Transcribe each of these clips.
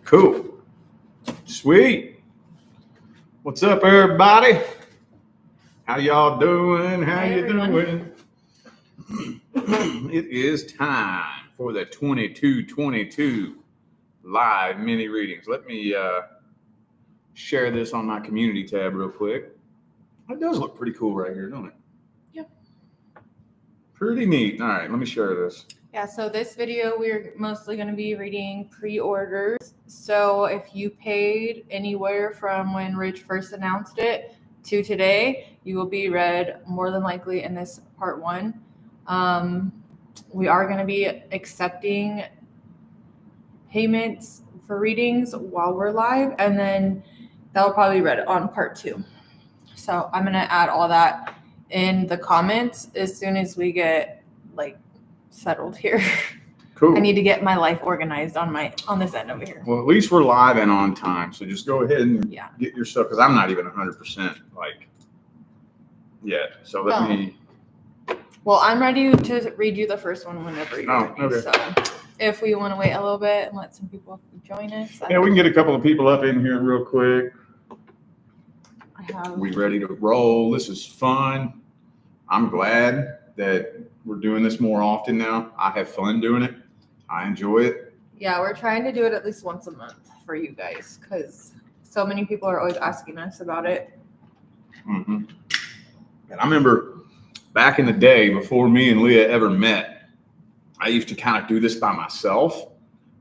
Cool. Sweet. What's up, everybody? How y'all doing? How Hi, you everyone. doing? It is time for the 2222 live mini readings. Let me share this on my community tab real quick. It does look pretty cool right here, don't it? Yep. Pretty neat. All right, let me share this. Yeah, so this video we're mostly going to be reading pre-orders. So if you paid anywhere from when Rich first announced it to today, you will be read more than likely in this part one. We are going to be accepting payments for readings while we're live, and then that'll probably be read on part two. So I'm going to add all that in the comments as soon as we get settled here. Cool. I need to get my life organized on this end over here. Well, at least we're live and on time, so just go ahead and Yeah. get your stuff, because I'm not even 100% yet. So let me. Well, I'm ready to read you the first one whenever you're ready. Okay. So if we want to wait a little bit and let some people join us. Yeah, we can get a couple of people up in here real quick. have. We ready to roll? This is fun. I'm glad that we're doing this more often now. I have fun doing it. I enjoy it. Yeah, we're trying to do it at least once a month for you guys because so many people are always asking us about it. Mm-hmm. And I remember back in the day before me and Leah ever met, I used to kind of do this by myself,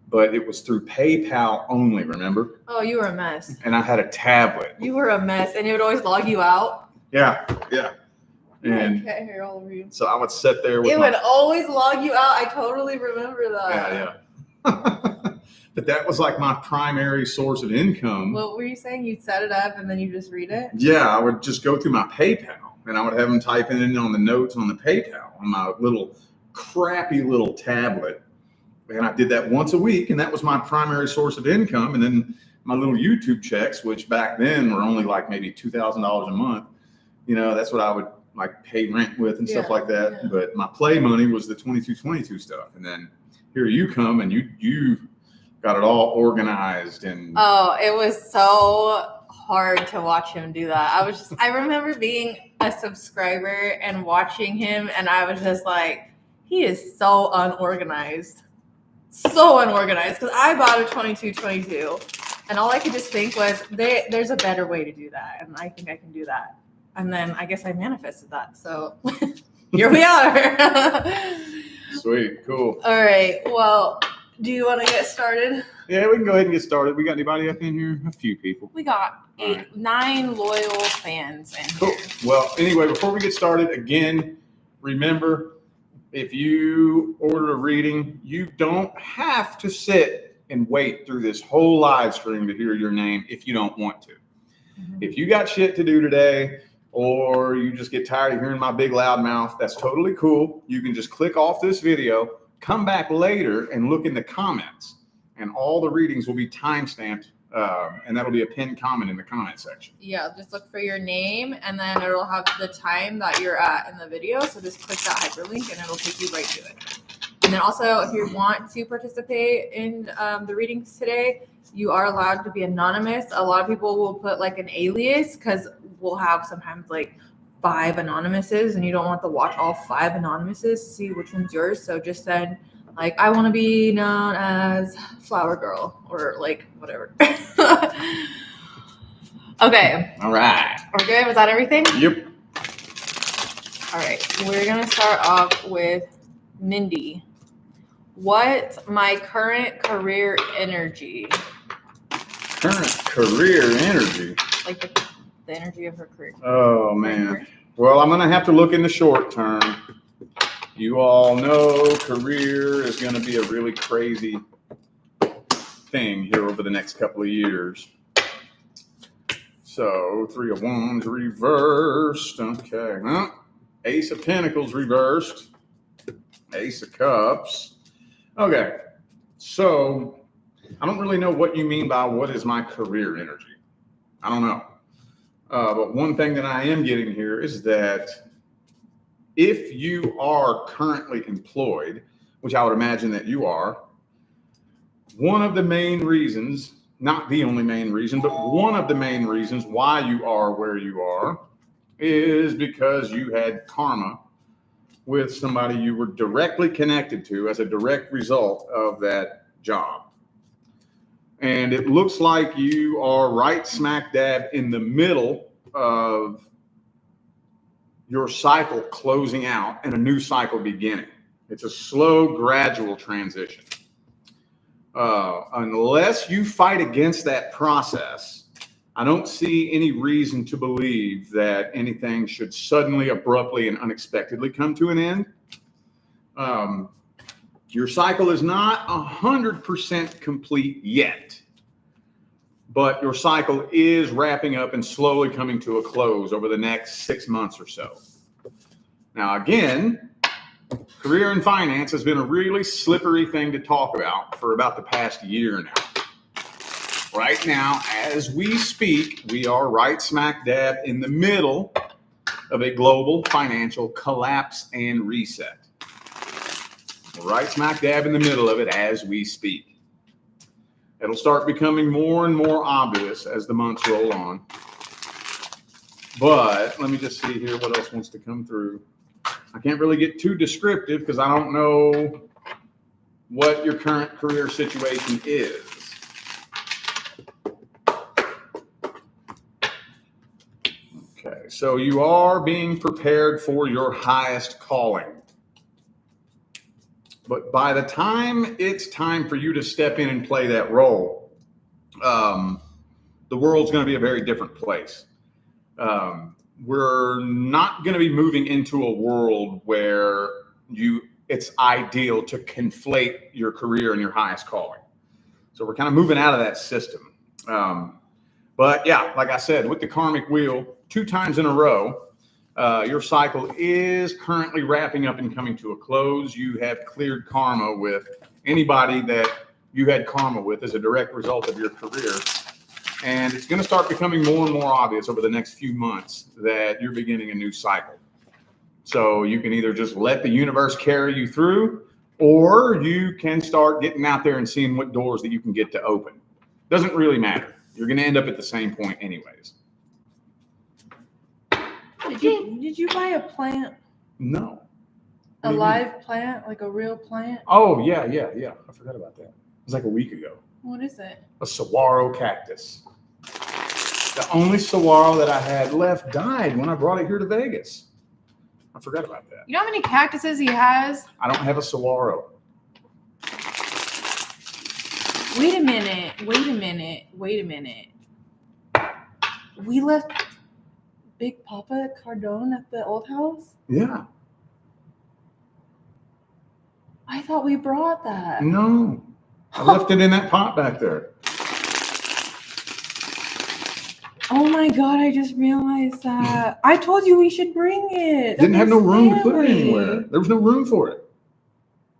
but it was through PayPal only, remember? Oh, you were a mess. And I had a tablet. You were a mess, and it would always log you out. Yeah. And I can't hear all of you. So I would sit there with it would always log you out. I totally remember that. Yeah. But that was like my primary source of income. What were you saying? You'd set it up and then you just read it? Yeah, I would just go through my PayPal and I would have them type it in on the notes on the PayPal on my little crappy little tablet. And I did that once a week, and that was my primary source of income. And then my little YouTube checks, which back then were only like maybe $2,000 a month, that's what I would pay rent with and stuff like that. Yeah. But my play money was the 2222 stuff. And then here you come and you got it all organized. And oh, it was so hard to watch him do that. I remember being a subscriber and watching him, and I was just like, he is so unorganized. So unorganized. Because I bought a 2222 and all I could just think was there's a better way to do that. And I think I can do that. And then I guess I manifested that. So here we are. Sweet. Cool. All right. Well, do you want to get started? Yeah, we can go ahead and get started. We got anybody up in here? A few people. We got 9 loyal fans in cool. here. Well, anyway, before we get started, again, remember, if you order a reading, you don't have to sit and wait through this whole live stream to hear your name if you don't want to. Mm-hmm. If you got shit to do today, or you just get tired of hearing my big loud mouth, that's totally cool. You can just click off this video, come back later and look in the comments, and all the readings will be timestamped, and that'll be a pinned comment in the comment section. Yeah, just look for your name, and then it'll have the time that you're at in the video. So just click that hyperlink, and it'll take you right to it. And then also, if you want to participate in the readings today, you are allowed to be anonymous. A lot of people will put an alias because we'll have sometimes 5 anonymouses, and you don't want to watch all 5 anonymouses to see which one's yours. So just send I want to be known as Flower Girl or whatever. Okay. All right. We're good. Was that everything? Yep. All right. We're going to start off with Mindy. What's my current career energy? Current career energy? The energy of her career. Oh, man. Well, I'm going to have to look in the short term. You all know career is going to be a really crazy thing here over the next couple of years. So 3 of Wands reversed. Okay. Well, Ace of Pentacles reversed. Ace of Cups. Okay. So I don't really know what you mean by what is my career energy. I don't know. But one thing that I am getting here is that if you are currently employed, which I would imagine that you are, one of the main reasons, not the only main reason, but one of the main reasons why you are where you are is because you had karma with somebody you were directly connected to as a direct result of that job. And it looks like you are right smack dab in the middle of your cycle closing out and a new cycle beginning. It's a slow, gradual transition. Unless you fight against that process, I don't see any reason to believe that anything should suddenly, abruptly, and unexpectedly come to an end. Your cycle is not 100% complete yet, but your cycle is wrapping up and slowly coming to a close over the next 6 months or so. Now, again, career and finance has been a really slippery thing to talk about for about the past year now. Right now, as we speak, we are right smack dab in the middle of a global financial collapse and reset. We're right smack dab in the middle of it as we speak. It'll start becoming more and more obvious as the months roll on. But let me just see here what else wants to come through. I can't really get too descriptive because I don't know what your current career situation is. Okay, so you are being prepared for your highest calling. But by the time it's time for you to step in and play that role, the world's going to be a very different place. We're not going to be moving into a world where it's ideal to conflate your career and your highest calling. So we're kind of moving out of that system. But yeah, like I said, with the karmic wheel, 2 times in a row, your cycle is currently wrapping up and coming to a close. You have cleared karma with anybody that you had karma with as a direct result of your career. And it's going to start becoming more and more obvious over the next few months that you're beginning a new cycle. So you can either just let the universe carry you through, or you can start getting out there and seeing what doors that you can get to open. Doesn't really matter. You're going to end up at the same point anyways. Did you buy a plant? No. A live plant, like a real plant? Oh, yeah. I forgot about that. It was like a week ago. What is it? A saguaro cactus. The only saguaro that I had left died when I brought it here to Vegas. I forgot about that. You know how many cactuses he has? I don't have a saguaro. Wait a minute. We left Big Papa Cardone at the old house? Yeah. I thought we brought that. No. I left it in that pot back there. Oh my God, I just realized that. I told you we should bring it. Didn't have no room to put it anywhere. There was no room for it.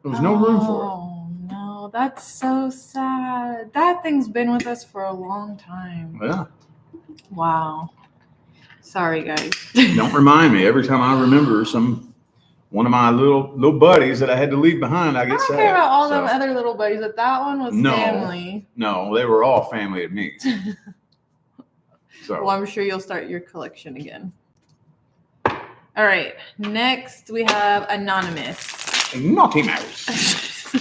There was no room for it. Oh no, that's so sad. That thing's been with us for a long time. Yeah. Wow. Sorry, guys. Don't remind me. Every time I remember one of my little buddies that I had to leave behind, I get sad. I don't care about all them other little buddies, but that one was family. No, they were all family of me. So. Well, I'm sure you'll start your collection again. All right. Next, we have Anonymous. A naughty mouse.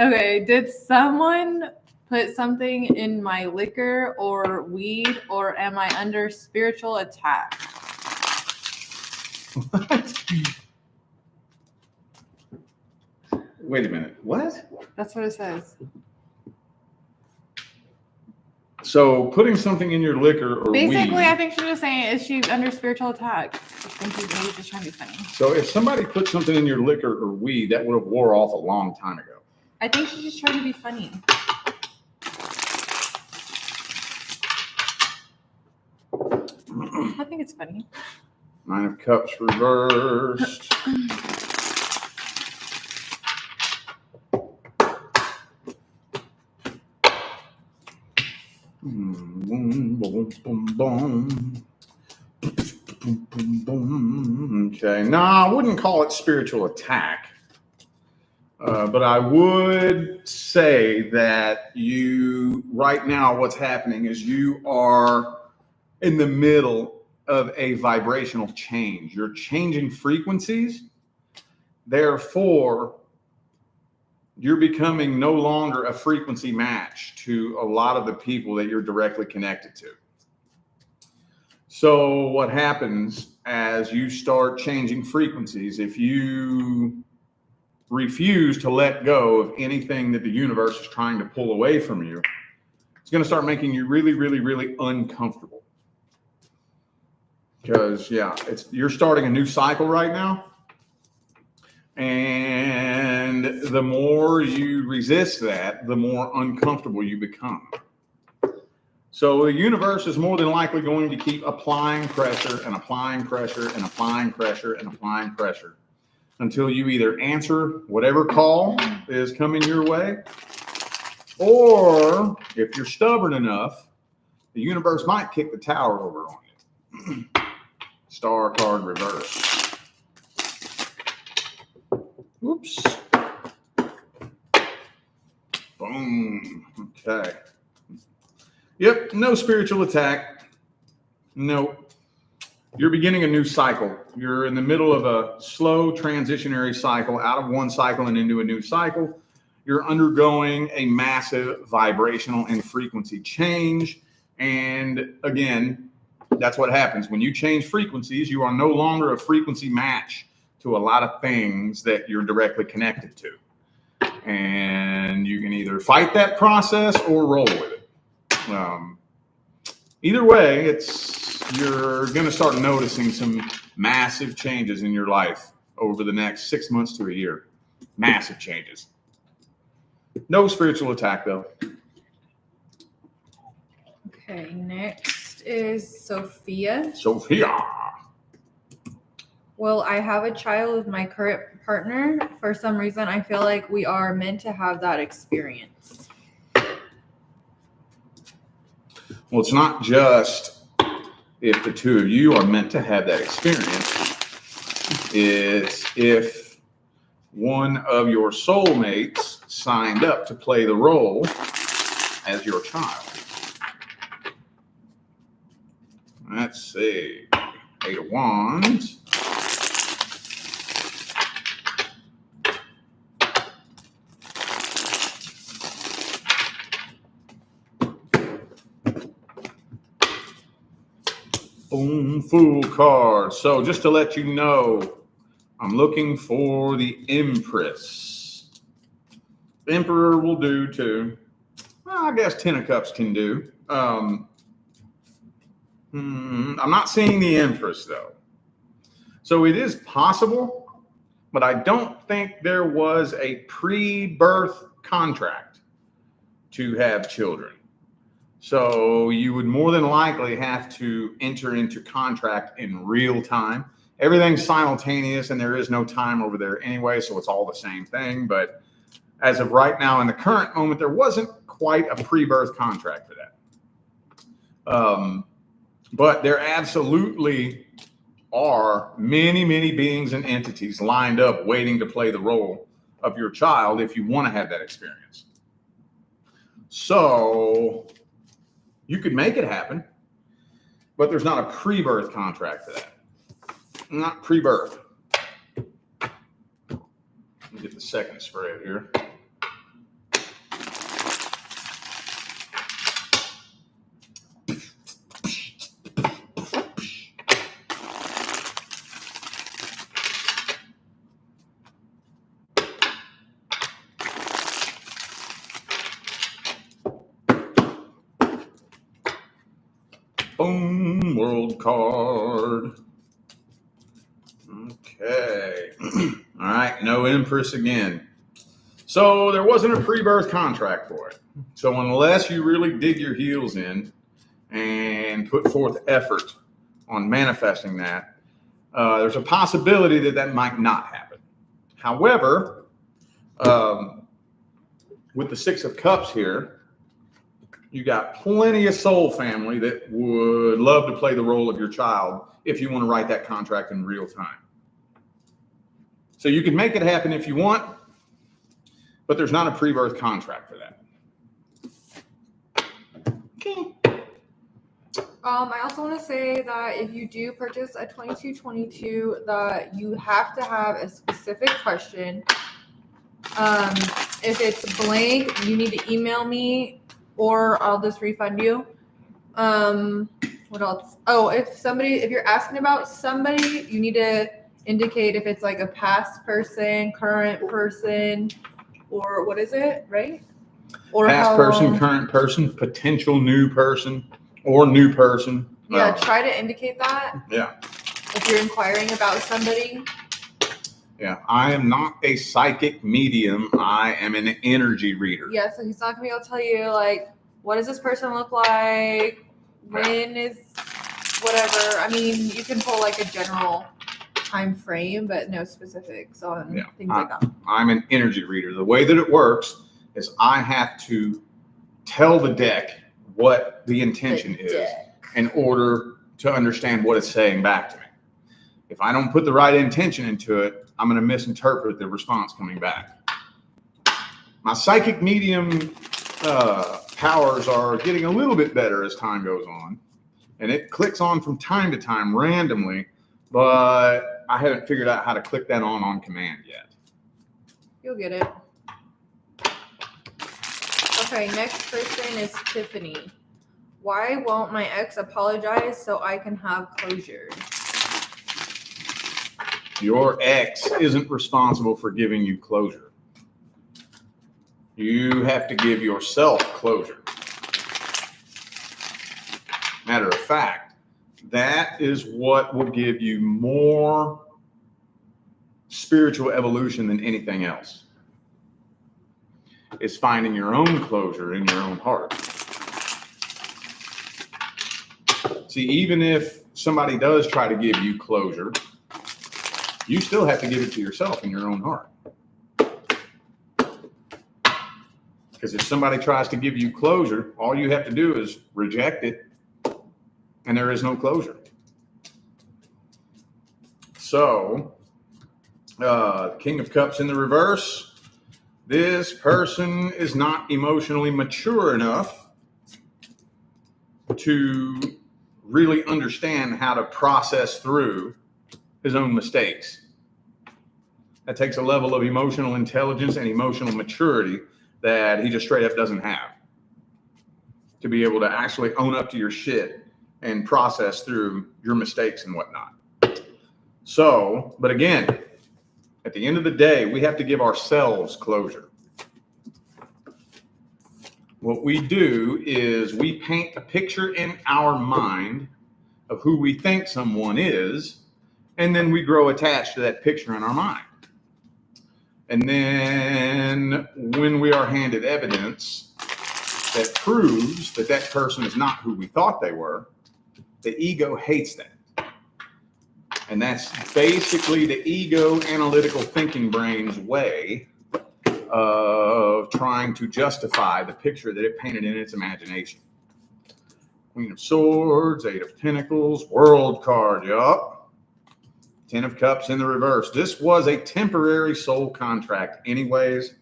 Okay. Did someone put something in my liquor or weed, or am I under spiritual attack? What? Wait a minute. What? That's what it says. So putting something in your liquor or basically, weed. I think she's just saying, is she under spiritual attack? I think she's just trying to be funny. So if somebody put something in your liquor or weed, that would have wore off a long time ago. I think she's just trying to be funny. I think it's funny. 9 of Cups reversed. Boom, boom, boom, boom. Boom, boom, boom. Okay, no, I wouldn't call it spiritual attack. But I would say that right now, what's happening is you are in the middle of a vibrational change. You're changing frequencies. Therefore, you're becoming no longer a frequency match to a lot of the people that you're directly connected to. So what happens as you start changing frequencies, if you refuse to let go of anything that the universe is trying to pull away from you, it's going to start making you really, really, really uncomfortable. Because, you're starting a new cycle right now. And the more you resist that, the more uncomfortable you become. So the universe is more than likely going to keep applying pressure and applying pressure and applying pressure and applying pressure until you either answer whatever call is coming your way, or if you're stubborn enough, the universe might kick the tower over on you. Star card reverse. Oops. Boom. Okay. Yep, no spiritual attack. No. You're beginning a new cycle. You're in the middle of a slow transitionary cycle out of one cycle and into a new cycle. You're undergoing a massive vibrational and frequency change. And again, that's what happens. When you change frequencies, you are no longer a frequency match to a lot of things that you're directly connected to. And you can either fight that process or roll with it. Either way, you're going to start noticing some massive changes in your life over the next 6 months to a year. Massive changes. No spiritual attack, though. Okay, next is Sophia. Sophia. Will I have a child with my current partner? For some reason, I feel like we are meant to have that experience. Well, it's not just if the two of you are meant to have that experience. It's if one of your soulmates signed up to play the role as your child. Let's see. 8 of Wands. Boom, Fool card. So just to let you know, I'm looking for the Empress. Emperor will do too. Well, I guess 10 of Cups can do. I'm not seeing the Empress though. So it is possible, but I don't think there was a pre-birth contract to have children. So you would more than likely have to enter into contract in real time. Everything's simultaneous and there is no time over there anyway, so it's all the same thing. But as of right now, in the current moment, there wasn't quite a pre-birth contract for that. But there absolutely are many, many beings and entities lined up waiting to play the role of your child if you want to have that experience. So you could make it happen, but there's not a pre-birth contract for that. Not pre-birth. Let me get the second spread here. Boom, World card. Okay. All right, no Empress again. So there wasn't a pre-birth contract for it. So unless you really dig your heels in and put forth effort on manifesting that, there's a possibility that that might not happen. However, with the 6 of Cups here, you got plenty of soul family that would love to play the role of your child if you want to write that contract in real time. So you can make it happen if you want, but there's not a pre-birth contract for that. Okay. I also want to say that if you do purchase a 2222, that you have to have a specific question. If it's blank, you need to email me or I'll just refund you. What else? Oh, if you're asking about somebody, you need to indicate if it's like a past person, current person, or what is it, right? Or past person, current person, potential new person, or new person. Yeah, try to indicate that. Yeah. If you're inquiring about somebody. Yeah, I am not a psychic medium. I am an energy reader. Yeah, so he's not going to be able to tell you, like, what does this person look like? When is whatever. I mean, you can pull like a general time frame, but no specifics on things like that. I'm an energy reader. The way that it works is I have to tell the deck what the intention is in order to understand what it's saying back to me. If I don't put the right intention into it, I'm going to misinterpret the response coming back. My psychic medium powers are getting a little bit better as time goes on, and it clicks on from time to time randomly, but I haven't figured out how to click that on command yet. You'll get it. Okay, next person is Tiffany. Why won't my ex apologize so I can have closure? Your ex isn't responsible for giving you closure. You have to give yourself closure. Matter of fact, that is what will give you more spiritual evolution than anything else. Is finding your own closure in your own heart. See, even if somebody does try to give you closure, you still have to give it to yourself in your own heart. Because if somebody tries to give you closure, all you have to do is reject it, and there is no closure. So, King of Cups in the reverse. This person is not emotionally mature enough to really understand how to process through his own mistakes. That takes a level of emotional intelligence and emotional maturity that he just straight up doesn't have to be able to actually own up to your shit and process through your mistakes and whatnot. So, but again, at the end of the day, we have to give ourselves closure. What we do is we paint a picture in our mind of who we think someone is, and then we grow attached to that picture in our mind. And then when we are handed evidence that proves that that person is not who we thought they were, the ego hates that. And that's basically the ego analytical thinking brain's way of trying to justify the picture that it painted in its imagination. Queen of Swords, Eight of Pentacles, World card, yup. Ten of Cups in the reverse. This was a temporary soul contract anyways.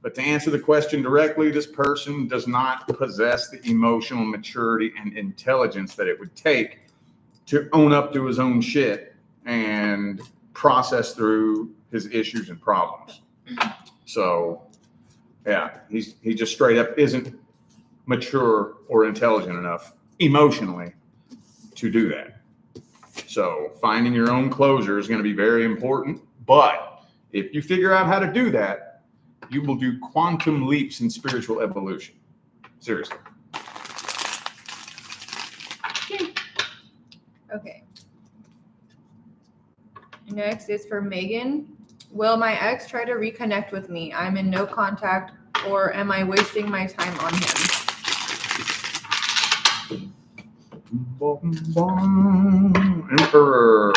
But to answer the question directly, this person does not possess the emotional maturity and intelligence that it would take to own up to his own shit and process through his issues and problems. So, yeah, he just straight up isn't mature or intelligent enough emotionally to do that. So finding your own closure is going to be very important. But if you figure out how to do that, you will do quantum leaps in spiritual evolution. Seriously. Okay. Next is for Megan. Will my ex try to reconnect with me? I'm in no contact, or am I wasting my time on him? Emperor.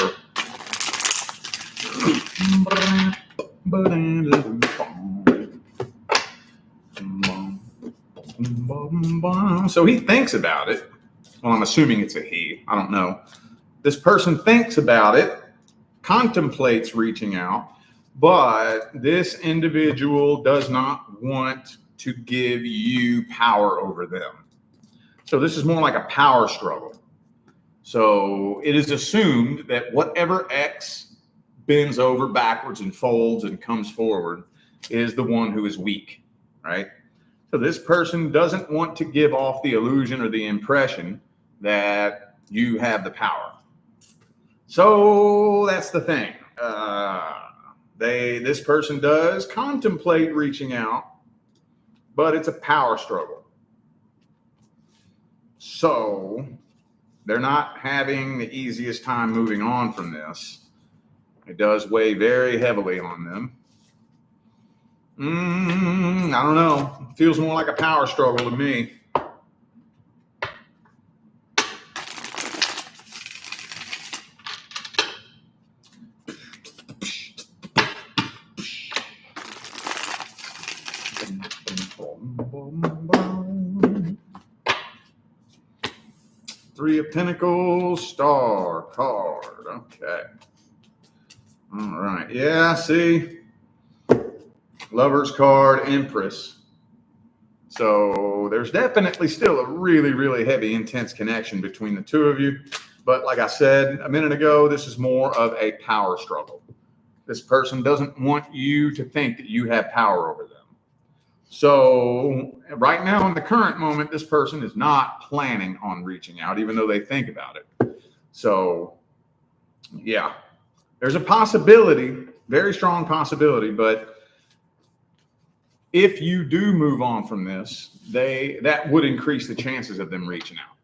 So he thinks about it. Well, I'm assuming it's a he. I don't know. This person thinks about it, contemplates reaching out, But this individual does not want to give you power over them. So this is more like a power struggle. So it is assumed that whatever X bends over backwards and folds and comes forward is the one who is weak, right? So this person doesn't want to give off the illusion or the impression that you have the power. So that's the thing. This person does contemplate reaching out, but it's a power struggle. So they're not having the easiest time moving on from this. It does weigh very heavily on them. I don't know. It feels more like a power struggle to me. Three of Pentacles, Star card. Okay. All right. Yeah, see? Lover's card, Empress. So there's definitely still a really, really heavy, intense connection between the two of you. But like I said a minute ago, this is more of a power struggle. This person doesn't want you to think that you have power over them. So right now in the current moment, this person is not planning on reaching out, even though they think about it. So yeah, there's a possibility, very strong possibility, but if you do move on from this, that would increase the chances of them reaching out.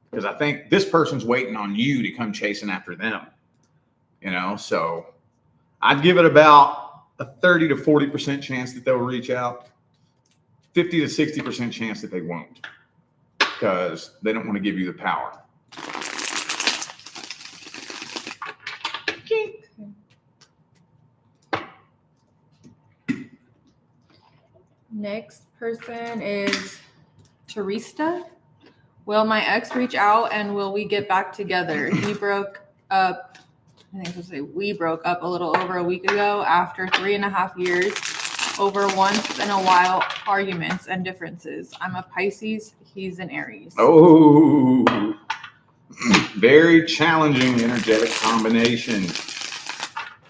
Because I think this person's waiting on you to come chasing after them. So I'd give it about a 30 to 40% chance that they'll reach out. 50 to 60% chance that they won't. Because they don't want to give you the power. Next person is Teresa. Will my ex reach out and will we get back together? He broke up, we broke up a little over a week ago after 3.5 years over once in a while arguments and differences. I'm a Pisces, he's an Aries. Oh, very challenging energetic combination.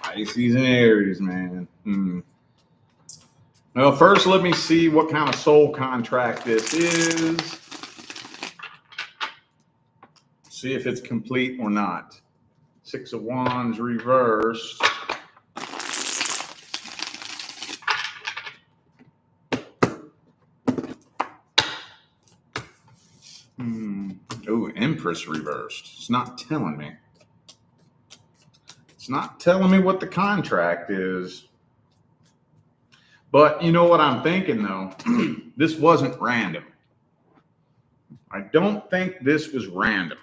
Pisces and Aries, man. Well, first, let me see what kind of soul contract this is. See if it's complete or not. Six of Wands reversed. Oh, Empress reversed. It's not telling me. It's not telling me what the contract is. But you know what I'm thinking, though? This wasn't random. I don't think this was random.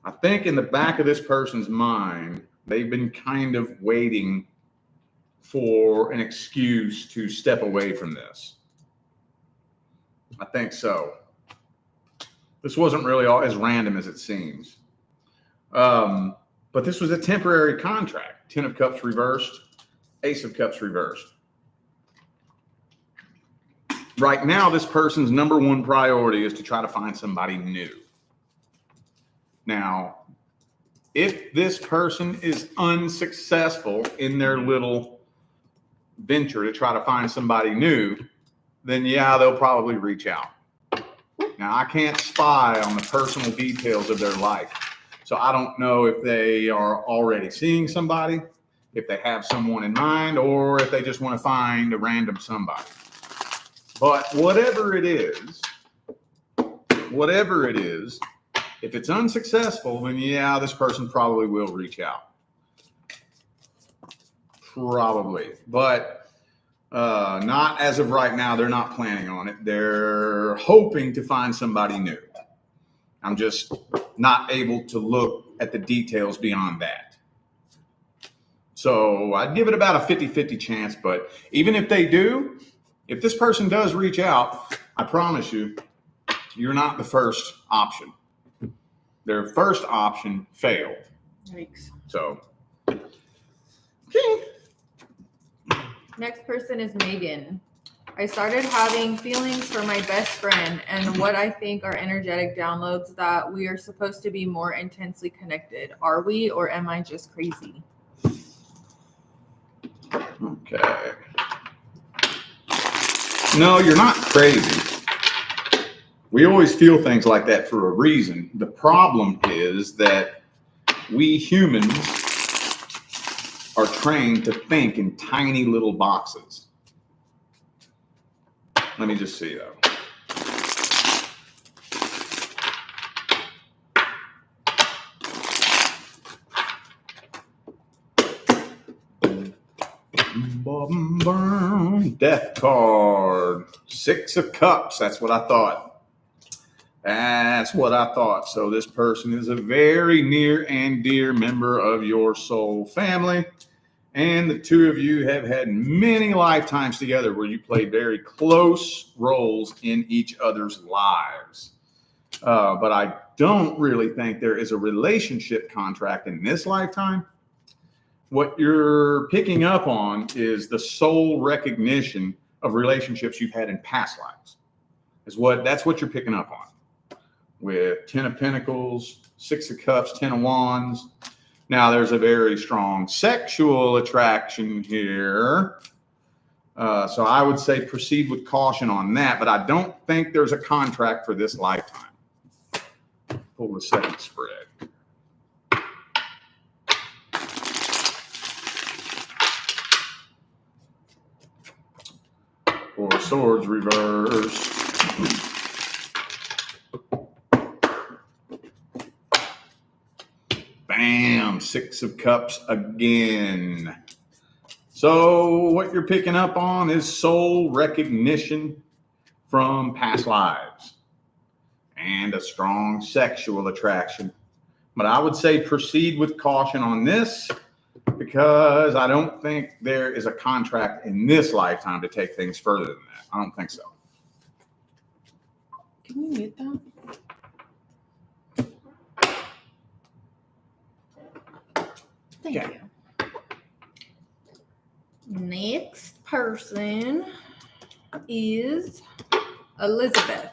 I think in the back of this person's mind, they've been kind of waiting for an excuse to step away from this. I think so. This wasn't really all as random as it seems. But this was a temporary contract. 10 of Cups reversed, Ace of Cups reversed. Right now, this person's number one priority is to try to find somebody new. Now, if this person is unsuccessful in their little venture to try to find somebody new, then yeah, they'll probably reach out. Now, I can't spy on the personal details of their life. So I don't know if they are already seeing somebody, if they have someone in mind, or if they just want to find a random somebody. But whatever it is, if it's unsuccessful, then yeah, this person probably will reach out. Probably. But not as of right now. They're not planning on it. They're hoping to find somebody new. I'm just not able to look at the details beyond that. So I'd give it about a 50-50 chance. But even if they do, if this person does reach out, I promise you, you're not the first option. Their first option failed. Yikes. So, okay. Next person is Megan. I started having feelings for my best friend and what I think are energetic downloads that we are supposed to be more intensely connected. Are we, or am I just crazy? Okay. No, you're not crazy. We always feel things like that for a reason. The problem is that we humans are trained to think in tiny little boxes. Let me just see, though. Death card. 6 of Cups. That's what I thought. That's what I thought. So this person is a very near and dear member of your soul family. And the two of you have had many lifetimes together where you played very close roles in each other's lives. But I don't really think there is a relationship contract in this lifetime. What you're picking up on is the soul recognition of relationships you've had in past lives. That's what you're picking up on. With 10 of Pentacles, 6 of Cups, 10 of Wands. Now, there's a very strong sexual attraction here. So I would say proceed with caution on that, but I don't think there's a contract for this lifetime. Pull the second spread. Four of Swords reversed. Bam, 6 of Cups again. So what you're picking up on is soul recognition from past lives and a strong sexual attraction. But I would say proceed with caution on this because I don't think there is a contract in this lifetime to take things further than that. I don't think so. Can you mute that? Thank you. Next person is Elizabeth.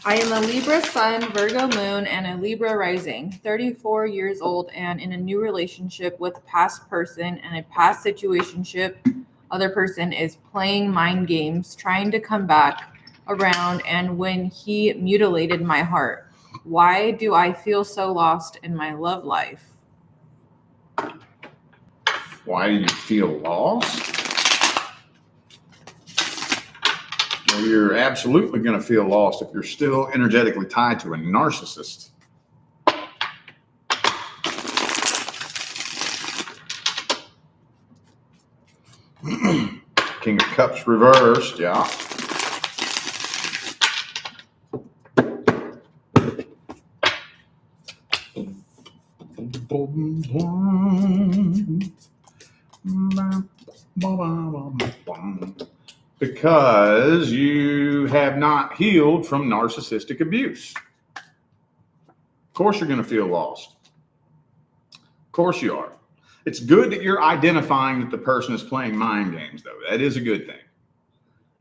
I am a Libra sun, Virgo moon, and a Libra rising, 34 years old, and in a new relationship with a past person and a past situationship. Other person is playing mind games, trying to come back around, and when he mutilated my heart. Why do I feel so lost in my love life? Why do you feel lost? Well, you're absolutely going to feel lost if you're still energetically tied to a narcissist. King of Cups reversed, yeah. Because you have not healed from narcissistic abuse. Of course you're going to feel lost. Of course you are. It's good that you're identifying that the person is playing mind games, though. That is a good thing.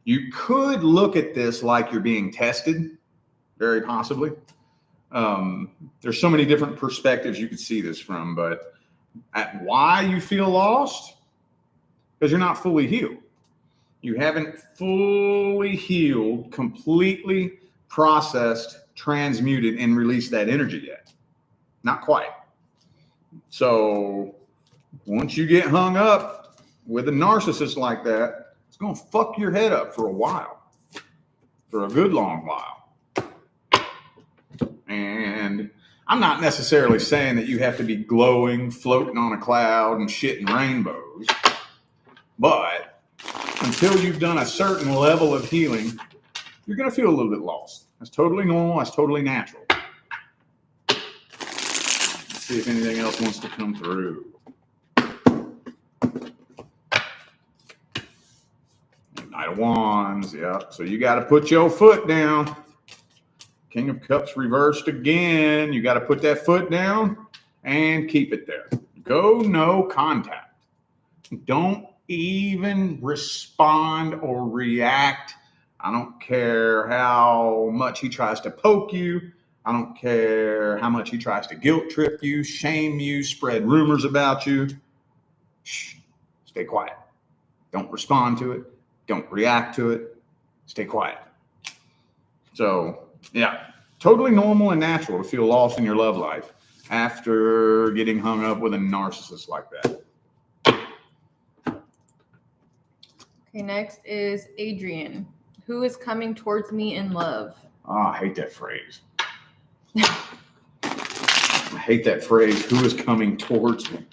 You could look at this like you're being tested, very possibly. There's so many different perspectives you could see this from, but at why you feel lost? Because you're not fully healed. You haven't fully healed, completely processed, transmuted, and released that energy yet. Not quite. So once you get hung up with a narcissist like that, it's going to fuck your head up for a while, for a good long while. And I'm not necessarily saying that you have to be glowing, floating on a cloud and shitting rainbows, but until you've done a certain level of healing, you're going to feel a little bit lost. That's totally normal. That's totally natural. Let's see if anything else wants to come through. Knight of Wands, yeah. So you got to put your foot down. King of Cups reversed again. You got to put that foot down and keep it there. Go no contact. Don't even respond or react. I don't care how much he tries to poke you. I don't care how much he tries to guilt trip you, shame you, spread rumors about you. Shh, stay quiet. Don't respond to it. Don't react to it. Stay quiet. So, yeah, totally normal and natural to feel lost in your love life after getting hung up with a narcissist like that. Okay, next is Adrien. Who is coming towards me in love? Oh, I hate that phrase. I hate that phrase, who is coming towards me.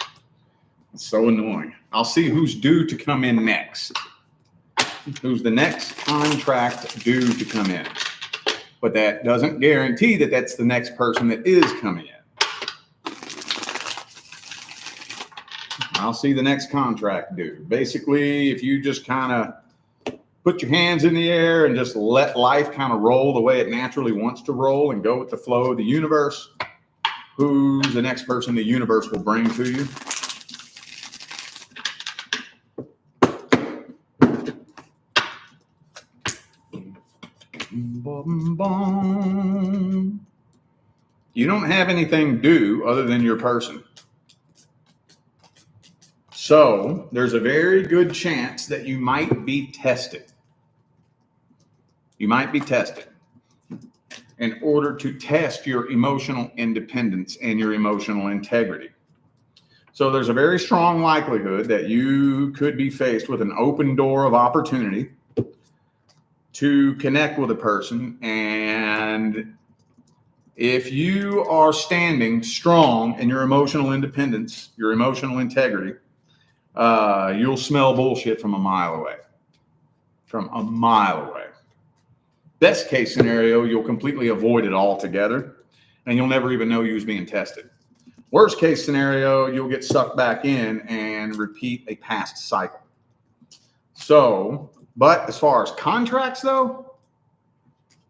It's so annoying. I'll see who's due to come in next. Who's the next contract due to come in. But that doesn't guarantee that that's the next person that is coming in. I'll see the next contract due. Basically, if you just kind of put your hands in the air and just let life kind of roll the way it naturally wants to roll and go with the flow of the universe, who's the next person the universe will bring to you? You don't have anything due other than your person. So there's a very good chance that you might be tested. You might be tested in order to test your emotional independence and your emotional integrity. So there's a very strong likelihood that you could be faced with an open door of opportunity to connect with a person. And if you are standing strong in your emotional independence, your emotional integrity, you'll smell bullshit from a mile away. From a mile away. Best case scenario, you'll completely avoid it altogether, and you'll never even know you was being tested. Worst case scenario, you'll get sucked back in and repeat a past cycle. So, but as far as contracts though,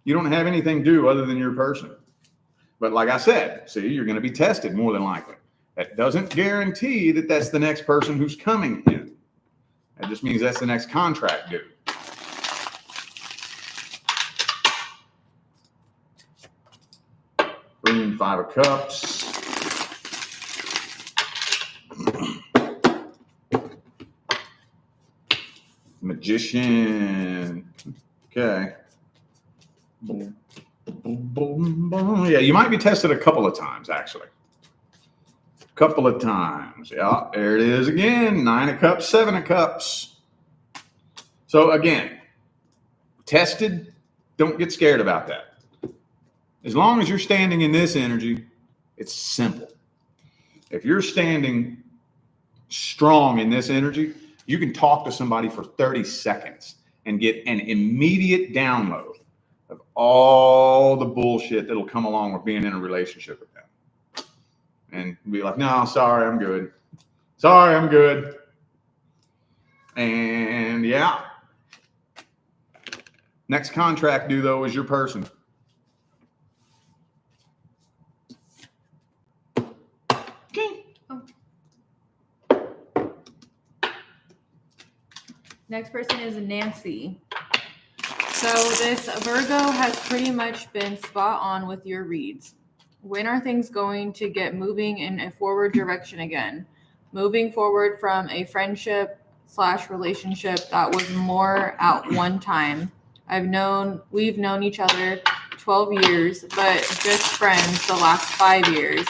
you don't have anything due other than your person. But like I said, see, you're going to be tested more than likely. That doesn't guarantee that that's the next person who's coming in. That just means that's the next contract due. Queen, 5 of Cups. Magician. Okay. Yeah, you might be tested a couple of times, actually. Couple of times. Yeah, there it is again. 9 of Cups, 7 of Cups. So again, tested, don't get scared about that. As long as you're standing in this energy, it's simple. If you're standing strong in this energy, you can talk to somebody for 30 seconds and get an immediate download of all the bullshit that'll come along with being in a relationship with them. And be like, no, sorry, I'm good. Sorry, I'm good. And yeah. Next contract due, though, is your person. Okay. Oh. Next person is Nancy. So this Virgo has pretty much been spot on with your reads. When are things going to get moving in a forward direction again? Moving forward from a friendship/relationship that was more at one time. We've known each other 12 years, but just friends the last 5 years.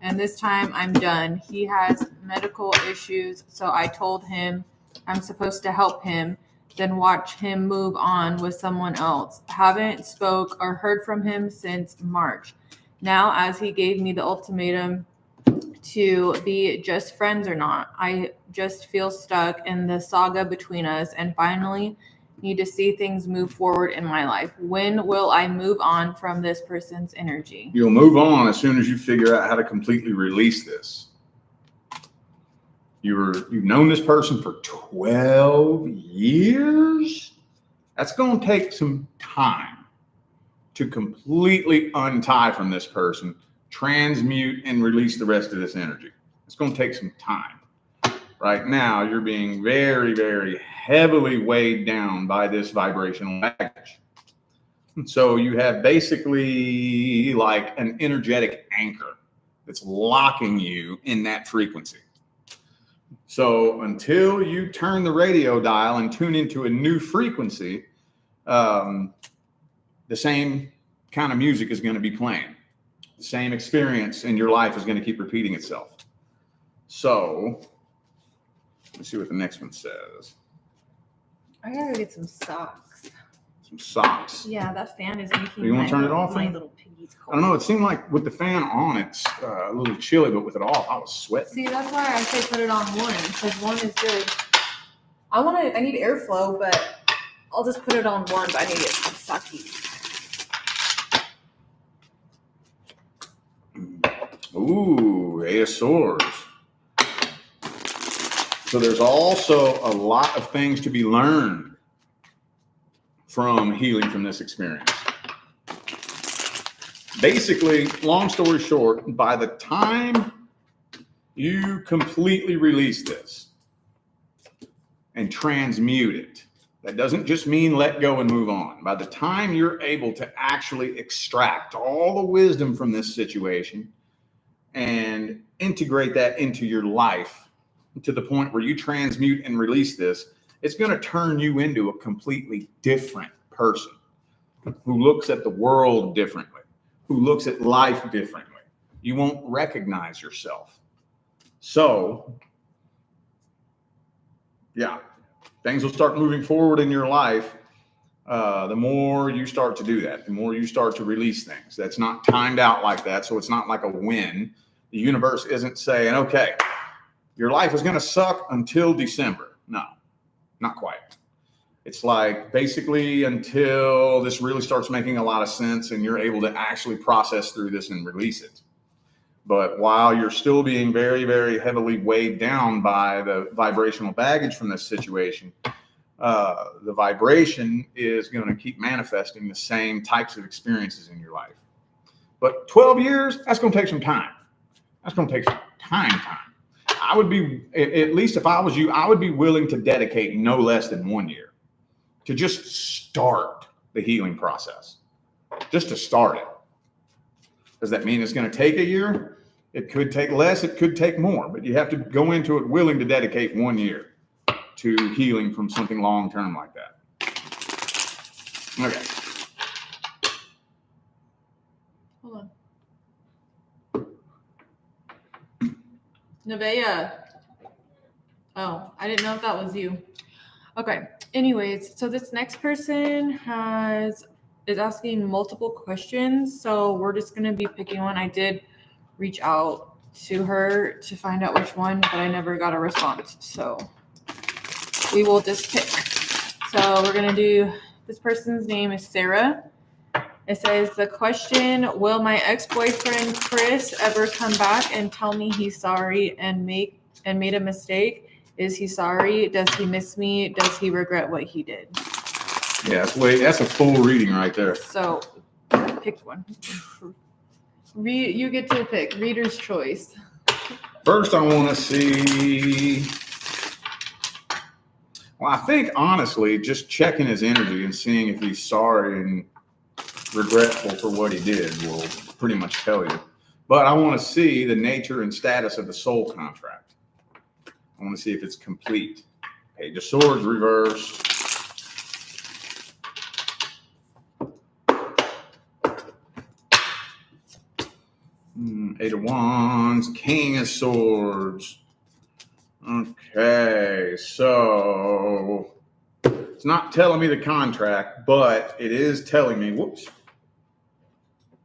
And this time I'm done. He has medical issues, so I told him I'm supposed to help him, then watch him move on with someone else. Haven't spoke or heard from him since March. Now, as he gave me the ultimatum to be just friends or not, I just feel stuck in the saga between us and finally need to see things move forward in my life. When will I move on from this person's energy? You'll move on as soon as you figure out how to completely release this. You've known this person for 12 years. That's going to take some time to completely untie from this person, transmute and release the rest of this energy. It's going to take some time, right now you're being very, very heavily weighed down by this vibrational baggage. So you have basically like an energetic anchor that's locking you in that frequency. So until you turn the radio dial and tune into a new frequency, the same kind of music is going to be playing. The same experience in your life is going to keep repeating itself. So let's see what the next one says. I gotta get some socks. Some socks. Yeah, that fan is making You want to turn it off? my little piggies cold. I don't know. It seemed like with the fan on, it's a little chilly, but with it off, I was sweating. See, that's why I say put it on one, because one is good. I need airflow, but I'll just put it on one, but I need to get some sockies. Ooh, Eight of Swords. So there's also a lot of things to be learned from healing from this experience. Basically, long story short, by the time you completely release this and transmute it, that doesn't just mean let go and move on. By the time you're able to actually extract all the wisdom from this situation and integrate that into your life to the point where you transmute and release this, it's going to turn you into a completely different person who looks at the world differently, who looks at life differently. You won't recognize yourself. So, yeah, things will start moving forward in your life. The more you start to do that, the more you start to release things. That's not timed out like that, so it's not like a win. The universe isn't saying, okay, your life is going to suck until December. No, not quite. It's like basically until this really starts making a lot of sense and you're able to actually process through this and release it. But while you're still being very, very heavily weighed down by the vibrational baggage from this situation, the vibration is going to keep manifesting the same types of experiences in your life. But 12 years, that's going to take some time. That's going to take some time. I would be, at least if I was you, I would be willing to dedicate no less than 1 year to just start the healing process, just to start it. Does that mean it's going to take a year? It could take less, it could take more, but you have to go into it willing to dedicate 1 year to healing from something long-term like that. Okay. Hold on. Nevaeh. Oh, I didn't know if that was you. Okay. Anyways, so this next person is asking multiple questions. So we're just going to be picking one. I did reach out to her to find out which one, but I never got a response. So we will just pick. So we're going to do, this person's name is Sarah. It says, the question, will my ex-boyfriend Chris ever come back and tell me he's sorry and made a mistake? Is he sorry? Does he miss me? Does he regret what he did? Yeah, that's a full reading right there. So pick one. You get to pick. Reader's choice. First, I want to see. Well, I think honestly, just checking his energy and seeing if he's sorry and regretful for what he did will pretty much tell you. But I want to see the nature and status of the soul contract. I want to see if it's complete. Page of Swords reversed. Eight of Wands, King of Swords. Okay, so it's not telling me the contract, but it is telling me,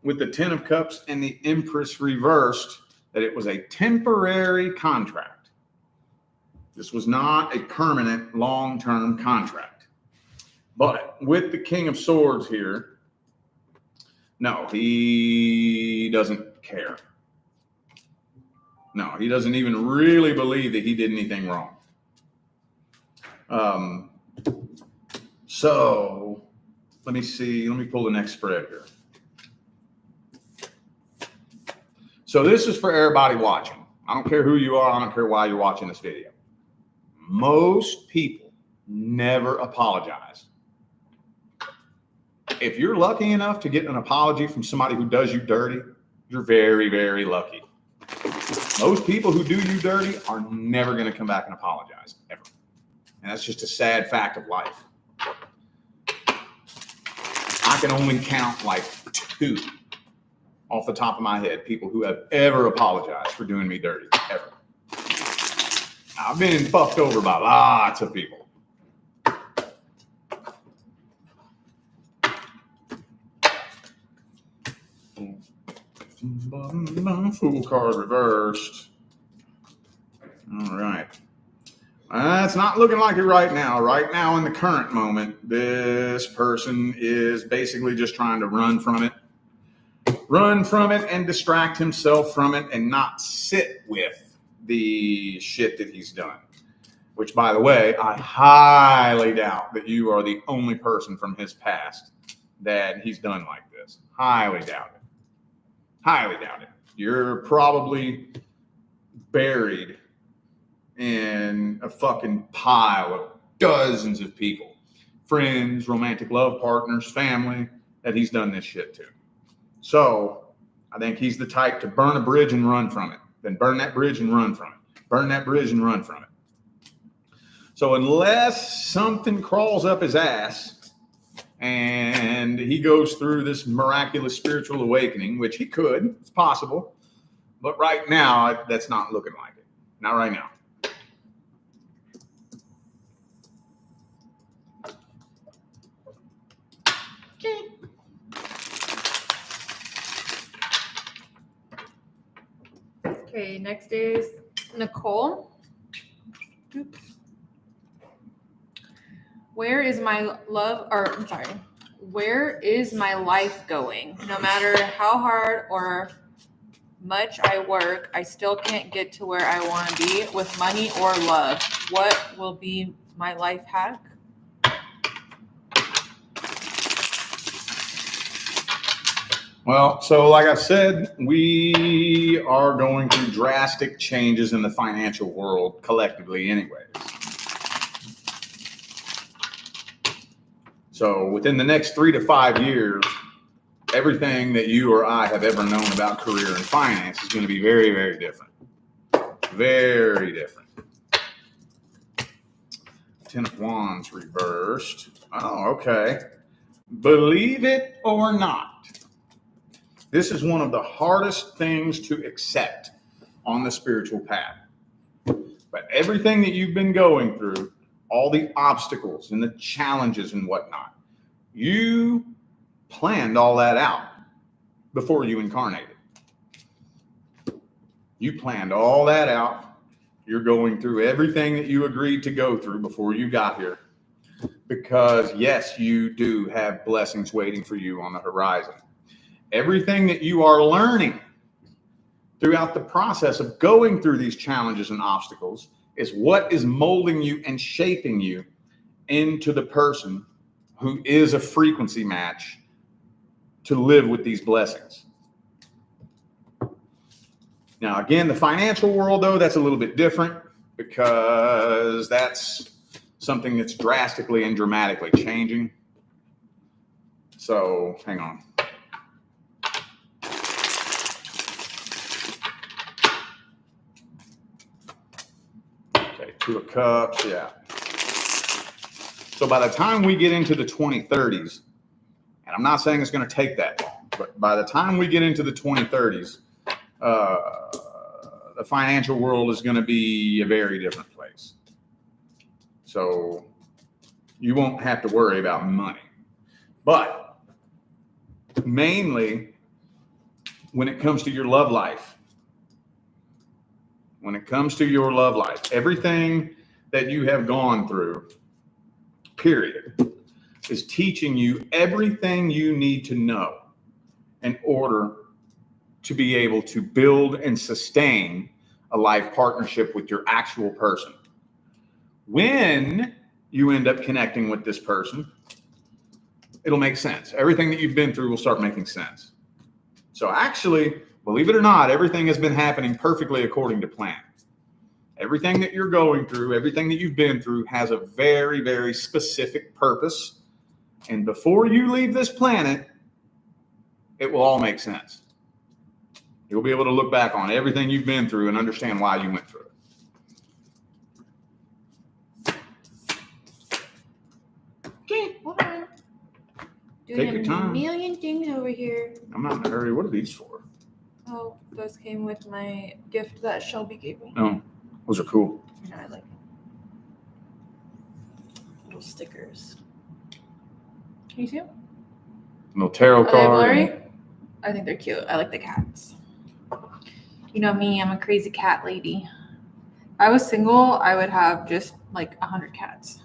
with the Ten of Cups and the Empress reversed, that it was a temporary contract. This was not a permanent, long-term contract. But with the King of Swords here, no, he doesn't care. No, he doesn't even really believe that he did anything wrong. So let me see. Let me pull the next spread here. So this is for everybody watching. I don't care who you are. I don't care why you're watching this video. Most people never apologize. If you're lucky enough to get an apology from somebody who does you dirty, you're very, very lucky. Most people who do you dirty are never going to come back and apologize, ever. And that's just a sad fact of life. I can only count like 2 off the top of my head, people who have ever apologized for doing me dirty, ever. I've been fucked over by lots of people. Fool card reversed. All right. It's not looking like it right now. Right now, in the current moment, this person is basically just trying to run from it and distract himself from it and not sit with the shit that he's done. Which, by the way, I highly doubt that you are the only person from his past that he's done like this. Highly doubt it. Highly doubt it. You're probably buried in a fucking pile of dozens of people, friends, romantic love partners, family that he's done this shit to. So I think he's the type to burn a bridge and run from it, then burn that bridge and run from it, burn that bridge and run from it. So unless something crawls up his ass and he goes through this miraculous spiritual awakening, which he could, it's possible, but right now that's not looking like it. Not right now. Okay, next is Nicole. Oops. Where is my life going? No matter how hard or much I work, I still can't get to where I want to be with money or love. What will be my life hack? Well, so like I've said, we are going through drastic changes in the financial world collectively anyways. So within the next 3 to 5 years, everything that you or I have ever known about career and finance is going to be very, very different. Very different. 10 of Wands reversed. Oh, okay. Believe it or not, this is one of the hardest things to accept on the spiritual path. But everything that you've been going through, all the obstacles and the challenges and whatnot, you planned all that out before you incarnated. You planned all that out. You're going through everything that you agreed to go through before you got here. Because yes, you do have blessings waiting for you on the horizon. Everything that you are learning throughout the process of going through these challenges and obstacles is what is molding you and shaping you into the person who is a frequency match to live with these blessings. Now, again, the financial world, though, that's a little bit different because that's something that's drastically and dramatically changing. So, hang on. Okay, 2 of Cups, yeah. So by the time we get into the 2030s, and I'm not saying it's going to take that long, but by the time we get into the 2030s, the financial world is going to be a very different place. So you won't have to worry about money. But mainly when it comes to your love life, everything that you have gone through, period, is teaching you everything you need to know in order to be able to build and sustain a life partnership with your actual person. When you end up connecting with this person, it'll make sense. Everything that you've been through will start making sense. So actually, believe it or not, everything has been happening perfectly according to plan. Everything that you're going through, everything that you've been through has a very, very specific purpose. And before you leave this planet, it will all make sense. You'll be able to look back on everything you've been through and understand why you went through it. Okay, hold on. Doing Take your time. A million things over here. I'm not in a hurry. What are these for? Oh, those came with my gift that Shelby gave me. Oh, those are cool. You know, I like little stickers. Can you see them? Little tarot Are they card. blurry? I think they're cute. I like the cats. You know me, I'm a crazy cat lady. If I was single, I would have just like 100 cats.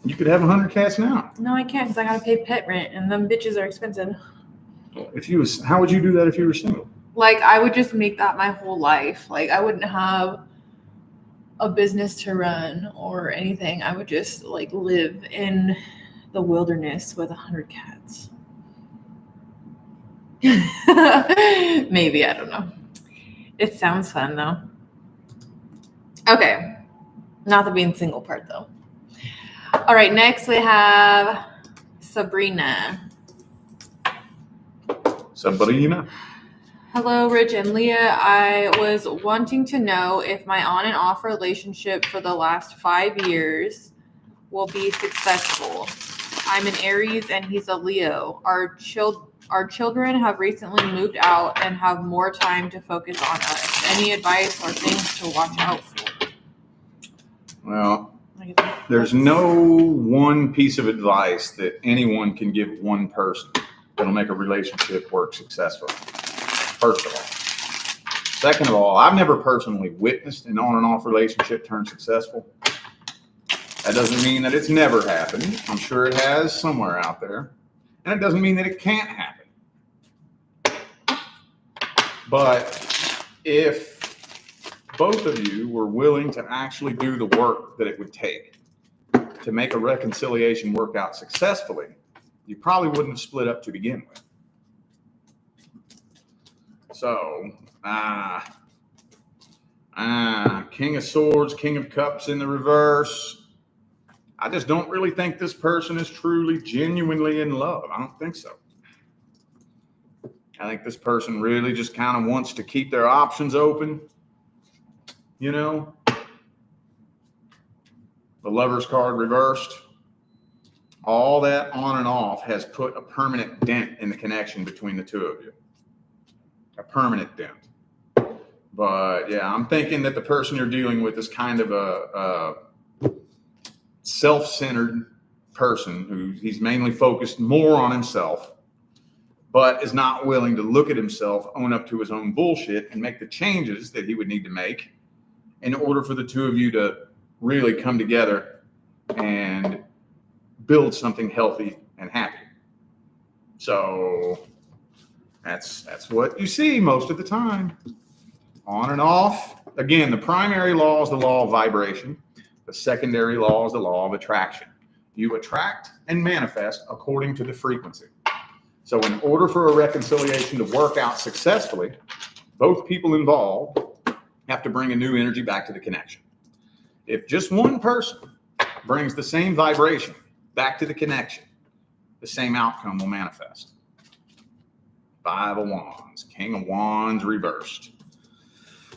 You could have 100 cats now. No, I can't because I gotta pay pet rent and them bitches are expensive. How would you do that if you were single? Like, I would just make that my whole life. Like, I wouldn't have a business to run or anything. I would just like live in the wilderness with 100 cats. Maybe, I don't know. It sounds fun though. Okay. Not the being single part though. All right, next we have Sabrina. Sabrina. Hello, Rich and Leah. I was wanting to know if my on and off relationship for the last 5 years will be successful. I'm an Aries and he's a Leo. Our children have recently moved out and have more time to focus on us. Any advice or things to watch out for? Well, there's no one piece of advice that anyone can give one person that'll make a relationship work successfully. First of all. Second of all, I've never personally witnessed an on and off relationship turn successful. That doesn't mean that it's never happened. I'm sure it has somewhere out there. And it doesn't mean that it can't happen. But if both of you were willing to actually do the work that it would take to make a reconciliation work out successfully, you probably wouldn't have split up to begin with. So, King of Swords, King of Cups in the reverse. I just don't really think this person is truly, genuinely in love. I don't think so. I think this person really just kind of wants to keep their options open. You know, the Lover's card reversed. All that on and off has put a permanent dent in the connection between the two of you. A permanent dent. But yeah, I'm thinking that the person you're dealing with is kind of a self-centered person who he's mainly focused more on himself, but is not willing to look at himself, own up to his own bullshit, and make the changes that he would need to make in order for the two of you to really come together and build something healthy and happy. So that's what you see most of the time. On and off. Again, the primary law is the law of vibration. The secondary law is the law of attraction. You attract and manifest according to the frequency. So in order for a reconciliation to work out successfully, both people involved have to bring a new energy back to the connection. If just one person brings the same vibration back to the connection, the same outcome will manifest. 5 of Wands, King of Wands reversed.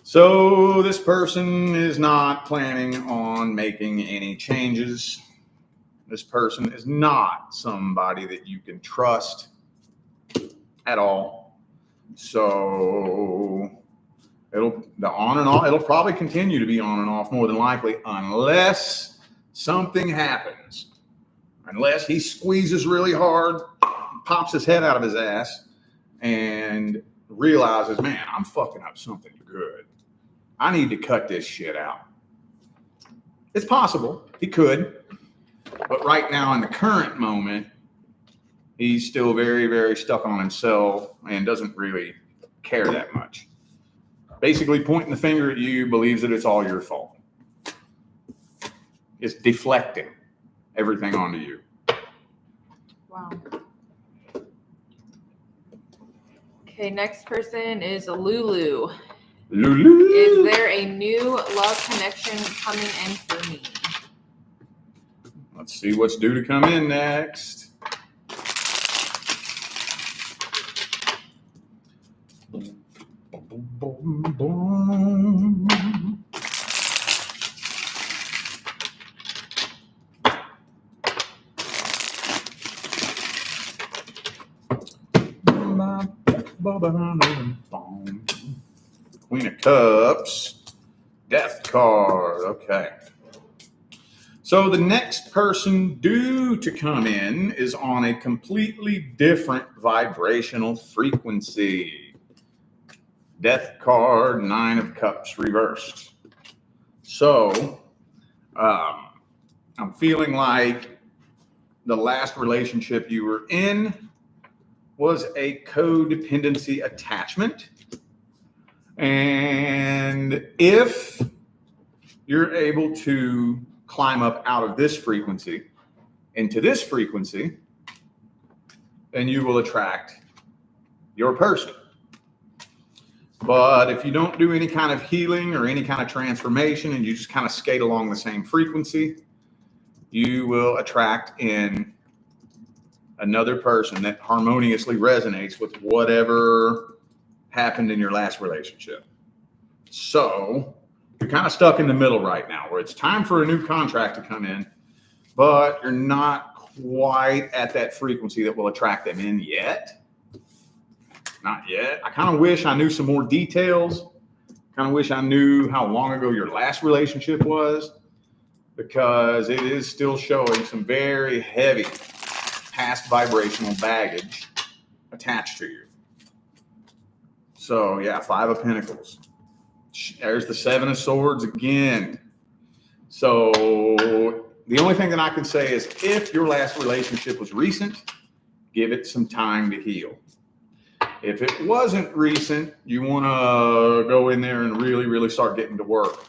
So this person is not planning on making any changes. This person is not somebody that you can trust at all. So it'll probably continue to be on and off more than likely unless something happens. Unless he squeezes really hard, pops his head out of his ass, and realizes, man, I'm fucking up something good. I need to cut this shit out. It's possible. He could. But right now, in the current moment, he's still very, very stuck on himself and doesn't really care that much. Basically pointing the finger at you, believes that it's all your fault. It's deflecting everything onto you. Wow. Okay, next person is Lulu. Lulu. Is there a new love connection coming in for me? Let's see what's due to come in next. Boom, boom, boom. Queen of Cups, Death card. Okay. So the next person due to come in is on a completely different vibrational frequency. Death card, 9 of Cups reversed. So I'm feeling like the last relationship you were in was a codependency attachment. And if you're able to climb up out of this frequency into this frequency, then you will attract your person. But if you don't do any kind of healing or any kind of transformation and you just kind of skate along the same frequency, you will attract in another person that harmoniously resonates with whatever happened in your last relationship. So you're kind of stuck in the middle right now where it's time for a new contract to come in, but you're not quite at that frequency that will attract them in yet. Not yet. I kind of wish I knew some more details. Kind of wish I knew how long ago your last relationship was, because it is still showing some very heavy past vibrational baggage attached to you. So yeah, 5 of Pentacles. There's the 7 of Swords again. So the only thing that I can say is if your last relationship was recent, give it some time to heal. If it wasn't recent, you want to go in there and really, really start getting to work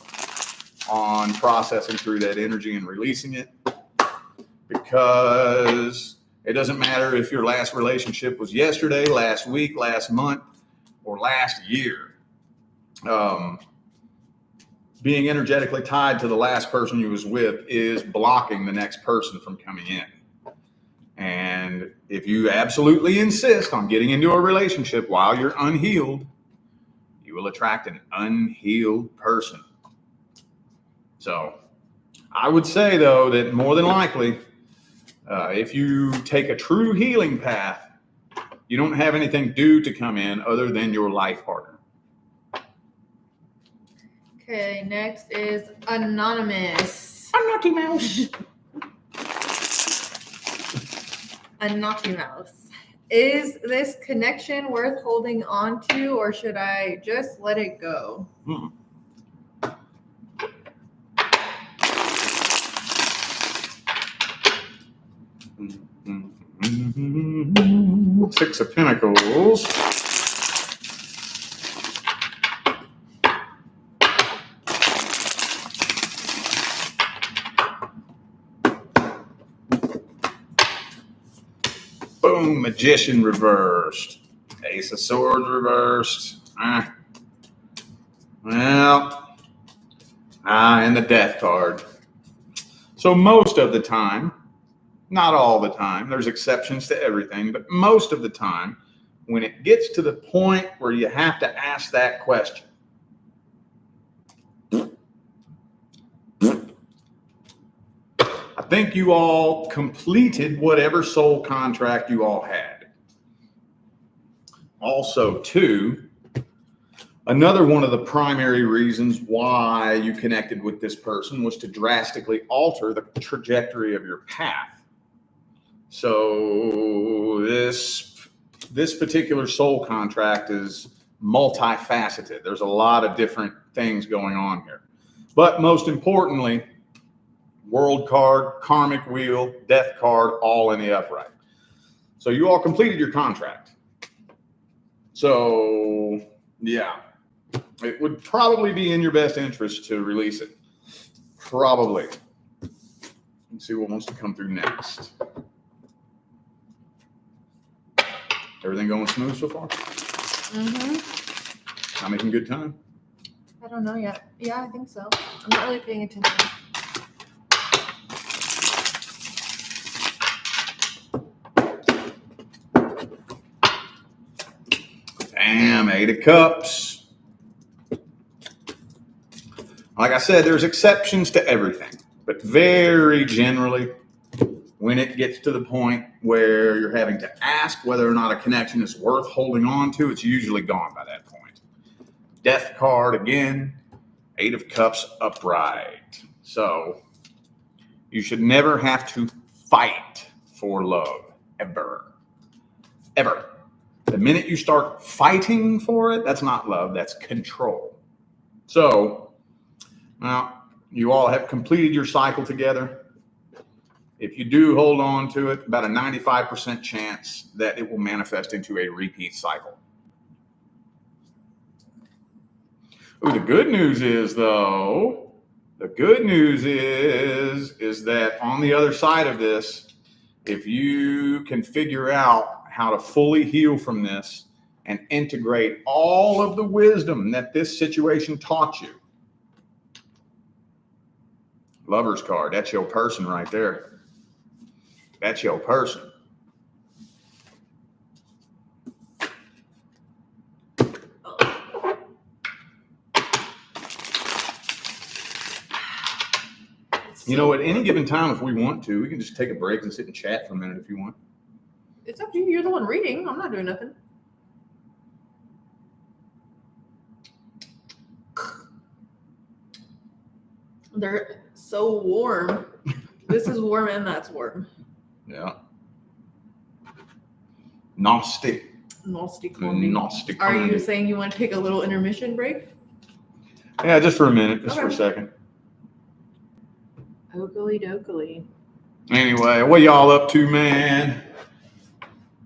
on processing through that energy and releasing it, because it doesn't matter if your last relationship was yesterday, last week, last month, or last year. Being energetically tied to the last person you was with is blocking the next person from coming in. And if you absolutely insist on getting into a relationship while you're unhealed, you will attract an unhealed person. So I would say, though, that more than likely, if you take a true healing path, you don't have anything due to come in other than your life partner. Okay, next is Anonymous. A naughty mouse. A naughty mouse. Is this connection worth holding on to, or should I just let it go? 6 of Pentacles. Boom, Magician reversed. Ace of Swords reversed. And the Death card. So most of the time, not all the time, there's exceptions to everything, but most of the time, when it gets to the point where you have to ask that question, I think you all completed whatever soul contract you all had. Also, too, another one of the primary reasons why you connected with this person was to drastically alter the trajectory of your path. So this particular soul contract is multifaceted. There's a lot of different things going on here. But most importantly, World card, Karmic wheel, Death card, all in the upright. So you all completed your contract. So yeah, it would probably be in your best interest to release it. Probably. Let's see what wants to come through next. Everything going smooth so far? Mm-hmm. I'm making good time. I don't know yet. Yeah, I think so. I'm not really paying attention. Damn, 8 of Cups. Like I said, there's exceptions to everything, but very generally, when it gets to the point where you're having to ask whether or not a connection is worth holding on to, it's usually gone by that point. Death card again, 8 of Cups upright. So you should never have to fight for love, ever. Ever. The minute you start fighting for it, that's not love, that's control. So, now, you all have completed your cycle together. If you do hold on to it, about a 95% chance that it will manifest into a repeat cycle. Ooh, the good news is, though, is that on the other side of this, if you can figure out how to fully heal from this and integrate all of the wisdom that this situation taught you. Lover's card, that's your person right there. That's your person. You know, at any given time, if we want to, we can just take a break and sit and chat for a minute if you want. It's up to you. You're the one reading. I'm not doing nothing. They're so warm. This is warm and that's warm. Yeah. Nasty. Nasty. Are you saying you want to take a little intermission break? Yeah, just for a minute, just for a second. Oakley dokley. Anyway, what y'all up to, man?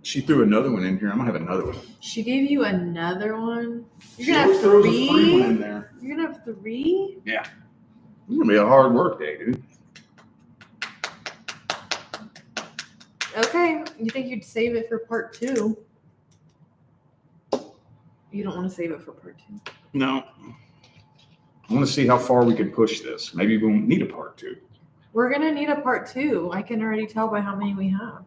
She threw another one in here. I'm gonna have another one. She gave you another one? You're gonna have throws a free one in there. You're gonna have 3? Yeah. It's gonna be a hard work day, dude. Okay. You think you'd save it for part 2? You don't want to save it for part 2? No. I want to see how far we can push this. Maybe we won't need a part 2. We're going to need a part 2. I can already tell by how many we have.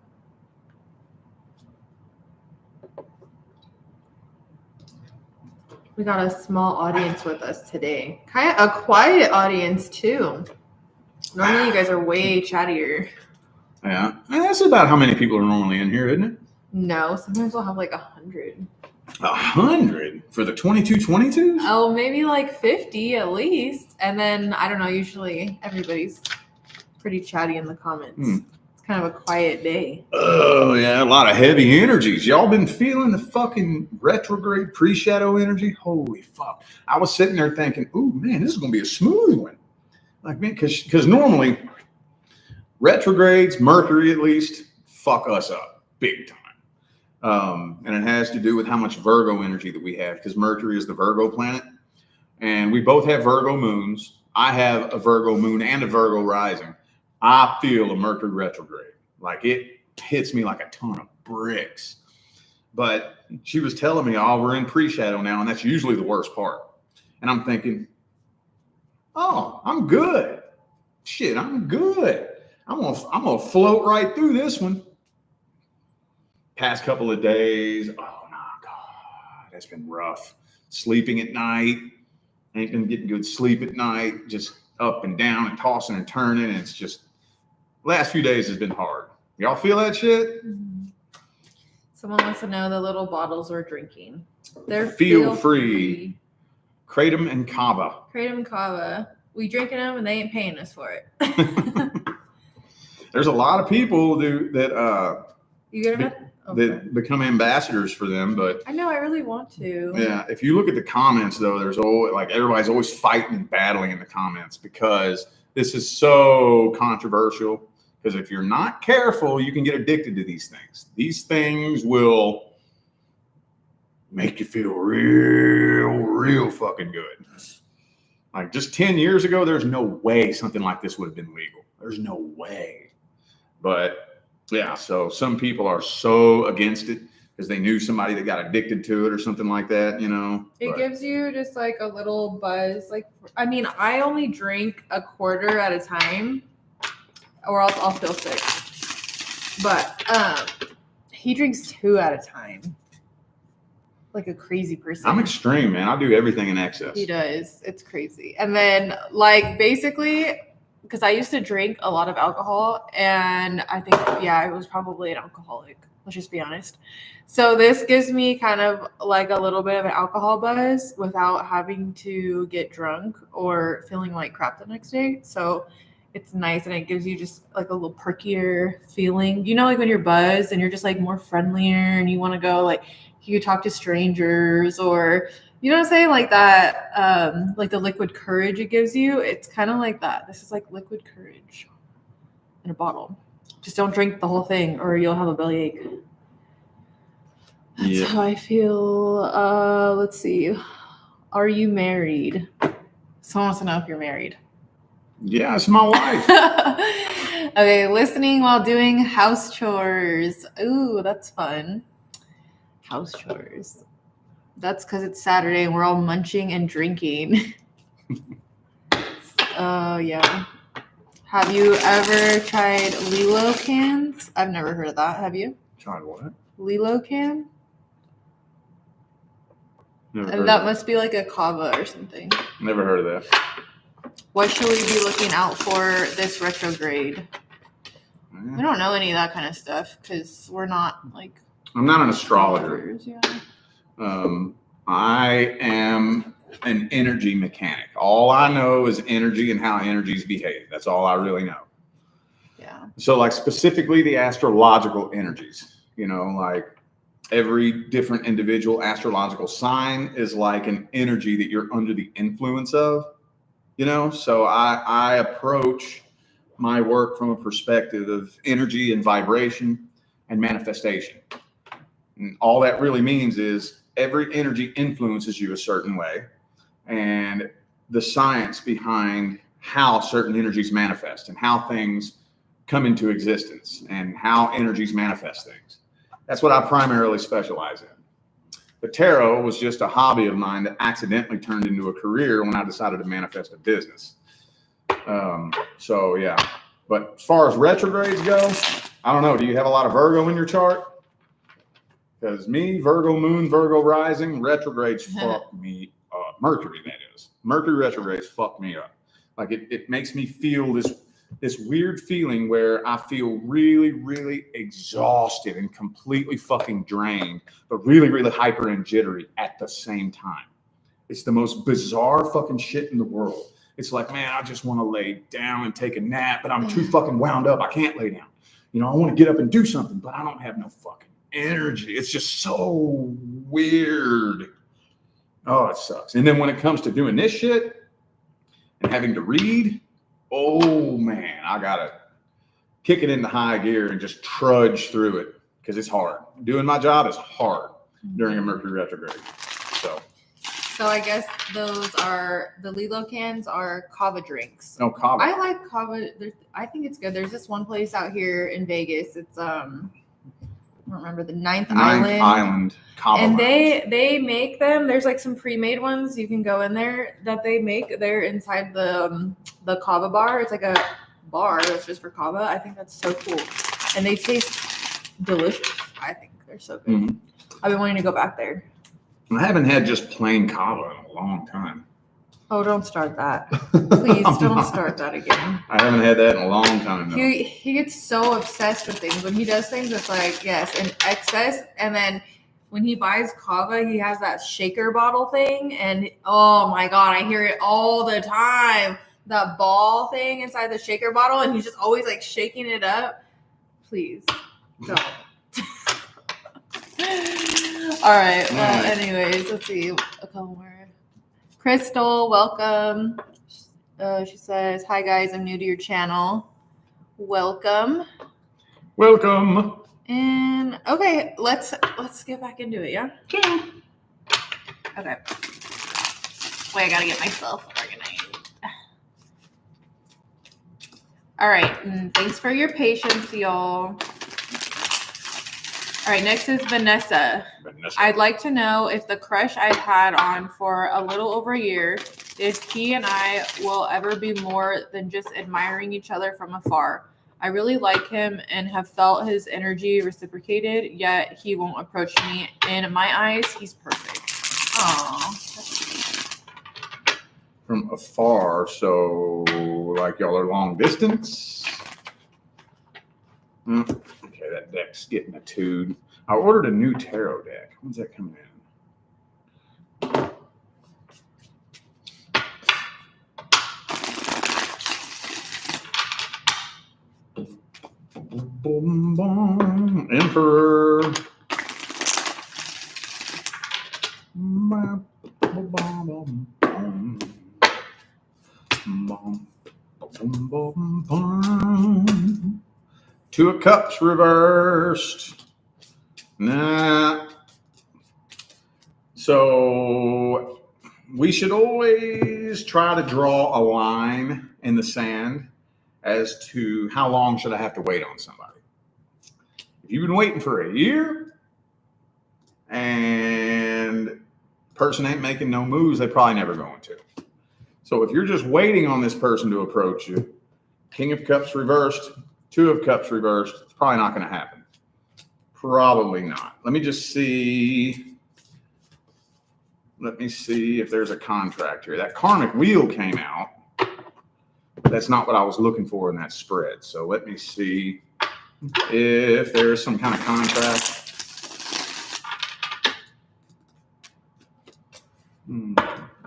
We got a small audience with us today. Kind of a quiet audience, too. Normally, you guys are way chattier. Yeah. And that's about how many people are normally in here, isn't it? No. Sometimes we'll have like 100. 100 for the 22-22s? Oh, maybe like 50 at least. And then, I don't know, usually everybody's pretty chatty in the comments. It's kind of a quiet day. Oh, yeah, a lot of heavy energies. Y'all been feeling the fucking retrograde pre-shadow energy? Holy fuck. I was sitting there thinking, ooh, man, this is going to be a smooth one. Like, man, because normally retrogrades, Mercury at least, fuck us up big time. And it has to do with how much Virgo energy that we have, because Mercury is the Virgo planet. And we both have Virgo moons. I have a Virgo moon and a Virgo rising. I feel a Mercury retrograde. Like, it hits me like a ton of bricks. But she was telling me, oh, we're in pre-shadow now, and that's usually the worst part. And I'm thinking, oh, I'm good. Shit, I'm good. I'm gonna float right through this one. Past couple of days, oh my God, that's been rough. Sleeping at night, ain't been getting good sleep at night, just up and down and tossing and turning. And it's just, last few days has been hard. Y'all feel that shit? Someone wants to know the little bottles we're drinking. They're feel free. Kratom and Kava. Kratom and Kava. We drinking them and they ain't paying us for it. There's a lot of people that you get enough? that become ambassadors for them, but I know I really want to. Yeah, if you look at the comments though, there's always like everybody's always fighting and battling in the comments because this is so controversial. Because if you're not careful, you can get addicted to these things. These things will make you feel real fucking good. Like just 10 years ago, there's no way something like this would have been legal. There's no way. But yeah, so some people are so against it. because they knew somebody that got addicted to it or something like that, It gives you just like a little buzz. Like, I mean, I only drink a quarter at a time or else I'll feel sick. But he drinks 2 at a time. Like a crazy person. I'm extreme, man. I do everything in excess. He does. It's crazy. And then, like, basically, because I used to drink a lot of alcohol, and I think, I was probably an alcoholic. Let's just be honest. So this gives me kind of like a little bit of an alcohol buzz without having to get drunk or feeling like crap the next day. So it's nice, and it gives you just like a little perkier feeling. Like when you're buzzed and you're just like more friendlier and you want to go like, you talk to strangers or, you know what I'm saying? Like that, like the liquid courage it gives you. It's kind of like that. This is like liquid courage in a bottle. Just don't drink the whole thing or you'll have a bellyache. That's how I feel. Let's see. Are you married? Someone wants to know if you're married. Yeah, it's my wife. Okay, listening while doing house chores. Ooh, that's fun. House chores. That's because it's Saturday and we're all munching and drinking. Yeah. Have you ever tried Lilo cans? I've never heard of that. Have you? Tried what? Lilo can? Never And that must be like a kava or something. Never heard of that. What should we be looking out for this retrograde? We don't know any of that kind of stuff because we're not like... I'm not an astrologer. Yeah. I am an energy mechanic. All I know is energy and how energies behave. That's all I really know. Yeah. So like specifically the astrological energies, like every different individual astrological sign is like an energy that you're under the influence of, so I approach my work from a perspective of energy and vibration and manifestation. And all that really means is every energy influences you a certain way, and the science behind how certain energies manifest and how things come into existence and how energies manifest things. That's what I primarily specialize in. The tarot was just a hobby of mine that accidentally turned into a career when I decided to manifest a business. So yeah, but as far as retrogrades go, I don't know. Do you have a lot of Virgo in your chart? Because me, Virgo moon, Virgo rising, retrogrades fuck me up. Mercury, that is. Mercury retrogrades fuck me up. Like it makes me feel this weird feeling where I feel really, really exhausted and completely fucking drained, but really, really hyper and jittery at the same time. It's the most bizarre fucking shit in the world. It's like, man, I just want to lay down and take a nap, but I'm too fucking wound up. I can't lay down. I want to get up and do something, but I don't have no fucking energy. It's just so weird. Oh, it sucks. And then when it comes to doing this shit and having to read, oh man, I gotta kick it into high gear and just trudge through it because it's hard. Doing my job is hard during a Mercury retrograde. So I guess those are the Lilo cans are kava drinks. Oh, kava. I like kava. I think it's good. There's this one place out here in Vegas. It's I don't remember the Ninth Island kava. And they make them. There's like some pre-made ones you can go in there that they make. They're inside the kava bar. It's like a bar that's just for kava. I think that's so cool, and they taste delicious. I think they're so good. Mm-hmm. I've been wanting to go back there. I haven't had just plain kava in a long time. Oh, don't start that. Please don't start that again. I haven't had that in a long time. No. He gets so obsessed with things. When he does things, it's like, yes, in excess. And then when he buys kava, he has that shaker bottle thing. And oh my God, I hear it all the time. That ball thing inside the shaker bottle. And he's just always like shaking it up. Please don't. All right. Well, anyways, let's see. A couple more. Crystal, welcome. She says, "Hi guys, I'm new to your channel. Welcome." Welcome. And okay, let's get back into it. Yeah. Okay. Okay. Wait, I gotta get myself organized. All right. And thanks for your patience, y'all. All right, next is Vanessa. Vanessa. I'd like to know if the crush I've had on for a little over a year, if he and I will ever be more than just admiring each other from afar. I really like him and have felt his energy reciprocated, yet he won't approach me. In my eyes, he's perfect. Aww. From afar, so like y'all are long distance. Okay, that deck's getting a toed. I ordered a new tarot deck. When's that coming in? Boom, boom. Emperor. Boom, boom, boom, boom. Boom, boom, boom. Two of Cups reversed. Nah. So we should always try to draw a line in the sand as to how long should I have to wait on somebody. If you've been waiting for a year and person ain't making no moves, they probably never going to. So if you're just waiting on this person to approach you, King of Cups reversed, Two of Cups reversed, it's probably not going to happen. Probably not. Let me just see. Let me see if there's a contract here. That karmic wheel came out. That's not what I was looking for in that spread. So let me see if there's some kind of contract.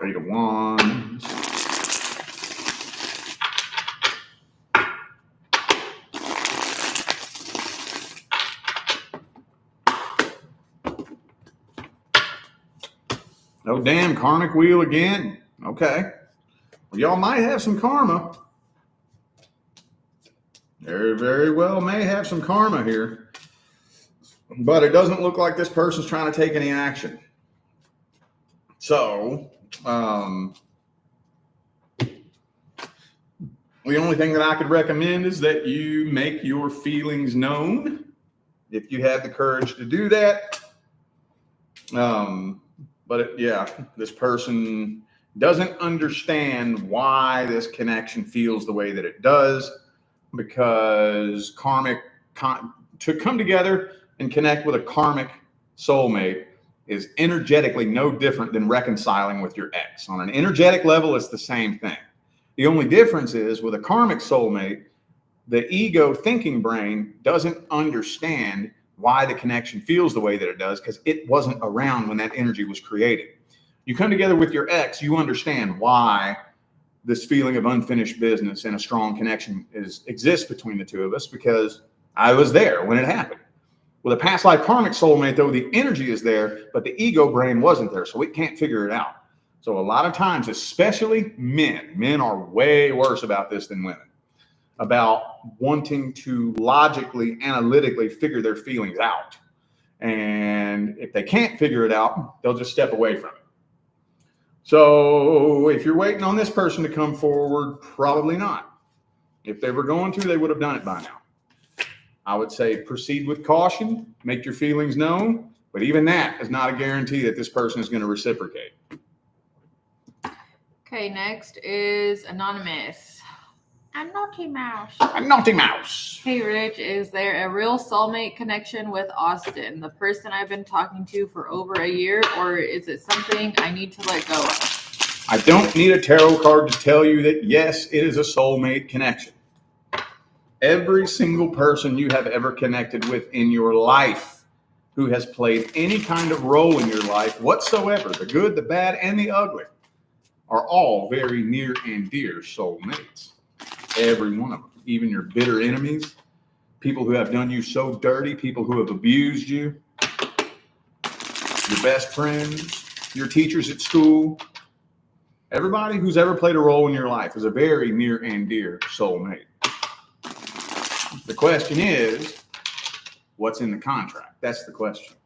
Eight of Wands. Oh, damn, karmic wheel again. Okay. Well, y'all might have some karma. Very, very well may have some karma here. But it doesn't look like this person's trying to take any action. So, the only thing that I could recommend is that you make your feelings known if you have the courage to do that. But this person doesn't understand why this connection feels the way that it does, because to come together and connect with a karmic soulmate is energetically no different than reconciling with your ex. On an energetic level, it's the same thing. The only difference is with a karmic soulmate, the ego thinking brain doesn't understand why the connection feels the way that it does because it wasn't around when that energy was created. You come together with your ex, you understand why this feeling of unfinished business and a strong connection exists between the two of us, because I was there when it happened. With a past life karmic soulmate, though, the energy is there, but the ego brain wasn't there, so it can't figure it out. So a lot of times, especially men are way worse about this than women, about wanting to logically, analytically figure their feelings out. And if they can't figure it out, they'll just step away from it. So if you're waiting on this person to come forward, probably not. If they were going to, they would have done it by now. I would say proceed with caution, make your feelings known, but even that is not a guarantee that this person is going to reciprocate. Okay, next is Anonymous. A naughty mouse. A naughty mouse. Hey, Rich, is there a real soulmate connection with Austin, the person I've been talking to for over a year, or is it something I need to let go of? I don't need a tarot card to tell you that, yes, it is a soulmate connection. Every single person you have ever connected with in your life who has played any kind of role in your life whatsoever, the good, the bad, and the ugly, are all very near and dear soulmates. Every one of them, even your bitter enemies, people who have done you so dirty, people who have abused you, your best friends, your teachers at school, everybody who's ever played a role in your life is a very near and dear soulmate. The question is, what's in the contract? That's the question.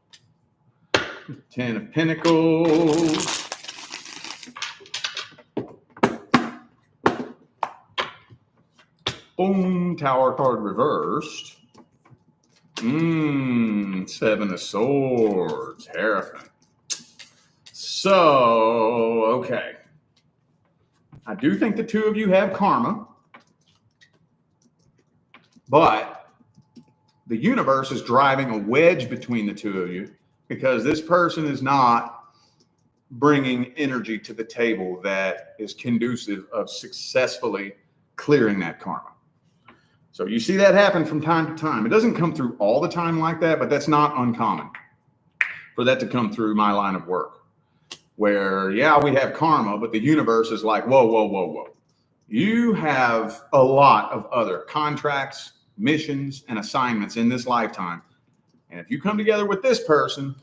10 of Pentacles. Boom, Tower card reversed. Seven of Swords. Hierophant. So, okay. I do think the two of you have karma, but the universe is driving a wedge between the two of you because this person is not bringing energy to the table that is conducive of successfully clearing that karma. So you see that happen from time to time. It doesn't come through all the time like that, but that's not uncommon for that to come through my line of work. Where, yeah, we have karma, but the universe is like, whoa, whoa, whoa, whoa. You have a lot of other contracts, missions, and assignments in this lifetime. And if you come together with this person,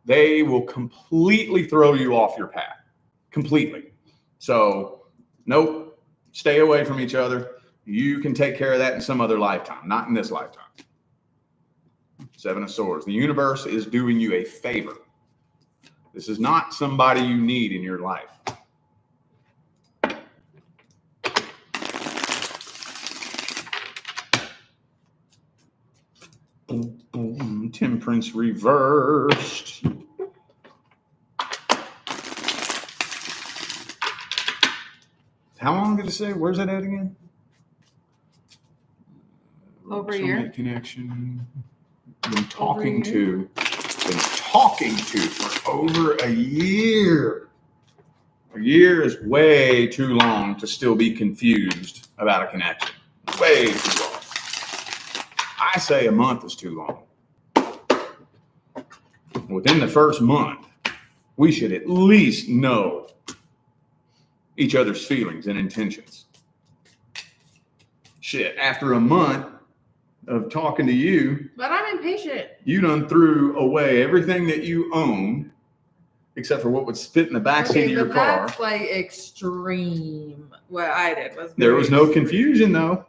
they will completely throw you off your path. Completely. So, nope, stay away from each other. You can take care of that in some other lifetime, not in this lifetime. Seven of Swords. The universe is doing you a favor. This is not somebody you need in your life. Boom, boom. Temperance reversed. How long did it say? Where's that at again? Over a year. Connection. Been talking to for over a year. A year is way too long to still be confused about a connection. Way too long. I say a month is too long. Within the first month, we should at least know each other's feelings and intentions. Shit, after a month of talking to you, but I'm impatient. You done threw away everything that you owned, except for what would fit in the backseat of your car. That's like extreme. What I did was there was no confusion though.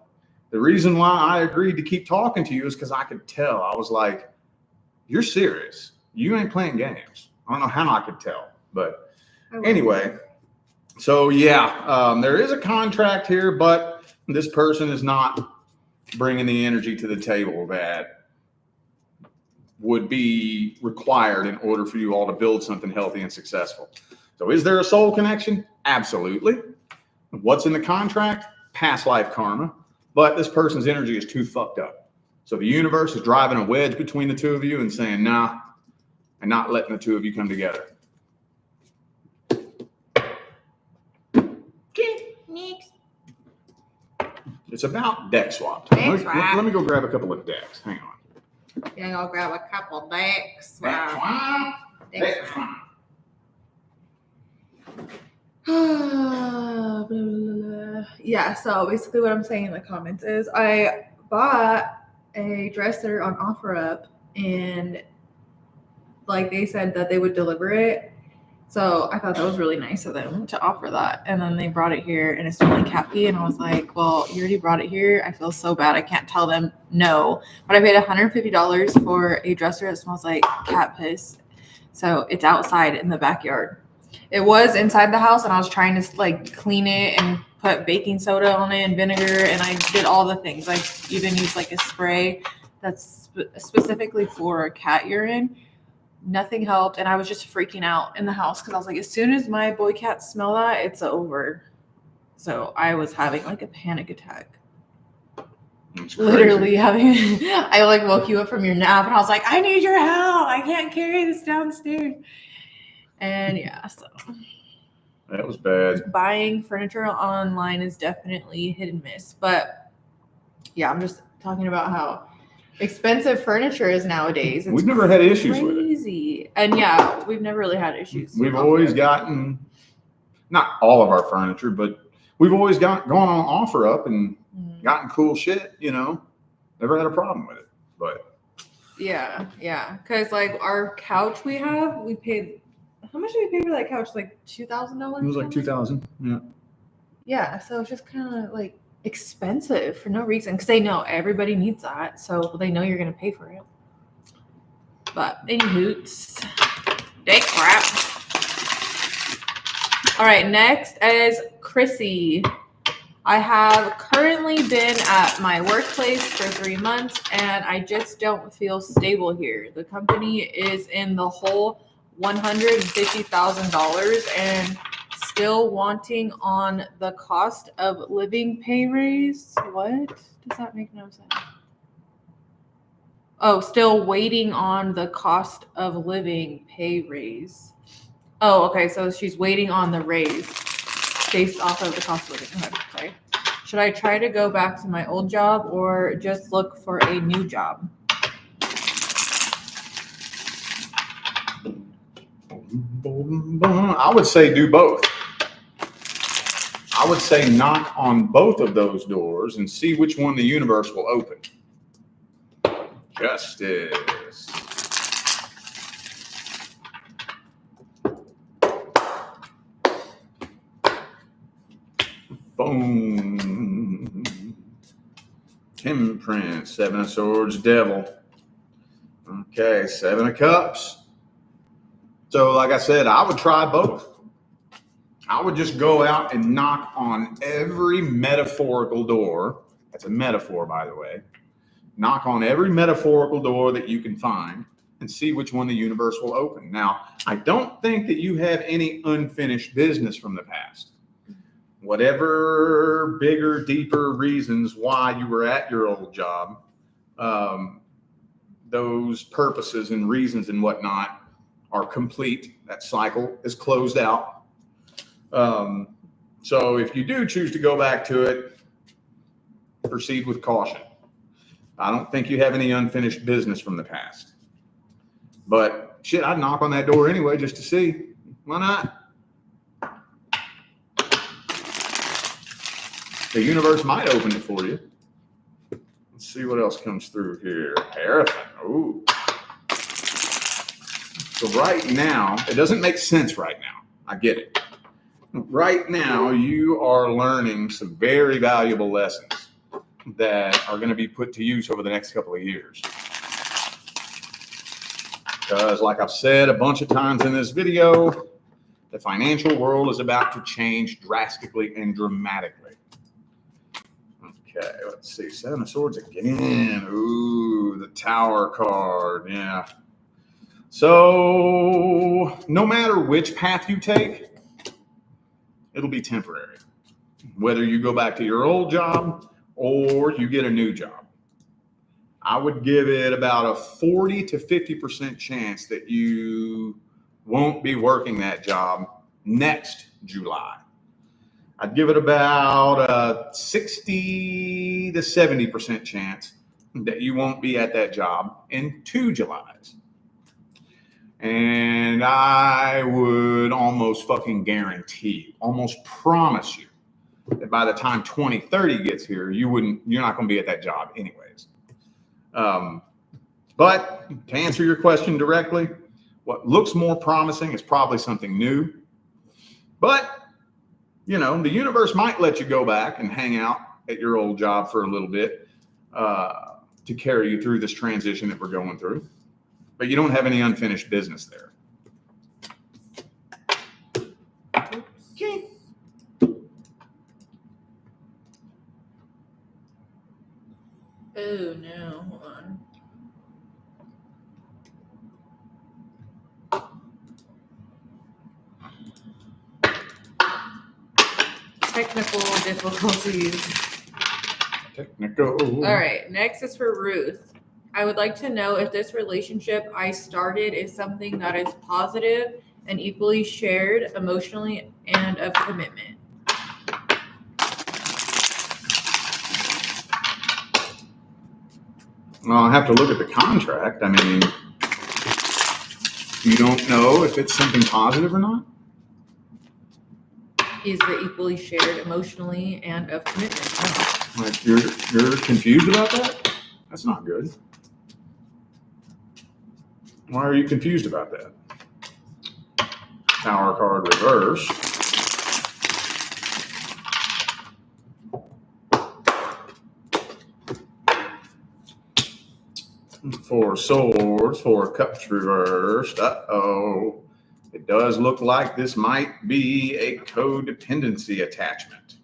The reason why I agreed to keep talking to you is because I could tell. I was like, "You're serious. You ain't playing games." I don't know how I could tell, but anyway. So yeah, there is a contract here, but this person is not bringing the energy to the table that would be required in order for you all to build something healthy and successful. So is there a soul connection? Absolutely. What's in the contract? Past life karma. But this person's energy is too fucked up. So the universe is driving a wedge between the two of you and saying, nah, and not letting the two of you come together. Okay, next. It's about deck swap. Let me go grab a couple of decks. Hang on. Yeah, I'll grab a couple decks. Deck swap. Deck swap. Yeah, so basically what I'm saying in the comments is I bought a dresser on OfferUp and like they said that they would deliver it. So I thought that was really nice of them to offer that. And then they brought it here and it smelled like cat pee. And I was like, well, you already brought it here. I feel so bad. I can't tell them no. But I paid $150 for a dresser that smells like cat piss. So it's outside in the backyard. It was inside the house and I was trying to like clean it and put baking soda on it and vinegar. And I did all the things. I even used like a spray that's specifically for cat urine. Nothing helped, and I was just freaking out in the house because I was like, as soon as my boy cats smell that, it's over. So I was having like a panic attack. Literally having, I like woke you up from your nap, and I was like, I need your help. I can't carry this downstairs. And yeah, so that was bad. Buying furniture online is definitely hit and miss, but yeah, I'm just talking about how expensive furniture is nowadays. We've never had issues with it. And yeah, we've never really had issues. We've always gotten, not all of our furniture, but we've always gone on OfferUp and gotten cool shit, you know. Never had a problem with it. But yeah. Because like our couch we paid, how much did we pay for that couch? Like $2,000? It was like $2,000. Yeah. Yeah, so it's just kind of like expensive for no reason because they know everybody needs that, so they know you're gonna pay for it. But any hoots, day crap. All right, next is Chrissy. I have currently been at my workplace for 3 months and I just don't feel stable here. The company is in the hole $150,000 and still wanting on the cost of living pay raise. What? Does that make no sense? Oh, still waiting on the cost of living pay raise. Oh, okay. So she's waiting on the raise based off of the cost of living. Okay, sorry. Should I try to go back to my old job or just look for a new job? I would say do both. I would say knock on both of those doors and see which one the universe will open. Justice. Boom. Temperance, 7 of Swords, Devil. Okay, 7 of Cups. So like I said, I would try both. I would just go out and knock on every metaphorical door. That's a metaphor, by the way. Knock on every metaphorical door that you can find and see which one the universe will open. Now, I don't think that you have any unfinished business from the past. Whatever bigger, deeper reasons why you were at your old job, those purposes and reasons and whatnot are complete. That cycle is closed out. So if you do choose to go back to it, proceed with caution. I don't think you have any unfinished business from the past. But shit, I'd knock on that door anyway just to see. Why not? The universe might open it for you. Let's see what else comes through here. Hierophant. Ooh. So right now, it doesn't make sense right now. I get it. Right now, you are learning some very valuable lessons that are going to be put to use over the next couple of years. Because like I've said a bunch of times in this video, the financial world is about to change drastically and dramatically. Okay, let's see. 7 of Swords again. Ooh, the Tower card. Yeah. So no matter which path you take, it'll be temporary. Whether you go back to your old job or you get a new job. I would give it about a 40 to 50% chance that you won't be working that job next July. I'd give it about a 60 to 70% chance that you won't be at that job in 2 Julys. And I would almost fucking guarantee, almost promise you that by the time 2030 gets here, you're not going to be at that job anyways. But to answer your question directly, what looks more promising is probably something new. But, you know, the universe might let you go back and hang out at your old job for a little bit to carry you through this transition that we're going through. But you don't have any unfinished business there. Okay. Oh no, hold on. Technical difficulties. Technical. All right, next is for Ruth. I would like to know if this relationship I started is something that is positive and equally shared emotionally and of commitment. Well, I have to look at the contract. I mean, you don't know if it's something positive or not? Is the equally shared emotionally and of commitment. Like you're confused about that? That's not good. Why are you confused about that? Tower card reverse. Four of Swords, 4 of Cups reversed. Uh-oh. It does look like this might be a codependency attachment.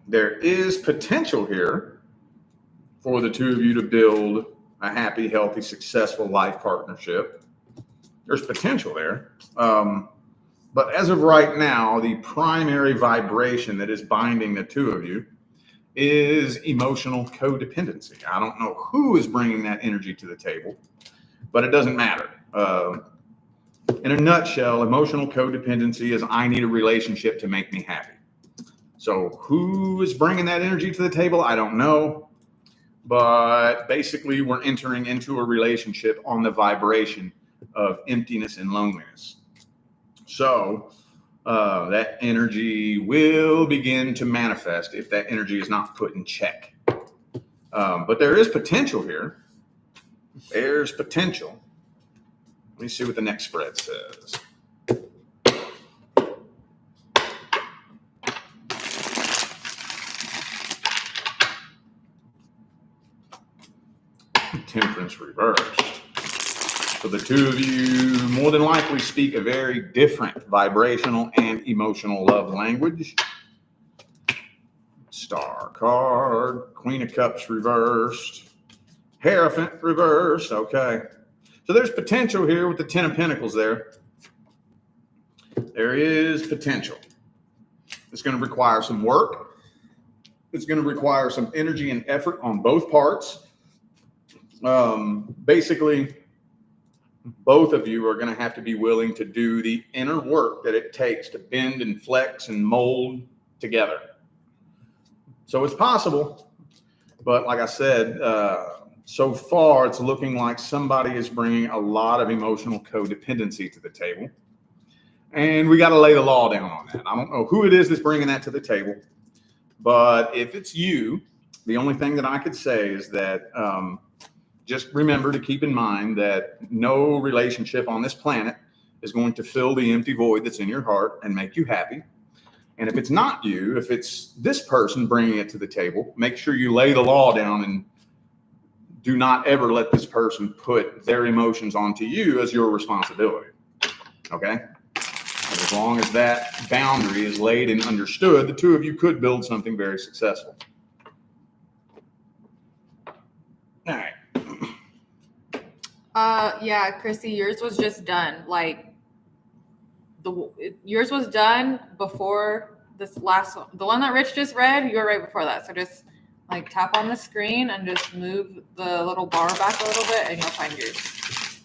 There is potential here for the two of you to build a happy, healthy, successful life partnership. There's potential there. But as of right now, the primary vibration that is binding the two of you is emotional codependency. I don't know who is bringing that energy to the table, but it doesn't matter. In a nutshell, emotional codependency is I need a relationship to make me happy. So who is bringing that energy to the table? I don't know. But basically, we're entering into a relationship on the vibration of emptiness and loneliness. So that energy will begin to manifest if that energy is not put in check. But there is potential here. There's potential. Let me see what the next spread says. Temperance reversed. So the two of you more than likely speak a very different vibrational and emotional love language. Star card, Queen of Cups reversed, Hierophant reversed. Okay. So there's potential here with the Ten of Pentacles there. There is potential. It's going to require some work. It's going to require some energy and effort on both parts. Basically, both of you are going to have to be willing to do the inner work that it takes to bend and flex and mold together. So it's possible, but like I said, so far it's looking like somebody is bringing a lot of emotional codependency to the table, and we got to lay the law down on that. I don't know who it is that's bringing that to the table, but if it's you, the only thing that I could say is that just remember to keep in mind that no relationship on this planet is going to fill the empty void that's in your heart and make you happy. And if it's not you, if it's this person bringing it to the table, make sure you lay the law down and do not ever let this person put their emotions onto you as your responsibility. Okay? And as long as that boundary is laid and understood, the two of you could build something very successful. All right. Yeah, Chrissy, yours was just done. Like yours was done before this last one. The one that Rich just read, you were right before that. So just like tap on the screen and just move the little bar back a little bit and you'll find yours.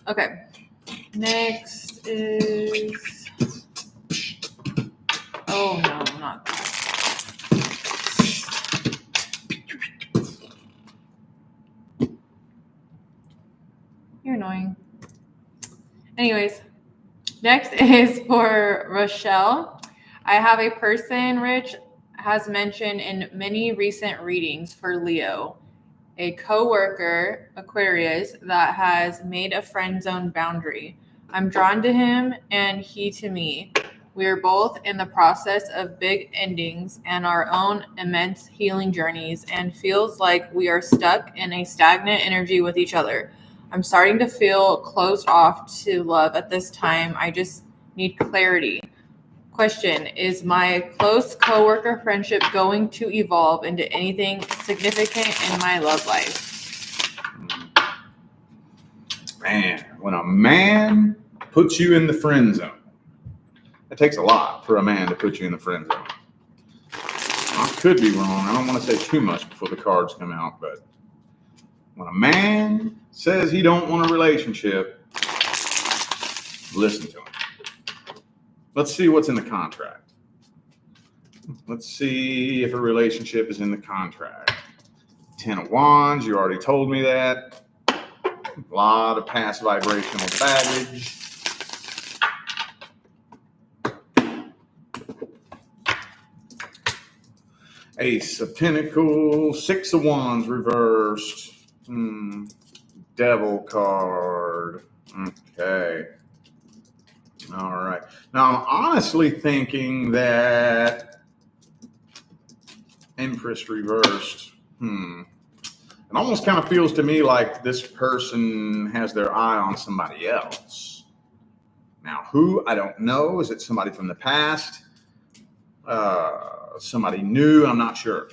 Okay. Next is, oh no, not that. You're annoying. Anyways, next is for Rochelle. I have a person, Rich has mentioned in many recent readings for Leo, a coworker, Aquarius, that has made a friend zone boundary. I'm drawn to him and he to me. We are both in the process of big endings and our own immense healing journeys, and feels like we are stuck in a stagnant energy with each other. I'm starting to feel closed off to love at this time. I just need clarity. Question, is my close coworker friendship going to evolve into anything significant in my love life? Man, when a man puts you in the friend zone, it takes a lot for a man to put you in the friend zone. I could be wrong. I don't want to say too much before the cards come out, but when a man says he don't want a relationship, listen to him. Let's see what's in the contract. Let's see if a relationship is in the contract. 10 of Wands, you already told me that. A lot of past vibrational baggage. Ace of Pentacles, 6 of Wands reversed. Devil card. Okay. All right. Now, I'm honestly thinking that Empress reversed. It almost kind of feels to me like this person has their eye on somebody else. Now, who? I don't know. Is it somebody from the past? somebody new, I'm not sure.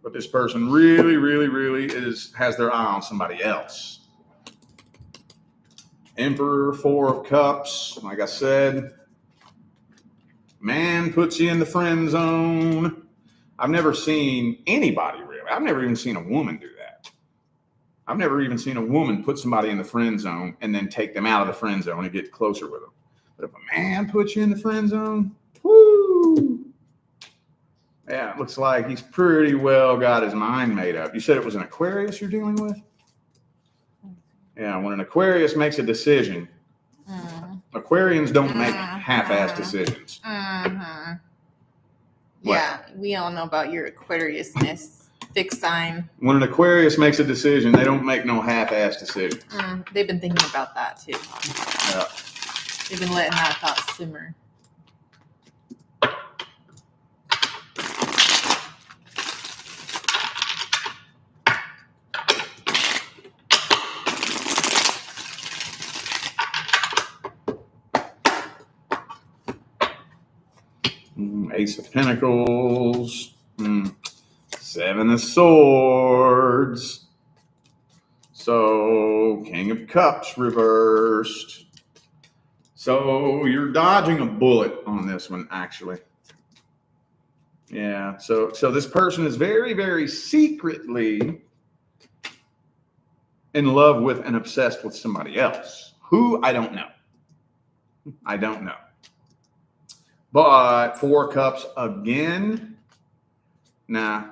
But this person really, really, really has their eye on somebody else. Emperor, 4 of Cups, like I said. Man puts you in the friend zone. I've never seen anybody really. I've never even seen a woman do that. I've never even seen a woman put somebody in the friend zone and then take them out of the friend zone and get closer with them. But if a man puts you in the friend zone, whoo! Yeah, it looks like he's pretty well got his mind made up. You said it was an Aquarius you're dealing with? Yeah, when an Aquarius makes a decision, Aquarians don't make half-assed decisions. Yeah, we all know about your Aquariusness. Fixed sign. When an Aquarius makes a decision, they don't make no half-assed decisions. They've been thinking about that too. Yeah. They've been letting that thought simmer. Ace of Pentacles, 7 of Swords, so King of Cups reversed. So you're dodging a bullet on this one, actually. Yeah, so this person is very, very secretly in love with and obsessed with somebody else. Who? I don't know. I don't know. But 4 Cups again. Nah.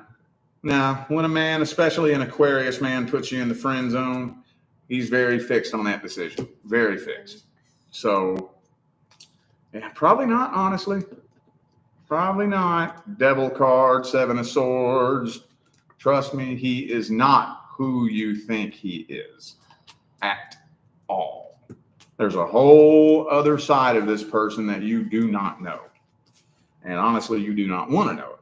When a man, especially an Aquarius man, puts you in the friend zone, he's very fixed on that decision. Very fixed. So, yeah, probably not, honestly. Probably not. Devil card, 7 of Swords. Trust me, he is not who you think he is at all. There's a whole other side of this person that you do not know. And honestly, you do not want to know it.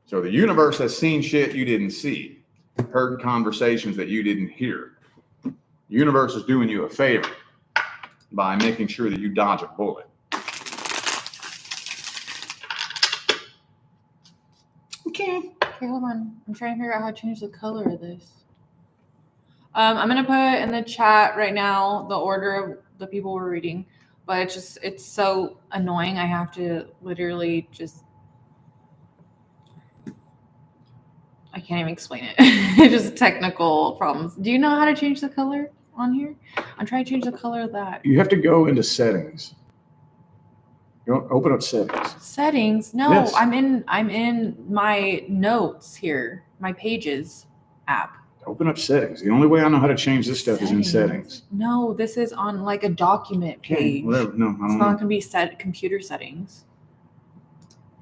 So the universe has seen shit you didn't see, heard conversations that you didn't hear. The universe is doing you a favor by making sure that you dodge a bullet. Okay, hold on. I'm trying to figure out how to change the color of this. I'm going to put in the chat right now the order of the people we're reading. But it's so annoying. I have to literally I can't even explain it. It's just technical problems. Do you know how to change the color on here? I'm trying to change the color of that. You have to go into settings. You open up settings. Settings? No, Yes. I'm in my notes here, my Pages app. Open up settings. The only way I know how to change this stuff is in settings. No, this is on like a document page. Whatever. No, I don't It's know. not going to be computer settings.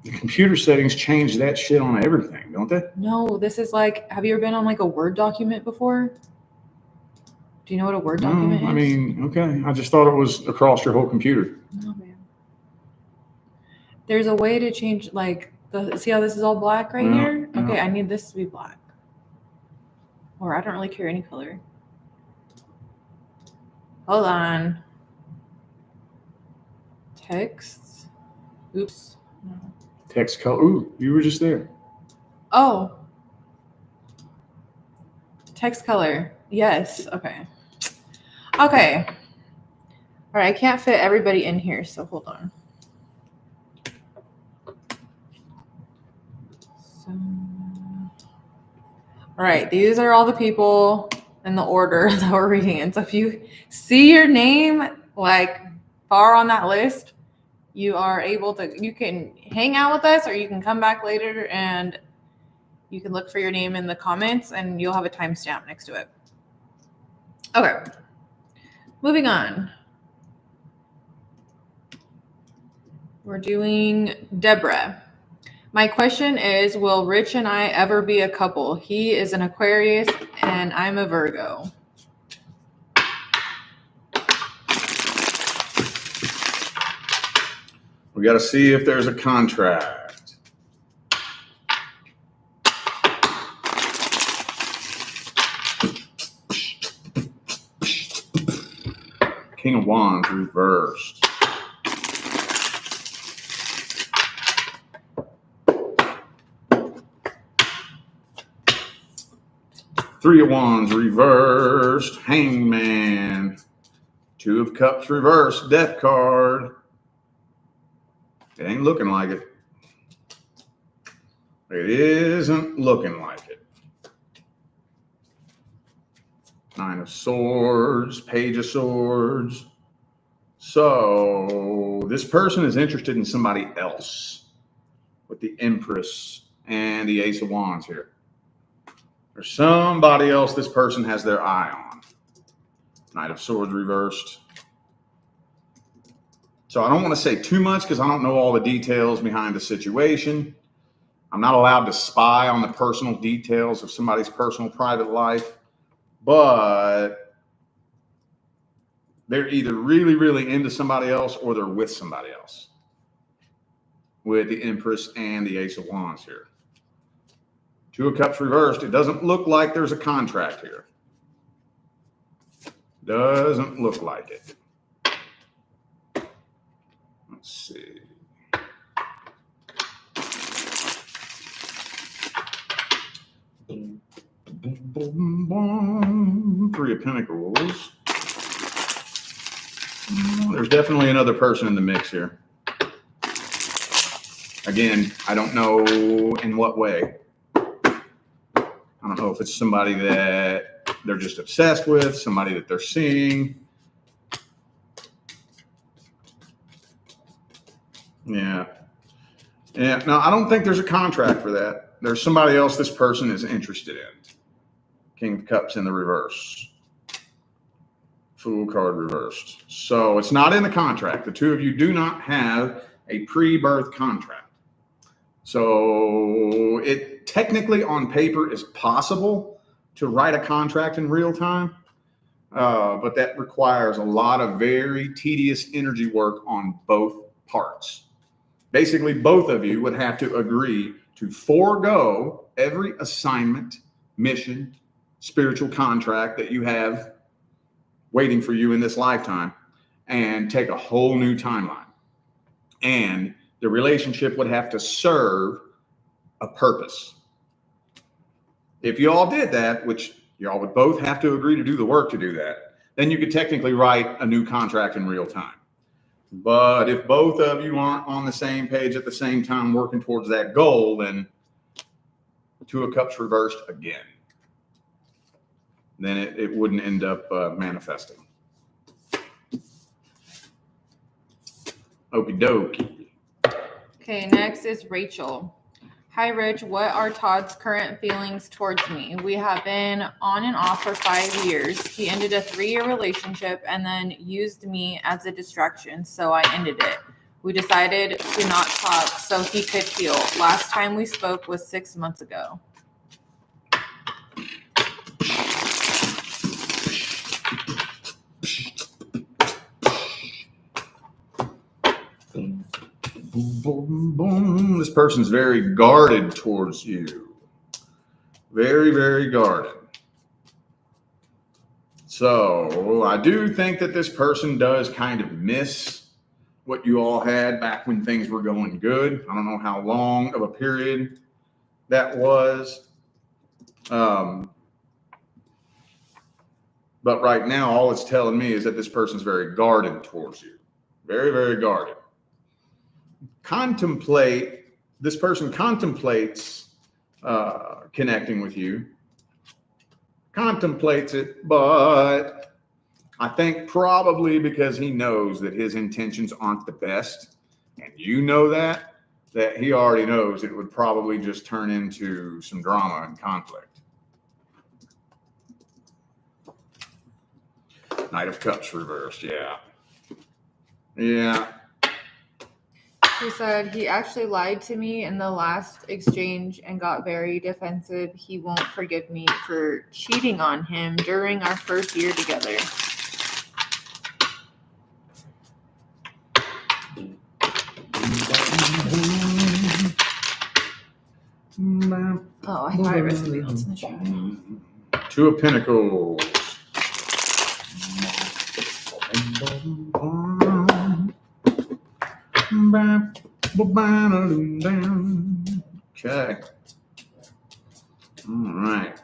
The computer settings change that shit on everything, don't they? No, this is like, have you ever been on like a Word document before? Do you know what a Word document is? I mean, okay. I just thought it was across your whole computer. No, man. There's a way to change like see how this is all black right here? Okay, I need this to be black. Or I don't really care any color. Hold on. Text. Oops. No. Text color. Ooh, you were just there. Oh. Text color. Yes. Okay. Okay. All right. I can't fit everybody in here, so hold on. All right. These are all the people in the order that we're reading. And so if you see your name like far on that list, you can hang out with us, or you can come back later and you can look for your name in the comments and you'll have a timestamp next to it. Okay. Moving on. We're doing Deborah. My question is, will Rich and I ever be a couple? He is an Aquarius and I'm a Virgo. We got to see if there's a contract. King of Wands reversed. Three of Wands reversed. Hangman. Two of Cups reversed. Death card. It ain't looking like it. It isn't looking like it. Nine of Swords. Page of Swords. So this person is interested in somebody else with the Empress and the Ace of Wands here. There's somebody else this person has their eye on. Knight of Swords reversed. So I don't want to say too much because I don't know all the details behind the situation. I'm not allowed to spy on the personal details of somebody's personal private life, but they're either really, really into somebody else or they're with somebody else with the Empress and the Ace of Wands here. Two of Cups reversed. It doesn't look like there's a contract here. Doesn't look like it. Let's see. Three of Pentacles. There's definitely another person in the mix here. Again, I don't know in what way. I don't know if it's somebody that they're just obsessed with, somebody that they're seeing. Yeah. No, I don't think there's a contract for that. There's somebody else this person is interested in. King of Cups in the reverse. Fool card reversed. So it's not in the contract. The two of you do not have a pre-birth contract. So it technically on paper is possible to write a contract in real time, but that requires a lot of very tedious energy work on both parts. Basically, both of you would have to agree to forego every assignment, mission, spiritual contract that you have waiting for you in this lifetime and take a whole new timeline. And the relationship would have to serve a purpose. If you all did that, which you all would both have to agree to do the work to do that, then you could technically write a new contract in real time. But if both of you aren't on the same page at the same time working towards that goal, then Two of Cups reversed again. Then it wouldn't end up manifesting. Okie dokie. Okay, next is Rachel. Hi, Rich. What are Todd's current feelings towards me? We have been on and off for 5 years. He ended a 3-year relationship and then used me as a distraction, so I ended it. We decided to not talk so he could heal. Last time we spoke was 6 months ago. Boom, boom, boom. This person's very guarded towards you. Very, very guarded. So I do think that this person does kind of miss what you all had back when things were going good. I don't know how long of a period that was. But right now, all it's telling me is that this person's very guarded towards you. Very, very guarded. This person contemplates connecting with you, contemplates it, but I think probably because he knows that his intentions aren't the best, and you know that he already knows it would probably just turn into some drama and conflict. Knight of Cups reversed, yeah. He said he actually lied to me in the last exchange and got very defensive. He won't forgive me for cheating on him during our first year together. Oh, I thought I read something else in the chat. Two of Pentacles. Okay. All right.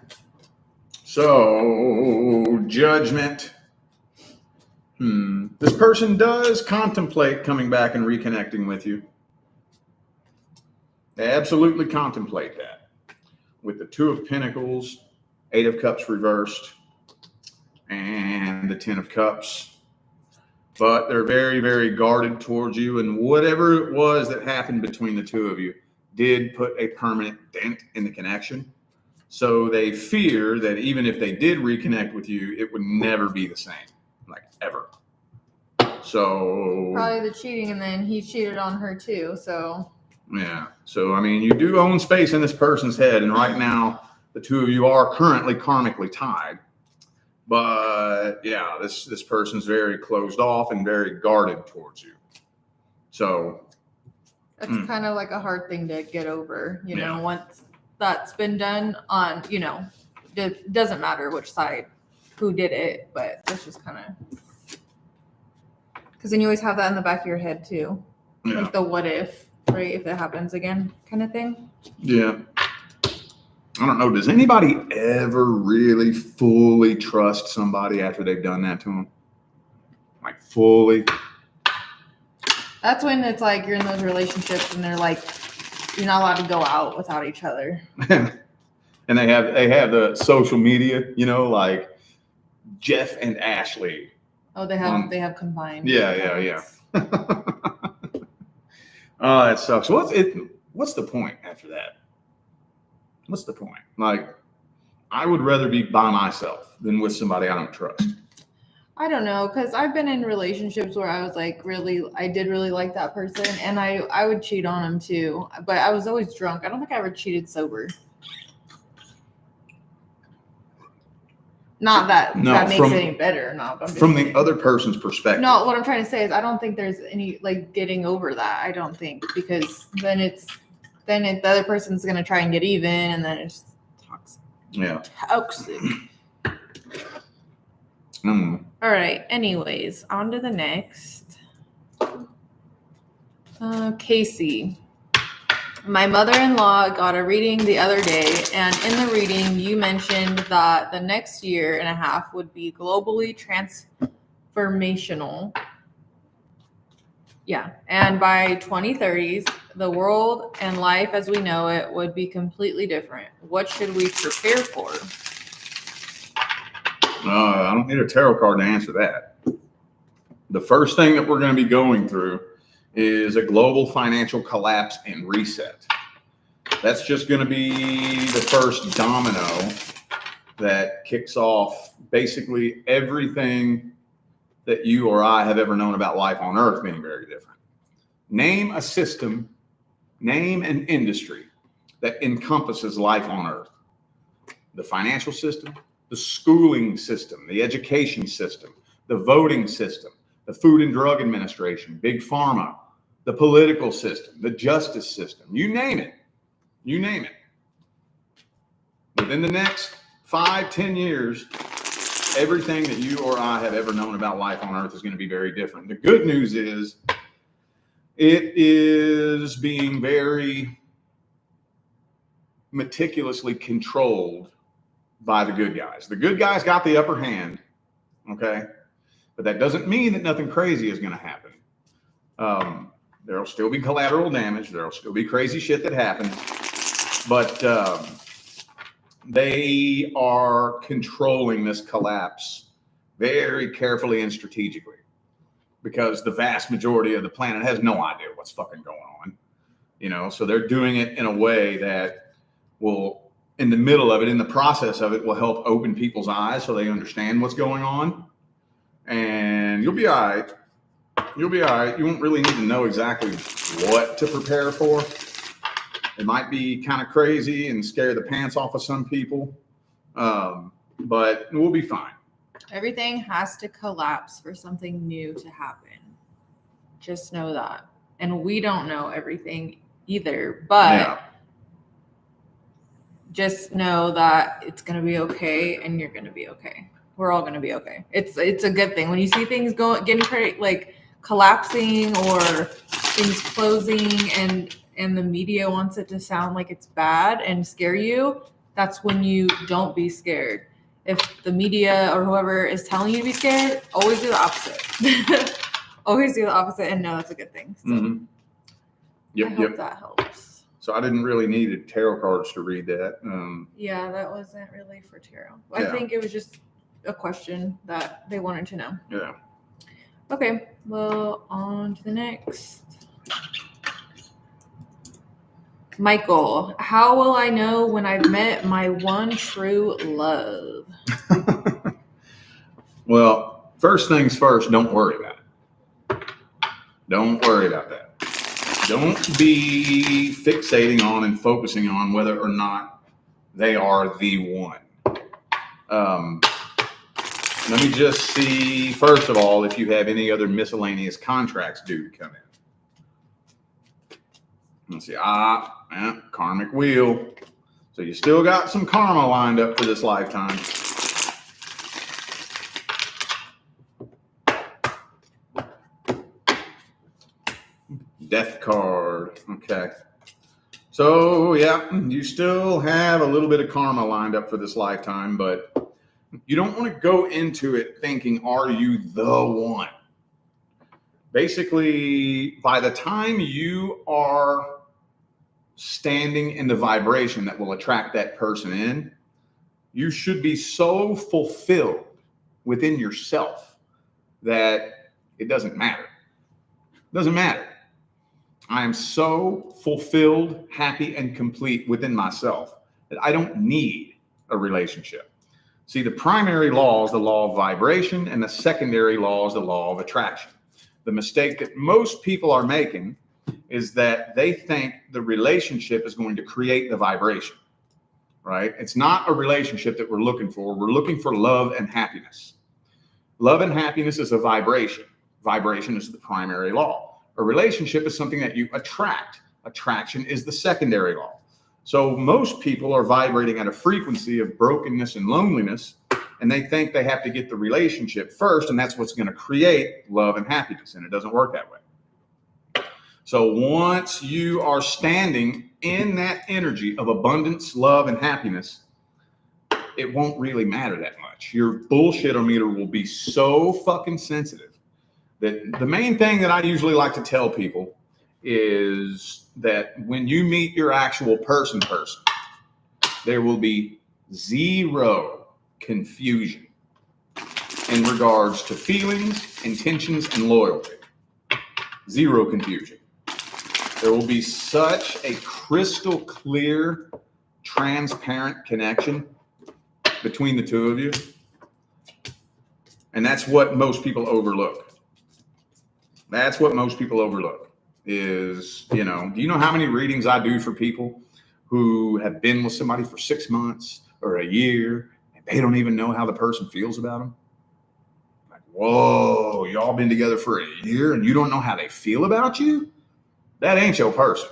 So, judgment. This person does contemplate coming back and reconnecting with you. They absolutely contemplate that. With the Two of Pentacles, Eight of Cups reversed, and the Ten of Cups. But they're very, very guarded towards you. And whatever it was that happened between the two of you did put a permanent dent in the connection. So they fear that even if they did reconnect with you, it would never be the same, like ever. So probably the cheating, and then he cheated on her too. So yeah. So I mean, you do own space in this person's head, and right now the two of you are currently karmically tied. But yeah, this person's very closed off and very guarded towards you. So that's kind of like a hard thing to get over, you know, once that's been done on, you know, it doesn't matter which side, who did it, but it's just kind of, because then you always have that in the back of your head too. Yeah. Like the what if, right? If it happens again kind of thing. Yeah. I don't know. Does anybody ever really fully trust somebody after they've done that to them? Like fully? That's when it's like you're in those relationships and they're like, you're not allowed to go out without each other. And they have the social media, you know, like Jeff and Ashley. Oh, they have combined. Yeah. Oh, that sucks. What's the point after that? What's the point? Like, I would rather be by myself than with somebody I don't trust. I don't know, because I've been in relationships where I was like, I did really like that person, and I would cheat on him too, but I was always drunk. I don't think I ever cheated sober. Not that that makes it any better or not. But from the other person's perspective. No, what I'm trying to say is I don't think there's any like getting over that. I don't think, because then the other person's gonna try and get even, and then it's toxic. Yeah. Toxic. All right. Anyways, on to the next. Casey. My mother-in-law got a reading the other day, and in the reading, you mentioned that the next year and a half would be globally transformational. Yeah. And by 2030s, the world and life as we know it would be completely different. What should we prepare for? I don't need a tarot card to answer that. The first thing that we're going to be going through is a global financial collapse and reset. That's just going to be the first domino that kicks off basically everything that you or I have ever known about life on Earth being very different. Name a system, name an industry that encompasses life on Earth. The financial system, the schooling system, the education system, the voting system, the Food and Drug Administration, Big Pharma, the political system, the justice system, you name it. You name it. Within the next 5-10 years, everything that you or I have ever known about life on Earth is going to be very different. The good news is it is being very meticulously controlled by the good guys. The good guys got the upper hand, okay? But that doesn't mean that nothing crazy is going to happen. There'll still be collateral damage. There'll still be crazy shit that happens. But they are controlling this collapse very carefully and strategically, because the vast majority of the planet has no idea what's fucking going on. You know, so they're doing it in a way that will, in the middle of it, in the process of it, will help open people's eyes so they understand what's going on. And you'll be all right. You'll be all right. You won't really need to know exactly what to prepare for. It might be kind of crazy and scare the pants off of some people, but we'll be fine. Everything has to collapse for something new to happen. Just know that. And we don't know everything either, but just know that it's going to be okay, and you're going to be okay. We're all going to be okay. It's a good thing. When you see things getting like collapsing or things closing and the media wants it to sound like it's bad and scare you, that's when you don't be scared. if the media or whoever is telling you to be scared, always do the opposite. Always do the opposite and know it's a good thing. So Mm-hmm. I hope that helps. So I didn't really need tarot cards to read that. Yeah, that wasn't really for tarot. Yeah. I think it was just a question that they wanted to know. Yeah. Okay, well, on to the next. Michael, how will I know when I've met my one true love? Well, first things first, don't worry about it. Don't worry about that. Don't be fixating on and focusing on whether or not they are the one. Let me just see, first of all, if you have any other miscellaneous contracts due to come in. Let's see. Karmic wheel. So you still got some karma lined up for this lifetime. Death card. Okay. So, yeah, you still have a little bit of karma lined up for this lifetime, but you don't want to go into it thinking, are you the one? Basically, by the time you are standing in the vibration that will attract that person in, you should be so fulfilled within yourself that it doesn't matter. It doesn't matter. I am so fulfilled, happy, and complete within myself that I don't need a relationship. See, the primary law is the law of vibration, and the secondary law is the law of attraction. The mistake that most people are making is that they think the relationship is going to create the vibration, right? It's not a relationship that we're looking for. We're looking for love and happiness. Love and happiness is a vibration. Vibration is the primary law. A relationship is something that you attract. Attraction is the secondary law. So most people are vibrating at a frequency of brokenness and loneliness, and they think they have to get the relationship first, and that's what's going to create love and happiness, and it doesn't work that way. So once you are standing in that energy of abundance, love, and happiness, it won't really matter that much. Your bullshit-o-meter will be so fucking sensitive that the main thing that I usually like to tell people is that when you meet your actual person, there will be zero confusion in regards to feelings, intentions, and loyalty. Zero confusion. There will be such a crystal clear, transparent connection between the two of you. And that's what most people overlook. That's what most people overlook is, do you know how many readings I do for people who have been with somebody for 6 months or a year and they don't even know how the person feels about them? Like, whoa, y'all been together for a year and you don't know how they feel about you? That ain't your person.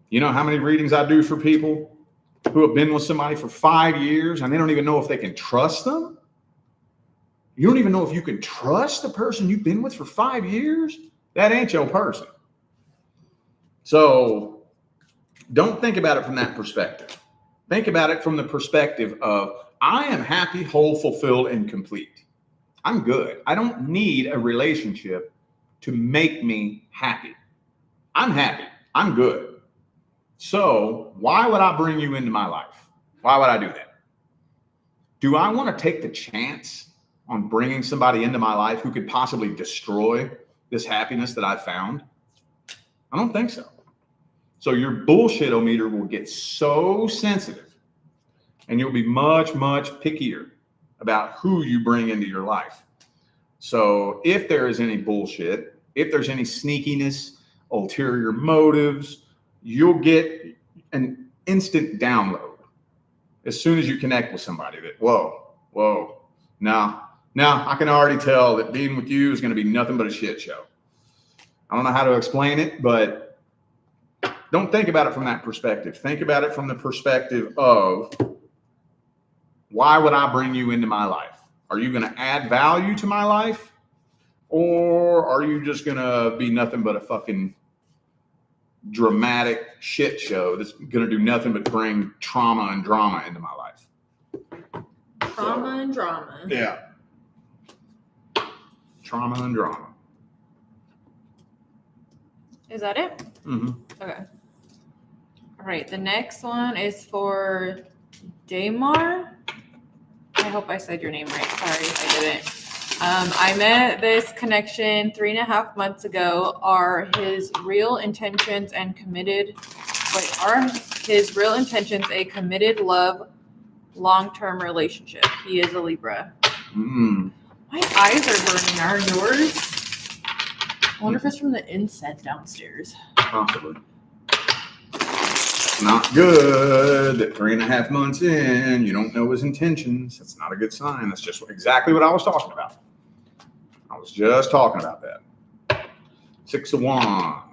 You know how many readings I do for people who have been with somebody for 5 years and they don't even know if they can trust them? You don't even know if you can trust the person you've been with for 5 years? That ain't your person. So don't think about it from that perspective. Think about it from the perspective of, I am happy, whole, fulfilled, and complete. I'm good. I don't need a relationship to make me happy. I'm happy. I'm good. So why would I bring you into my life? Why would I do that? Do I want to take the chance on bringing somebody into my life who could possibly destroy this happiness that I've found? I don't think so. So your bullshit-o-meter will get so sensitive and you'll be much, much pickier about who you bring into your life. So if there is any bullshit, if there's any sneakiness, ulterior motives, you'll get an instant download as soon as you connect with somebody that, whoa, now I can already tell that being with you is going to be nothing but a shit show. I don't know how to explain it, but don't think about it from that perspective. Think about it from the perspective of, why would I bring you into my life? Are you going to add value to my life? Or are you just going to be nothing but a fucking dramatic shit show that's going to do nothing but bring trauma and drama into my life? Trauma and drama. Yeah. Trauma and drama. Is that it? Mm-hmm. Okay. All right. The next one is for Damar. I hope I said your name right. Sorry if I didn't. I met this connection 3.5 months ago. Are his real intentions a committed love, long-term relationship? He is a Libra. Mm. My eyes are burning. Are yours? I wonder if it's from the incense downstairs. Possibly. Not good that 3.5 months in, you don't know his intentions. That's not a good sign. That's just exactly what I was talking about. I was just talking about that. 6 of Wands.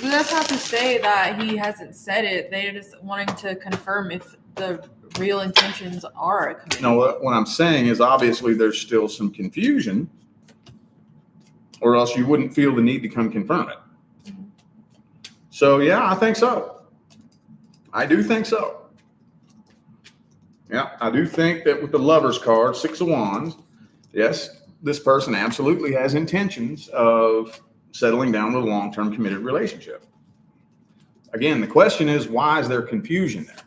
That's not to say that he hasn't said it. They're just wanting to confirm if the real intentions are a commitment. No, what I'm saying is obviously there's still some confusion, or else you wouldn't feel the need to come confirm it. Mm-hmm. So, yeah, I think so. I do think so. Yeah, I do think that with the Lover's card, 6 of Wands, yes, this person absolutely has intentions of settling down with a long-term committed relationship. Again, the question is, why is there confusion there?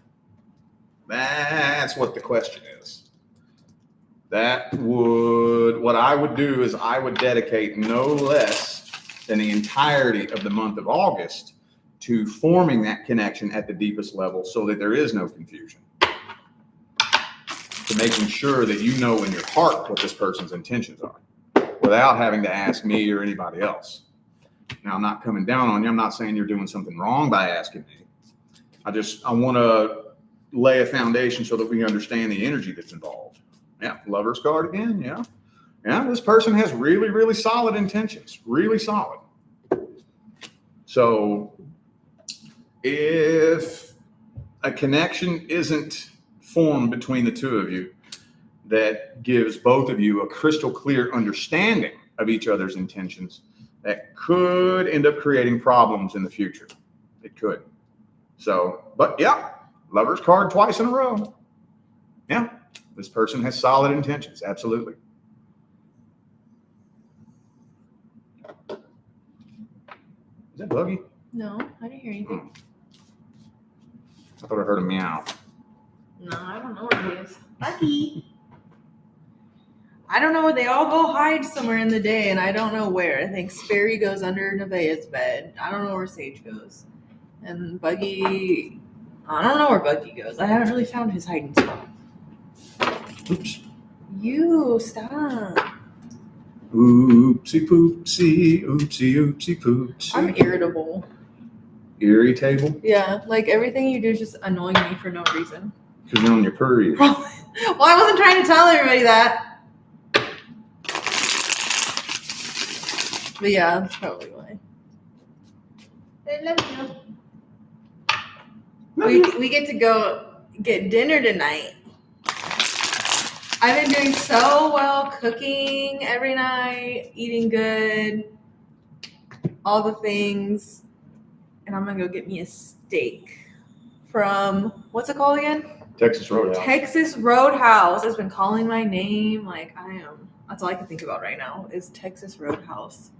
That's what the question is. What I would do is I would dedicate no less than the entirety of the month of August to forming that connection at the deepest level so that there is no confusion. To making sure that you know in your heart what this person's intentions are without having to ask me or anybody else. Now, I'm not coming down on you. I'm not saying you're doing something wrong by asking me. I want to lay a foundation so that we understand the energy that's involved. Yeah, Lover's card again. Yeah, this person has really, really solid intentions. Really solid. So if a connection isn't formed between the two of you that gives both of you a crystal clear understanding of each other's intentions, that could end up creating problems in the future. It could. So, but yeah, Lover's card twice in a row. Yeah, this person has solid intentions. Absolutely. Is that Buggy? No, I didn't hear anything. I thought I heard a meow. No, I don't know where he is. Buggy. I don't know where they all go hide somewhere in the day, and I don't know where. I think Sperry goes under Nevaeh's bed. I don't know where Sage goes. And Buggy, I don't know where Buggy goes. I haven't really found his hiding spot. Oops. You, stop. Oopsie poopsie, oopsie oopsie poopsie. I'm irritable. Irritable? Yeah, like everything you do is just annoying me for no reason. Because you're on your period. Well, I wasn't trying to tell everybody that. But yeah, that's probably why. I love you. We get to go get dinner tonight. I've been doing so well cooking every night, eating good, all the things. And I'm going to go get me a steak from, what's it called again? Texas Roadhouse. Texas Roadhouse has been calling my name. Like, that's all I can think about right now is Texas Roadhouse.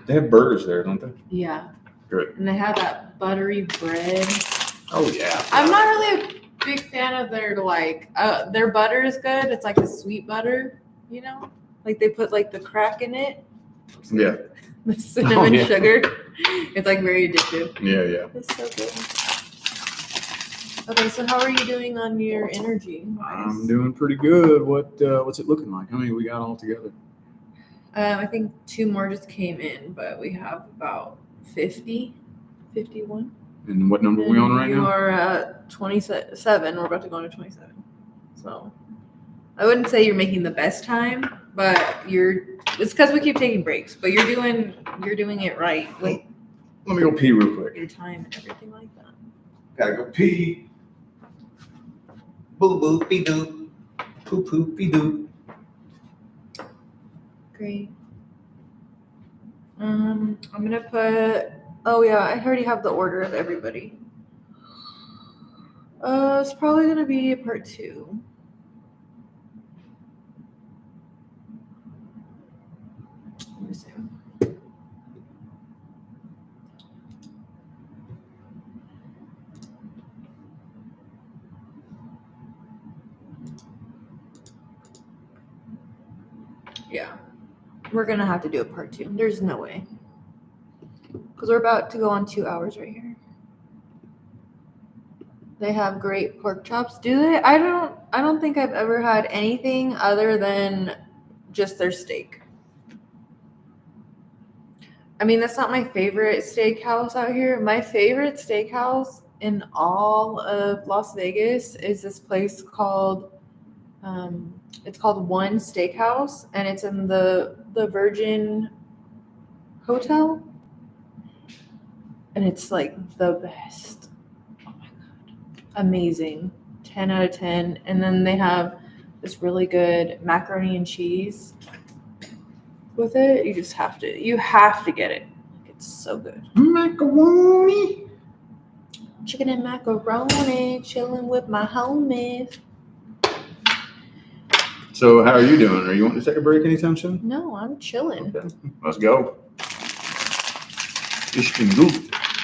They have burgers there, don't they? Yeah. Good. And they have that buttery bread. Oh, yeah. I'm not really a big fan of their butter is good. It's like a sweet butter, you know? Like they put like the crack in it. Yeah. The cinnamon sugar. It's like very addictive. Yeah. It's so good. Okay, so how are you doing on your energy? I'm doing pretty good. What's it looking like? How many we got all together? I think 2 more just came in, but we have about 50, 51. And what number are we on right now? You are at 27. We're about to go into 27. So I wouldn't say you're making the best time, but it's because we keep taking breaks. But you're doing it right. Like, let me go pee real quick. Your time and everything like that. Gotta go pee. Boo boo be doo. Poo poo be doo. Great. I'm gonna put. Oh yeah, I already have the order of everybody. It's probably gonna be part 2. Let me see. Yeah, we're gonna have to do a part 2. There's no way, because we're about to go on 2 hours right here. They have great pork chops. Do they? I don't think I've ever had anything other than just their steak. I mean, that's not my favorite steakhouse out here. My favorite steakhouse in all of Las Vegas is this place called it's called One Steakhouse, and it's in the Virgin Hotel, and it's like the best. Oh my god, amazing, 10 out of 10. And then they have this really good macaroni and cheese with it. You have to get it. It's so good. Macaroni. Chicken and macaroni, chilling with my homies. So how are you doing? Are you wanting to take a break anytime soon? No, I'm chilling. Okay, let's go. Ich bin gut.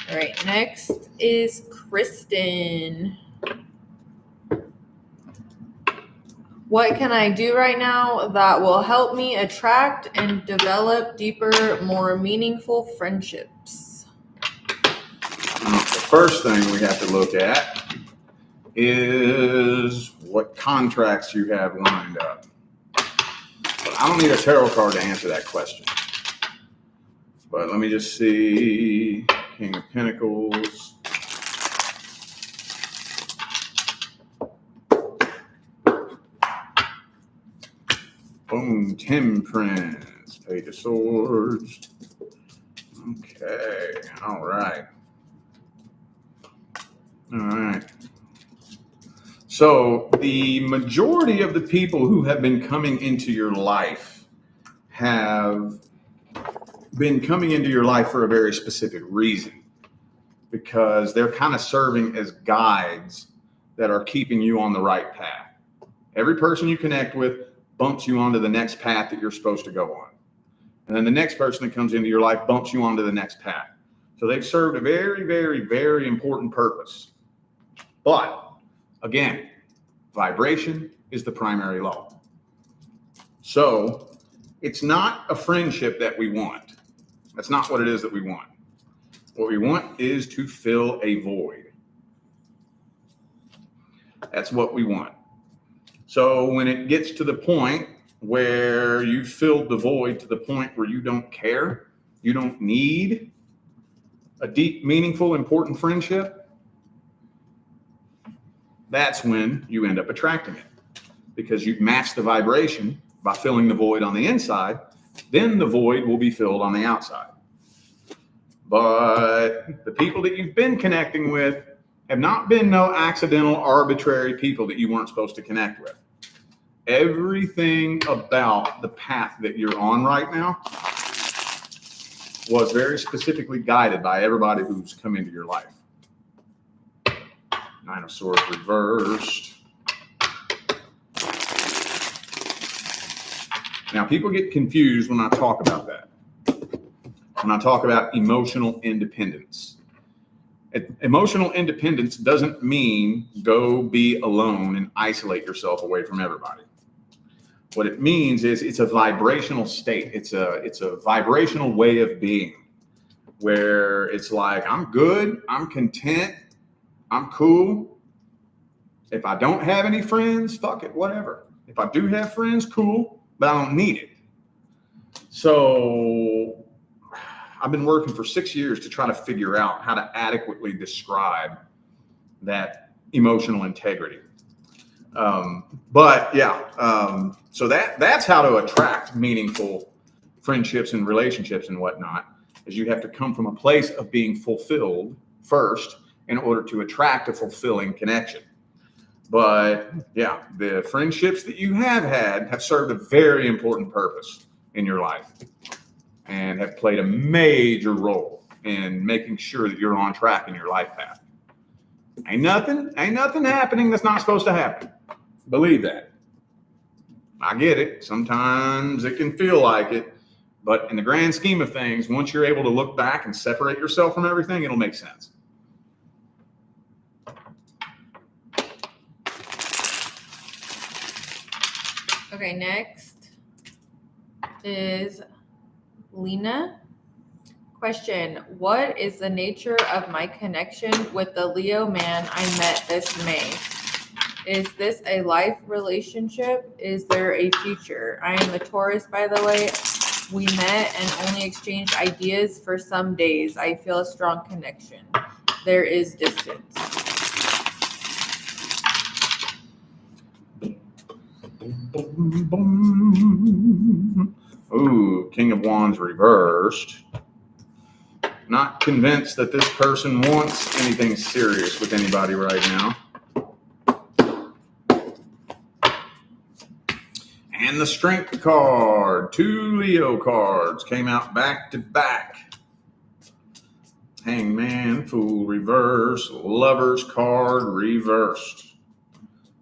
All right, next is Kristen. What can I do right now that will help me attract and develop deeper, more meaningful friendships? The first thing we have to look at is what contracts you have lined up. But I don't need a tarot card to answer that question. But let me just see. King of Pentacles. Boom, Temperance. Page of Swords. Okay, all right. All right. So the majority of the people who have been coming into your life have been coming into your life for a very specific reason, because they're kind of serving as guides that are keeping you on the right path. Every person you connect with bumps you onto the next path that you're supposed to go on. And then the next person that comes into your life bumps you onto the next path. So they've served a very, very, very important purpose. But again, vibration is the primary law. So it's not a friendship that we want. That's not what it is that we want. What we want is to fill a void. That's what we want. So when it gets to the point where you've filled the void to the point where you don't care, you don't need a deep, meaningful, important friendship, that's when you end up attracting it, because you've matched the vibration by filling the void on the inside. Then the void will be filled on the outside. But the people that you've been connecting with have not been no accidental, arbitrary people that you weren't supposed to connect with. Everything about the path that you're on right now was very specifically guided by everybody who's come into your life. Nine of Swords reversed. Now, people get confused when I talk about that. When I talk about emotional independence. Emotional independence doesn't mean go be alone and isolate yourself away from everybody. What it means is it's a vibrational state. It's a vibrational way of being, where it's like, I'm good, I'm content, I'm cool. If I don't have any friends, fuck it, whatever. If I do have friends, cool, but I don't need it. So I've been working for 6 years to try to figure out how to adequately describe that emotional integrity. So that's how to attract meaningful friendships and relationships and whatnot, is you have to come from a place of being fulfilled first in order to attract a fulfilling connection. But yeah, the friendships that you have had have served a very important purpose in your life and have played a major role in making sure that you're on track in your life path. Ain't nothing happening that's not supposed to happen. Believe that. I get it. Sometimes it can feel like it, but in the grand scheme of things, once you're able to look back and separate yourself from everything, it'll make sense. Okay, next is Lena. Question: what is the nature of my connection with the Leo man I met this May? Is this a life relationship? Is there a future? I am a Taurus, by the way. We met and only exchanged ideas for some days. I feel a strong connection. There is distance. Ooh, King of Wands reversed. Not convinced that this person wants anything serious with anybody right now. And the Strength card, 2 Leo cards came out back to back. Hangman, Fool reversed, Lover's card reversed.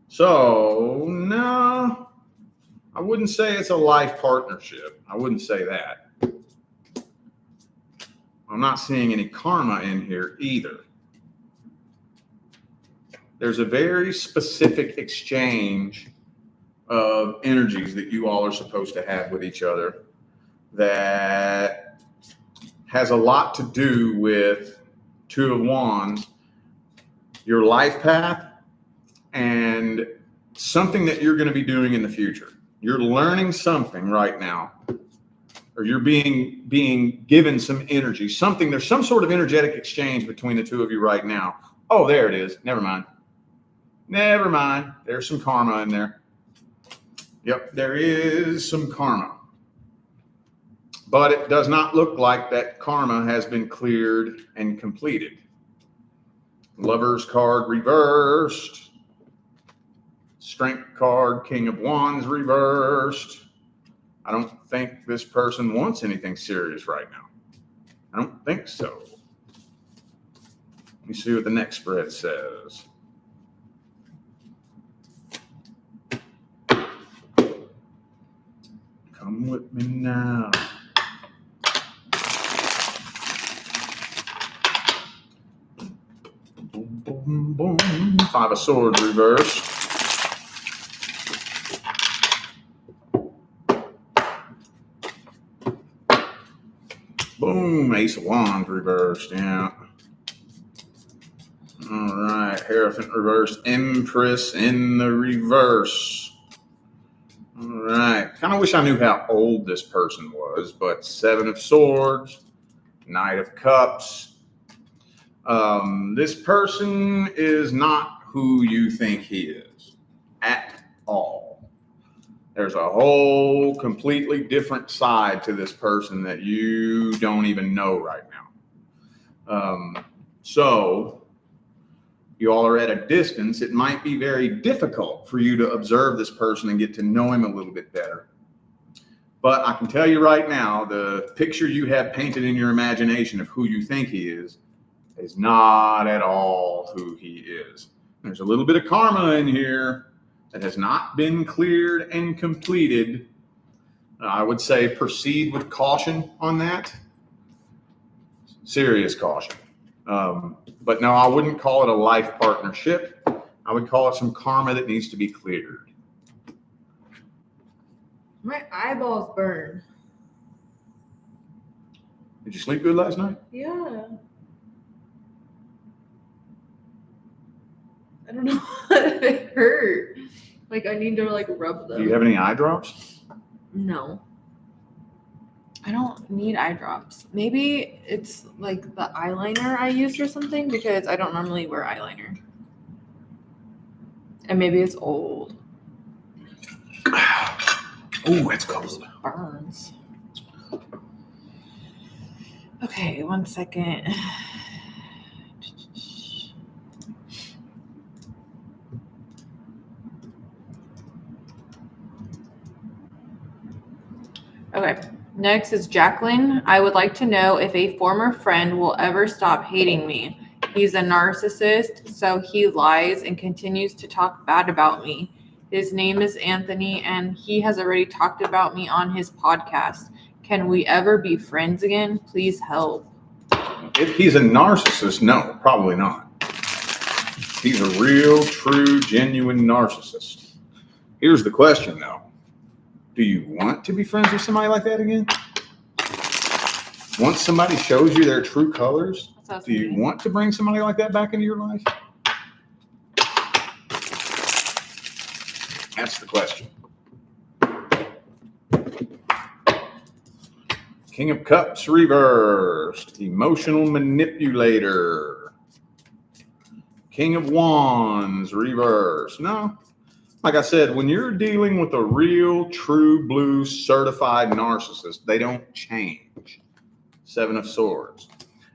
So, no, I wouldn't say it's a life partnership. I wouldn't say that. I'm not seeing any karma in here either. There's a very specific exchange of energies that you all are supposed to have with each other that has a lot to do with 2 of Wands, your life path, and something that you're going to be doing in the future. You're learning something right now, or you're being given some energy, something. There's some sort of energetic exchange between the 2 of you right now. Oh, there it is. Never mind. There's some karma in there. Yep, there is some karma. But it does not look like that karma has been cleared and completed. Lover's card reversed. Strength card, King of Wands reversed. I don't think this person wants anything serious right now. I don't think so. Let me see what the next spread says. Come with me now. Boom, boom, boom. 5 of Swords reversed. Boom, Ace of Wands reversed, yeah. All right, Hierophant reversed, Empress in the reverse. All right, kind of wish I knew how old this person was, but 7 of Swords, Knight of Cups. This person is not who you think he is at all. There's a whole completely different side to this person that you don't even know right now. So you all are at a distance. It might be very difficult for you to observe this person and get to know him a little bit better. But I can tell you right now, the picture you have painted in your imagination of who you think he is not at all who he is. There's a little bit of karma in here that has not been cleared and completed. I would say proceed with caution on that. Serious caution. But no, I wouldn't call it a life partnership. I would call it some karma that needs to be cleared. My eyeballs burn. Did you sleep good last night? Yeah. I don't know. They hurt. Like I need to rub them. Do you have any eye drops? No. I don't need eye drops. Maybe it's like the eyeliner I used or something because I don't normally wear eyeliner. And maybe it's old. Oh, it's cold. Burns. Okay, 1 second. Okay, next is Jacqueline. I would like to know if a former friend will ever stop hating me. He's a narcissist, so he lies and continues to talk bad about me. His name is Anthony, and he has already talked about me on his podcast. Can we ever be friends again? Please help. If he's a narcissist, no, probably not. He's a real, true, genuine narcissist. Here's the question, though. Do you want to be friends with somebody like that again? Once somebody shows you their true colors, do you want to bring somebody like that back into your life? That's the question. King of Cups reversed. Emotional manipulator. King of Wands reversed. No. Like I said, when you're dealing with a real, true, blue, certified narcissist, they don't change. Seven of Swords.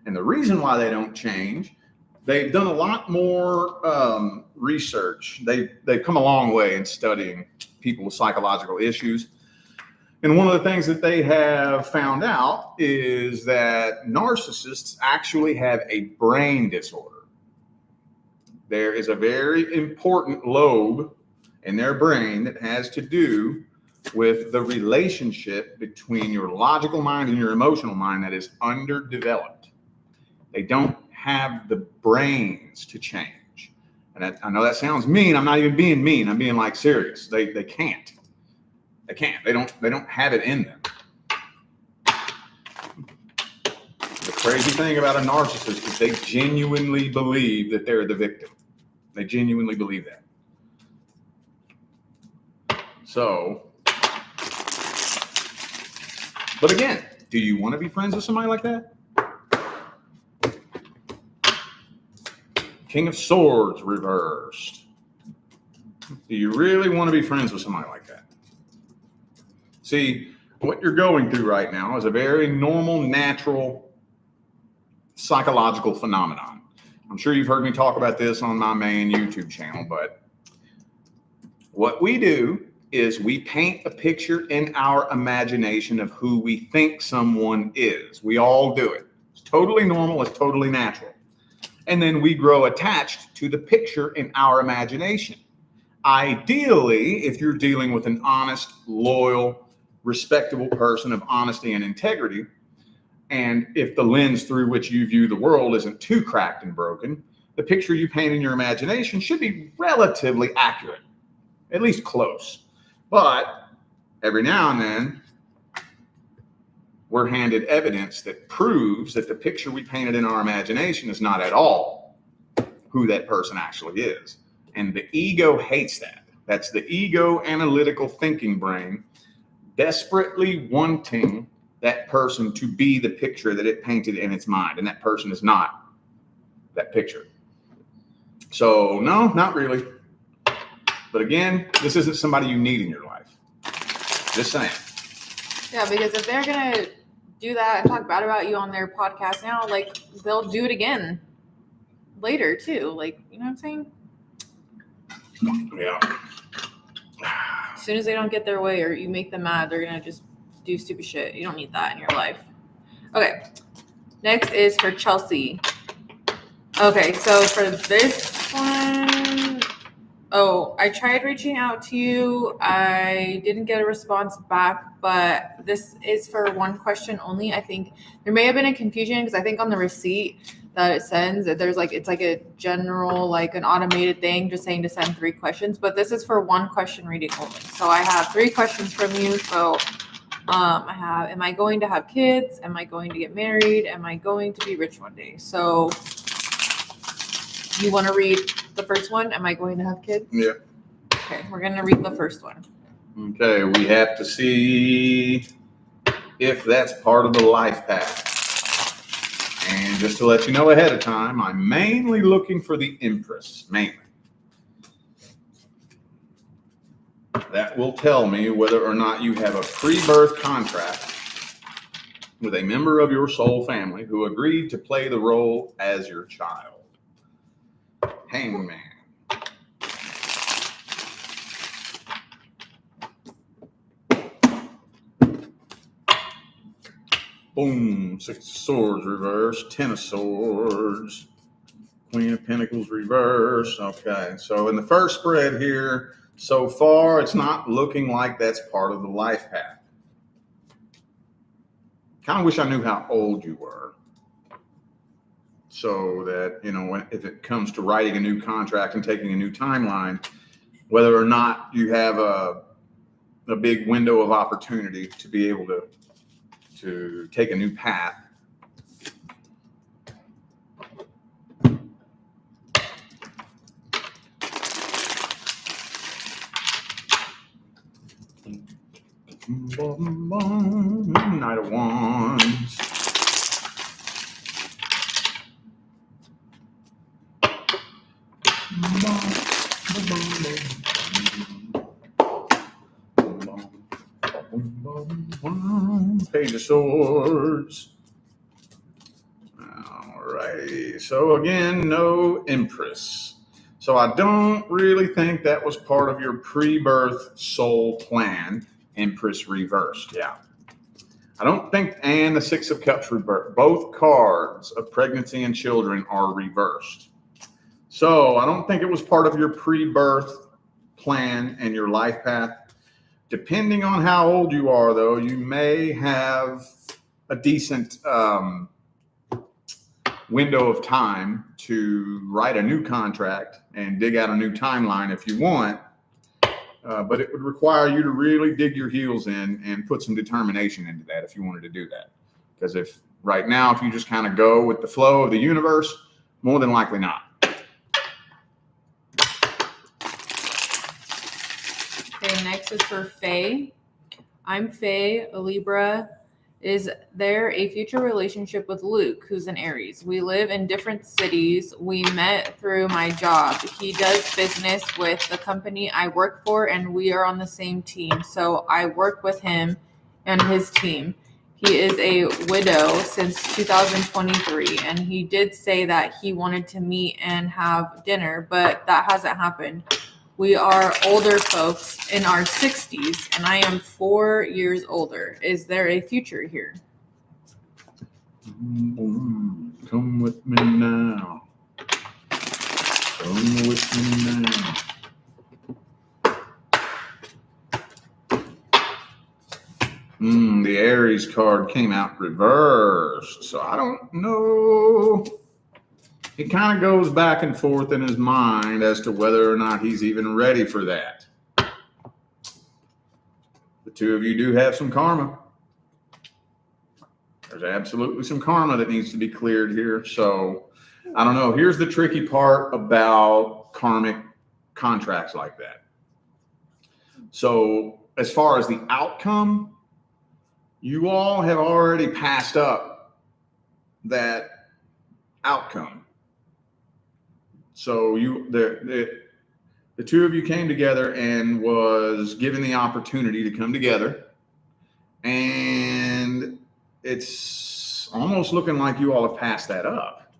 And the reason why they don't change, they've done a lot more research. They've come a long way in studying people with psychological issues. And one of the things that they have found out is that narcissists actually have a brain disorder. There is a very important lobe in their brain that has to do with the relationship between your logical mind and your emotional mind that is underdeveloped. They don't have the brains to change. And I know that sounds mean. I'm not even being mean. I'm being like serious. They can't. They can't. They don't have it in them. The crazy thing about a narcissist is they genuinely believe that they're the victim. They genuinely believe that. So, but again, do you want to be friends with somebody like that? King of Swords reversed. Do you really want to be friends with somebody like that? See, what you're going through right now is a very normal, natural, psychological phenomenon. I'm sure you've heard me talk about this on my main YouTube channel, but what we do is we paint a picture in our imagination of who we think someone is. We all do it. It's totally normal. It's totally natural. And then we grow attached to the picture in our imagination. Ideally, if you're dealing with an honest, loyal, respectable person of honesty and integrity, and if the lens through which you view the world isn't too cracked and broken, the picture you paint in your imagination should be relatively accurate, at least close. But every now and then, we're handed evidence that proves that the picture we painted in our imagination is not at all who that person actually is. And the ego hates that. That's the ego analytical thinking brain desperately wanting that person to be the picture that it painted in its mind. And that person is not that picture. So no, not really. But again, this isn't somebody you need in your life. Just saying. Yeah, because if they're going to do that and talk bad about you on their podcast now, like, they'll do it again later too. Like, you know what I'm saying? Yeah. As soon as they don't get their way or you make them mad, they're going to just do stupid shit. You don't need that in your life. Okay. Next is for Chelsea. Okay, so for this one, I tried reaching out to you. I didn't get a response back, but this is for one question only. I think there may have been a confusion because I think on the receipt that it sends, there's like, it's like a general, like an automated thing just saying to send 3 questions, but this is for one question reading only. So I have 3 questions from you. So I have, am I going to have kids? Am I going to get married? Am I going to be rich one day? So you want to read the first one? Am I going to have kids? Yeah. Okay, we're going to read the first one. Okay, we have to see if that's part of the life path. And just to let you know ahead of time, I'm mainly looking for the Empress, mainly. That will tell me whether or not you have a pre-birth contract with a member of your soul family who agreed to play the role as your child. Hangman. Boom. 6 of Swords reversed. 10 of Swords. Queen of Pentacles reverse. Okay, so in the first spread here, so far, it's not looking like that's part of the life path. Kind of wish I knew how old you were, so that, you know, if it comes to writing a new contract and taking a new timeline, whether or not you have a big window of opportunity to be able to take a new path. Knight of Wands. Page of Swords. Alrighty. So again, no Empress. So I don't really think that was part of your pre-birth soul plan. Empress reversed, yeah. I don't think, and the Six of Cups reversed. Both cards of pregnancy and children are reversed. So I don't think it was part of your pre-birth plan and your life path. Depending on how old you are, though, you may have a decent window of time to write a new contract and dig out a new timeline if you want. But it would require you to really dig your heels in and put some determination into that if you wanted to do that. Because if right now, if you just kind of go with the flow of the universe, more than likely not. Okay, next is for Faye. I'm Faye, a Libra. Is there a future relationship with Luke, who's an Aries? We live in different cities. We met through my job. He does business with the company I work for, and we are on the same team. So I work with him and his team. He is a widow since 2023, and he did say that he wanted to meet and have dinner, but that hasn't happened. We are older folks in our 60s, and I am 4 years older. Is there a future here? Come with me now. Come with me now. The Aries card came out reversed, so I don't know. He kind of goes back and forth in his mind as to whether or not he's even ready for that. The two of you do have some karma. There's absolutely some karma that needs to be cleared here. So I don't know. Here's the tricky part about karmic contracts like that. So as far as the outcome, you all have already passed up that outcome. So the two of you came together and was given the opportunity to come together, and it's almost looking like you all have passed that up.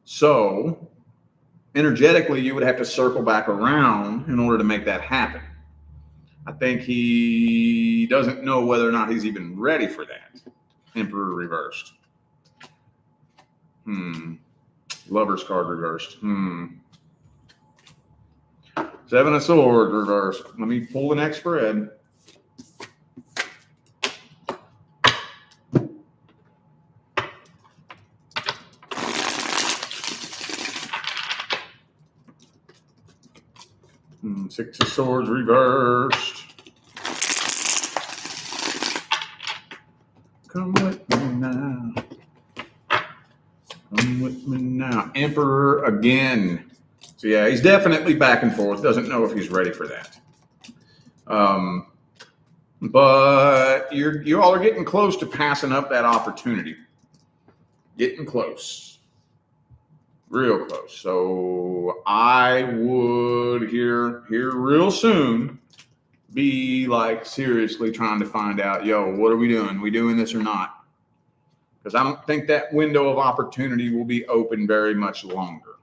So energetically, you would have to circle back around in order to make that happen. I think he doesn't know whether or not he's even ready for that. Emperor reversed. Lover's card reversed. Seven of Swords reversed. Let me pull the next spread. Six of Swords reversed. Come with me now. Come with me now. Emperor again. So yeah, he's definitely back and forth. Doesn't know if he's ready for that. But you all are getting close to passing up that opportunity. Getting close. Real close. So I would here real soon be like seriously trying to find out, what are we doing? We doing this or not? Because I don't think that window of opportunity will be open very much longer.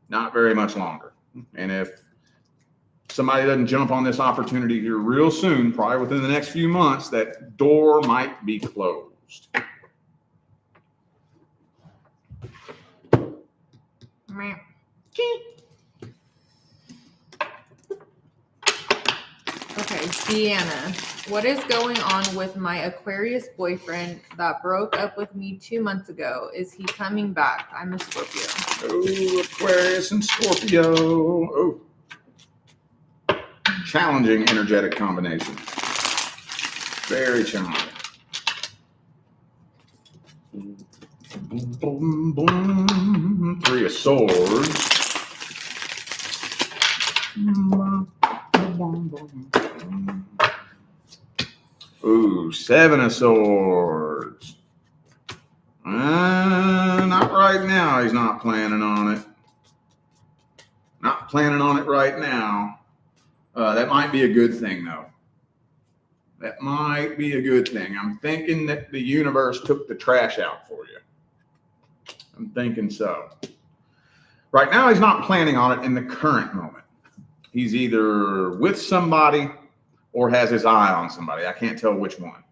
Not very much longer. And if somebody doesn't jump on this opportunity here real soon, probably within the next few months, that door might be closed. Okay, Deanna. What is going on with my Aquarius boyfriend that broke up with me 2 months ago? Is he coming back? I'm a Scorpio. Oh, Aquarius and Scorpio. Oh. Challenging energetic combination. Very challenging. Boom, boom, boom. 3 of Swords. Ooh, 7 of Swords. Not right now. He's not planning on it. Not planning on it right now. That might be a good thing, though. That might be a good thing. I'm thinking that the universe took the trash out for you. I'm thinking so. Right now, he's not planning on it in the current moment. He's either with somebody or has his eye on somebody. I can't tell which one.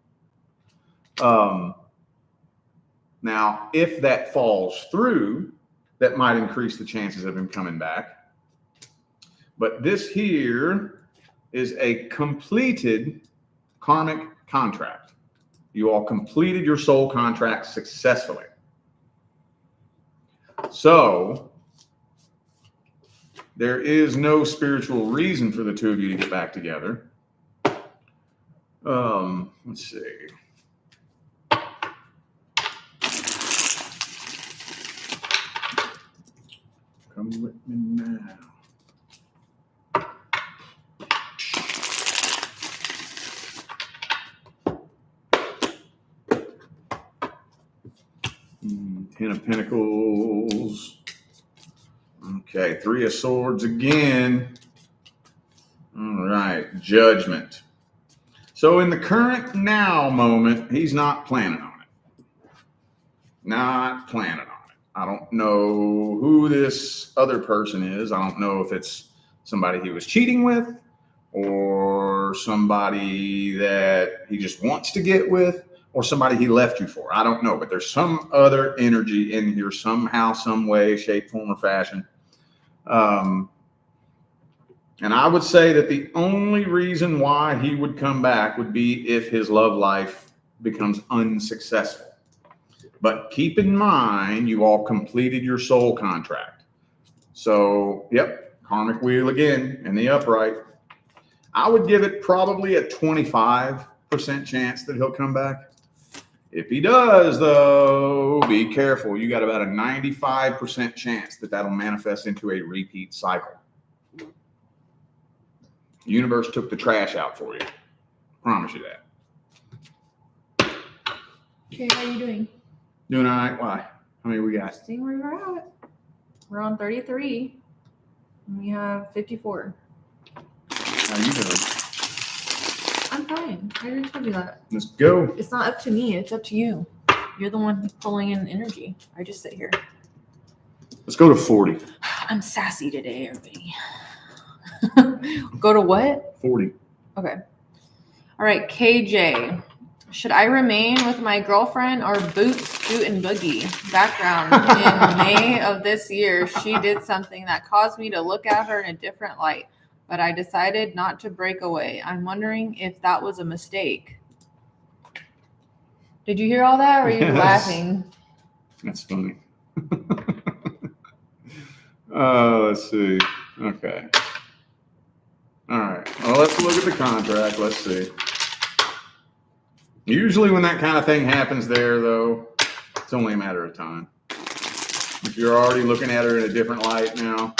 Now, if that falls through, that might increase the chances of him coming back. But this here is a completed karmic contract. You all completed your soul contract successfully. So there is no spiritual reason for the two of you to get back together. Let's see. Come with me now. Ten of Pentacles. Okay, 3 of Swords again. All right, Judgment. So in the current now moment, he's not planning on it. Not planning on it. I don't know who this other person is. I don't know if it's somebody he was cheating with or somebody that he just wants to get with or somebody he left you for. I don't know, but there's some other energy in here somehow, some way, shape, form, or fashion. And I would say that the only reason why he would come back would be if his love life becomes unsuccessful. But keep in mind, you all completed your soul contract. So, yep, karmic wheel again in the upright. I would give it probably a 25% chance that he'll come back. If he does, though, be careful. You got about a 95% chance that that'll manifest into a repeat cycle. The universe took the trash out for you. Promise you that. Okay, how are you doing? Doing all right. Why? How many we got? Seeing where you're at. We're on 33. And we have 54. How you doing? I'm fine. I already told you that. Let's go. It's not up to me. It's up to you. You're the one pulling in energy. I just sit here. Let's go to 40. I'm sassy today, everybody. Go to what? 40. Okay. All right, KJ. Should I remain with my girlfriend or boot, scoot, and boogie? Background. In May of this year, she did something that caused me to look at her in a different light, but I decided not to break away. I'm wondering if that was a mistake. Did you hear all that, or are you laughing? That's funny. Let's see. Okay. All right. Well, let's look at the contract. Let's see. Usually when that kind of thing happens there, though, it's only a matter of time. If you're already looking at her in a different light now,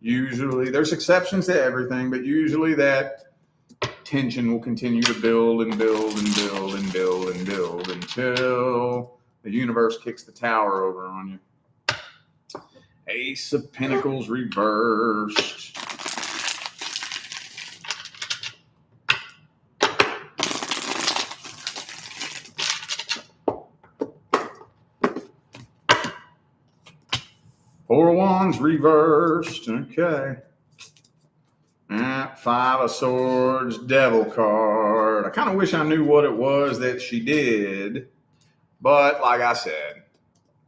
usually, there's exceptions to everything, but usually that tension will continue to build and build and build and build and build until the universe kicks the tower over on you. Ace of Pentacles reversed. Four of Wands reversed. Okay. 5 of Swords, Devil card. I kind of wish I knew what it was that she did. But like I said,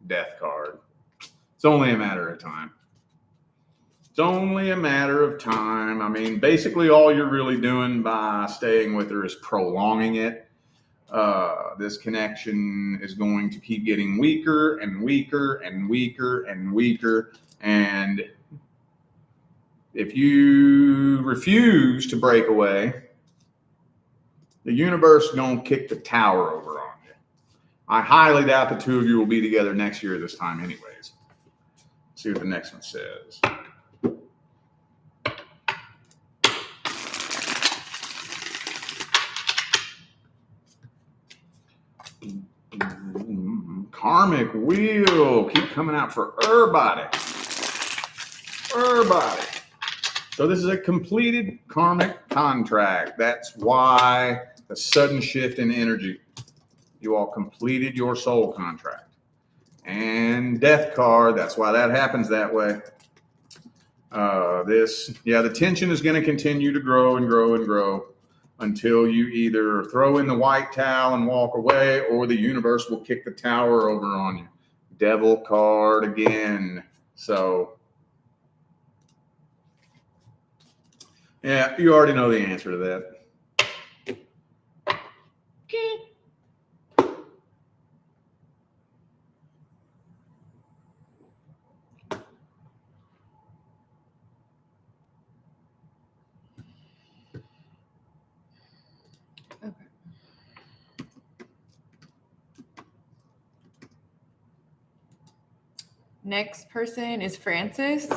Death card. It's only a matter of time. It's only a matter of time. I mean, basically all you're really doing by staying with her is prolonging it. This connection is going to keep getting weaker and weaker and weaker and weaker. And if you refuse to break away, the universe is going to kick the tower over on you. I highly doubt the two of you will be together next year this time anyways. Let's see what the next one says. Karmic wheel. Keep coming out for everybody. Everybody. So this is a completed karmic contract. That's why the sudden shift in energy. You all completed your soul contract. And death card. That's why that happens that way. The tension is going to continue to grow and grow and grow until you either throw in the white towel and walk away, or the universe will kick the tower over on you. Devil card again. So, yeah, you already know the answer to that. Next person is Francis.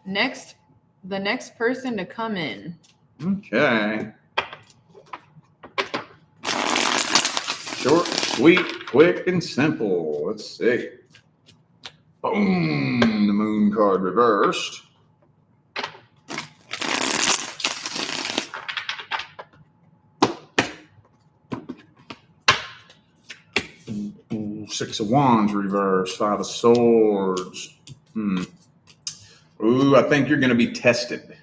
The next person to come in. Okay. Short, sweet, quick, and simple. Let's see. Boom. The moon card reversed. Six of Wands reversed. Five of Swords. Ooh, I think you're going to be tested.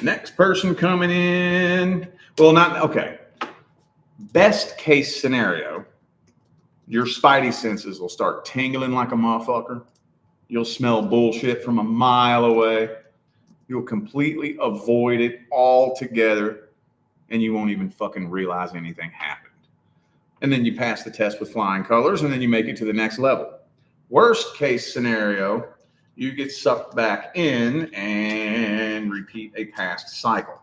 Next person coming in. Well, okay. Best case scenario, your spidey senses will start tingling like a motherfucker. You'll smell bullshit from a mile away. You'll completely avoid it altogether, and you won't even fucking realize anything happened. And then you pass the test with flying colors, and then you make it to the next level. Worst case scenario, you get sucked back in and repeat a past cycle.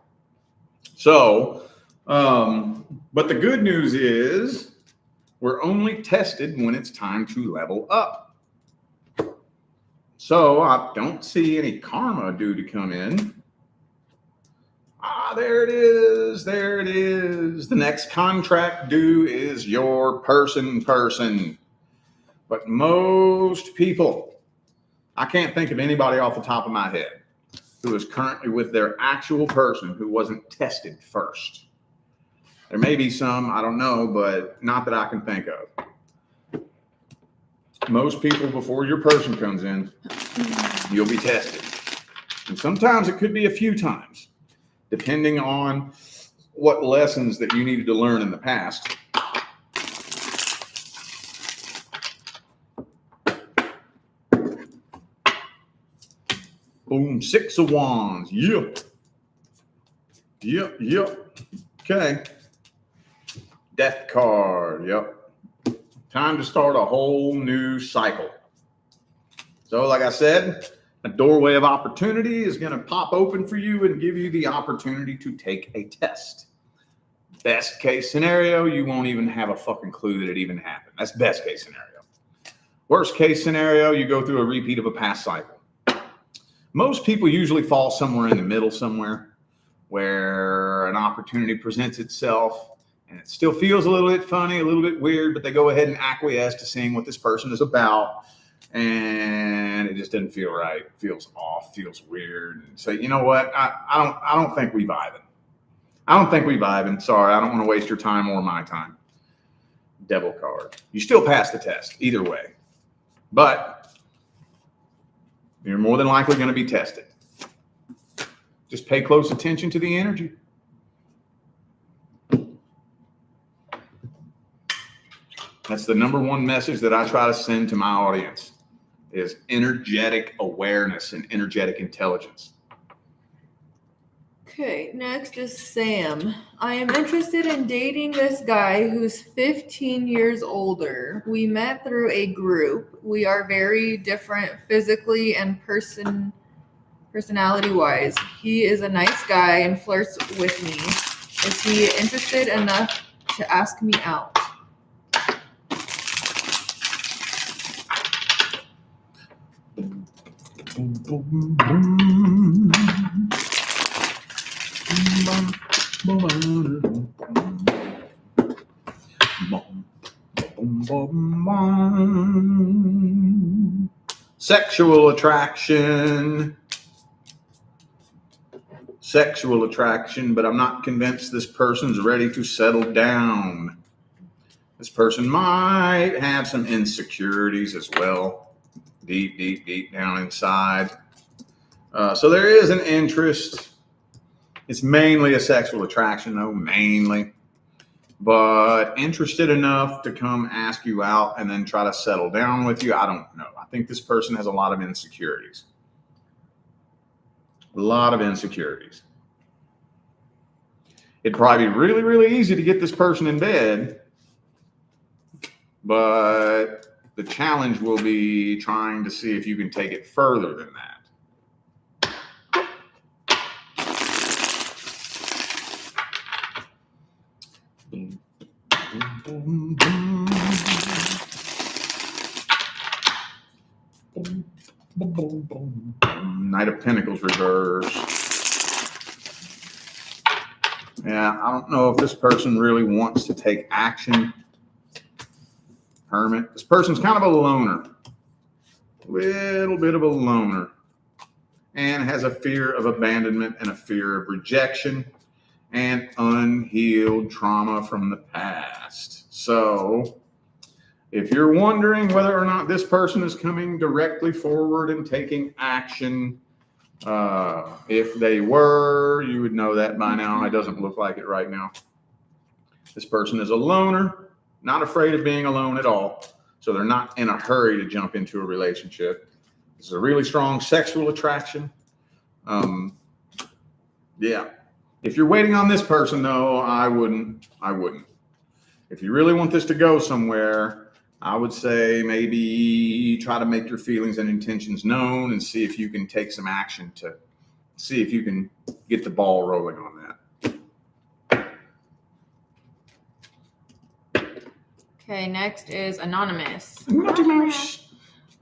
So, but the good news is we're only tested when it's time to level up. So I don't see any karma due to come in. There it is. There it is. The next contract due is your person. But most people, I can't think of anybody off the top of my head who is currently with their actual person who wasn't tested first. There may be some, I don't know, but not that I can think of. Most people, before your person comes in, you'll be tested. And sometimes it could be a few times, depending on what lessons that you needed to learn in the past. Boom, Six of Wands. Yep. Okay. Death card. Yep. Time to start a whole new cycle. So like I said, a doorway of opportunity is going to pop open for you and give you the opportunity to take a test. Best case scenario, you won't even have a fucking clue that it even happened. That's best case scenario. Worst case scenario, you go through a repeat of a past cycle. Most people usually fall somewhere in the middle somewhere where an opportunity presents itself and it still feels a little bit funny, a little bit weird, but they go ahead and acquiesce to seeing what this person is about. And it just doesn't feel right. It feels off, feels weird. And say, you know what? I don't think we vibing. I don't think we vibing. Sorry, I don't want to waste your time or my time. Devil card. You still pass the test either way. But you're more than likely going to be tested. Just pay close attention to the energy. That's the number one message that I try to send to my audience. is energetic awareness and energetic intelligence. Okay, next is Sam. I am interested in dating this guy who's 15 years older. We met through a group. We are very different physically and personality-wise. He is a nice guy and flirts with me. Is he interested enough to ask me out? Sexual attraction. Sexual attraction, but I'm not convinced this person's ready to settle down. This person might have some insecurities as well, deep down inside. So there is an interest. It's mainly a sexual attraction, though, mainly. But interested enough to come ask you out and then try to settle down with you, I don't know. I think this person has a lot of insecurities. A lot of insecurities. It'd probably be really, really easy to get this person in bed. But the challenge will be trying to see if you can take it further than that. Knight of Pentacles reverse. Yeah, I don't know if this person really wants to take action. Hermit. This person's kind of a loner. Little bit of a loner. And has a fear of abandonment and a fear of rejection and unhealed trauma from the past. So if you're wondering whether or not this person is coming directly forward and taking action, if they were, you would know that by now. It doesn't look like it right now. This person is a loner, not afraid of being alone at all. So they're not in a hurry to jump into a relationship. This is a really strong sexual attraction. Yeah. If you're waiting on this person, though, I wouldn't. If you really want this to go somewhere, I would say maybe try to make your feelings and intentions known and see if you can take some action to see if you can get the ball rolling on that. Okay, next is Anonymous. Anonymous.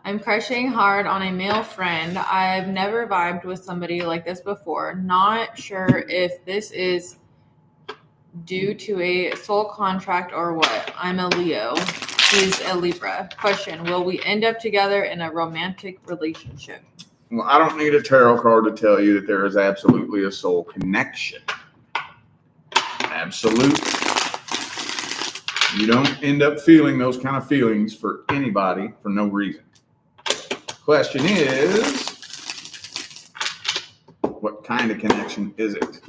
I'm crushing hard on a male friend. I've never vibed with somebody like this before. Not sure if this is due to a soul contract or what. I'm a Leo. He's a Libra. Question, will we end up together in a romantic relationship? Well, I don't need a tarot card to tell you that there is absolutely a soul connection. Absolutely. You don't end up feeling those kind of feelings for anybody for no reason. Question is, what kind of connection is it?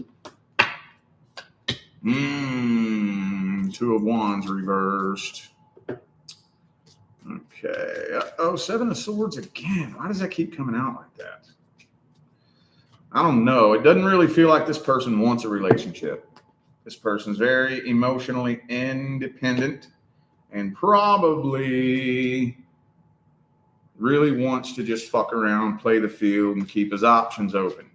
Two of Wands reversed. Okay. Seven of Swords again. Why does that keep coming out like that? I don't know. It doesn't really feel like this person wants a relationship. This person's very emotionally independent and probably really wants to just fuck around, play the field, and keep his options open.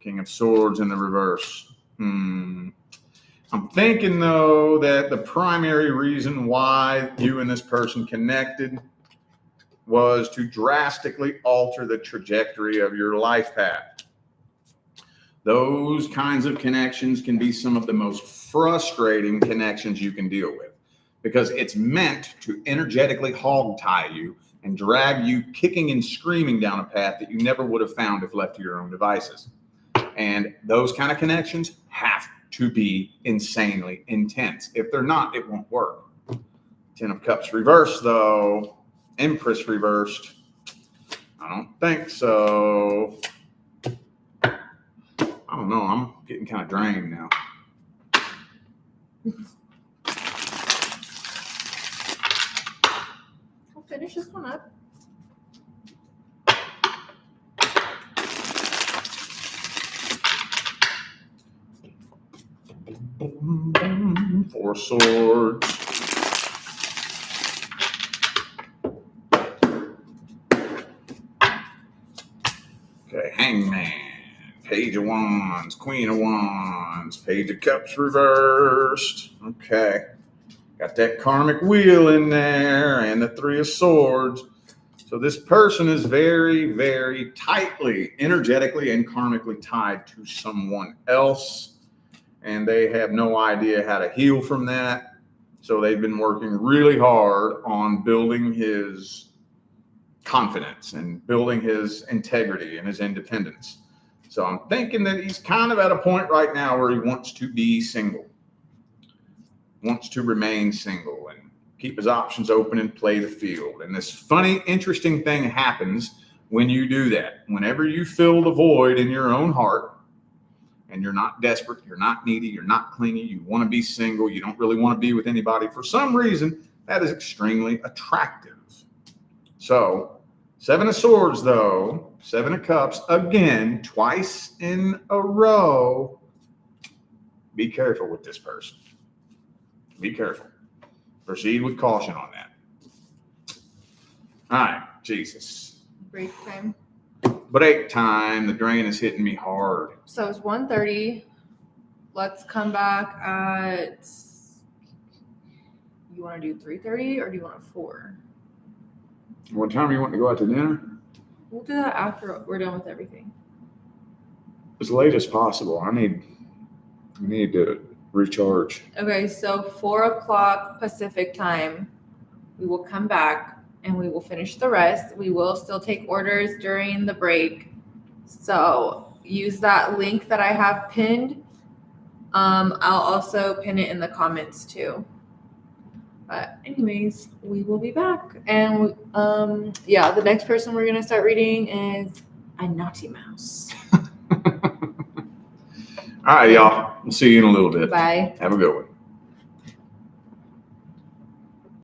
King of Swords in the reverse. I'm thinking, though, that the primary reason why you and this person connected was to drastically alter the trajectory of your life path. Those kinds of connections can be some of the most frustrating connections you can deal with because it's meant to energetically hog tie you and drag you kicking and screaming down a path that you never would have found if left to your own devices. And those kind of connections have to be insanely intense. If they're not, it won't work. Ten of Cups reversed, though. Empress reversed. I don't think so. I don't know. I'm getting kind of drained now. I'll finish this one up. Four swords. Okay, hangman. Page of wands. Queen of wands. Page of cups reversed. Okay. Got that karmic wheel in there and the three of swords. So this person is very, very tightly, energetically and karmically tied to someone else. And they have no idea how to heal from that. So they've been working really hard on building his confidence and building his integrity and his independence. So I'm thinking that he's kind of at a point right now where he wants to be single, wants to remain single and keep his options open and play the field. And this funny, interesting thing happens when you do that. Whenever you fill the void in your own heart and you're not desperate, you're not needy, you're not clingy, you want to be single, you don't really want to be with anybody, for some reason, that is extremely attractive. So, Seven of Swords, though, Seven of Cups, again, twice in a row. Be careful with this person. Be careful. Proceed with caution on that. All right, Jesus. Break time. Break time. The drain is hitting me hard. So it's 1:30. Let's come back at. You want to do 3:30 or do you want 4? What time do you want to go out to dinner? We'll do that after we're done with everything. As late as possible. I need to recharge. Okay, so 4 o'clock Pacific time, we will come back and we will finish the rest. We will still take orders during the break. So use that link that I have pinned. I'll also pin it in the comments too. But anyways, we will be back. And the next person we're gonna start reading is a naughty mouse. All right, y'all. We'll see you in a little bit. Bye. Have a good one.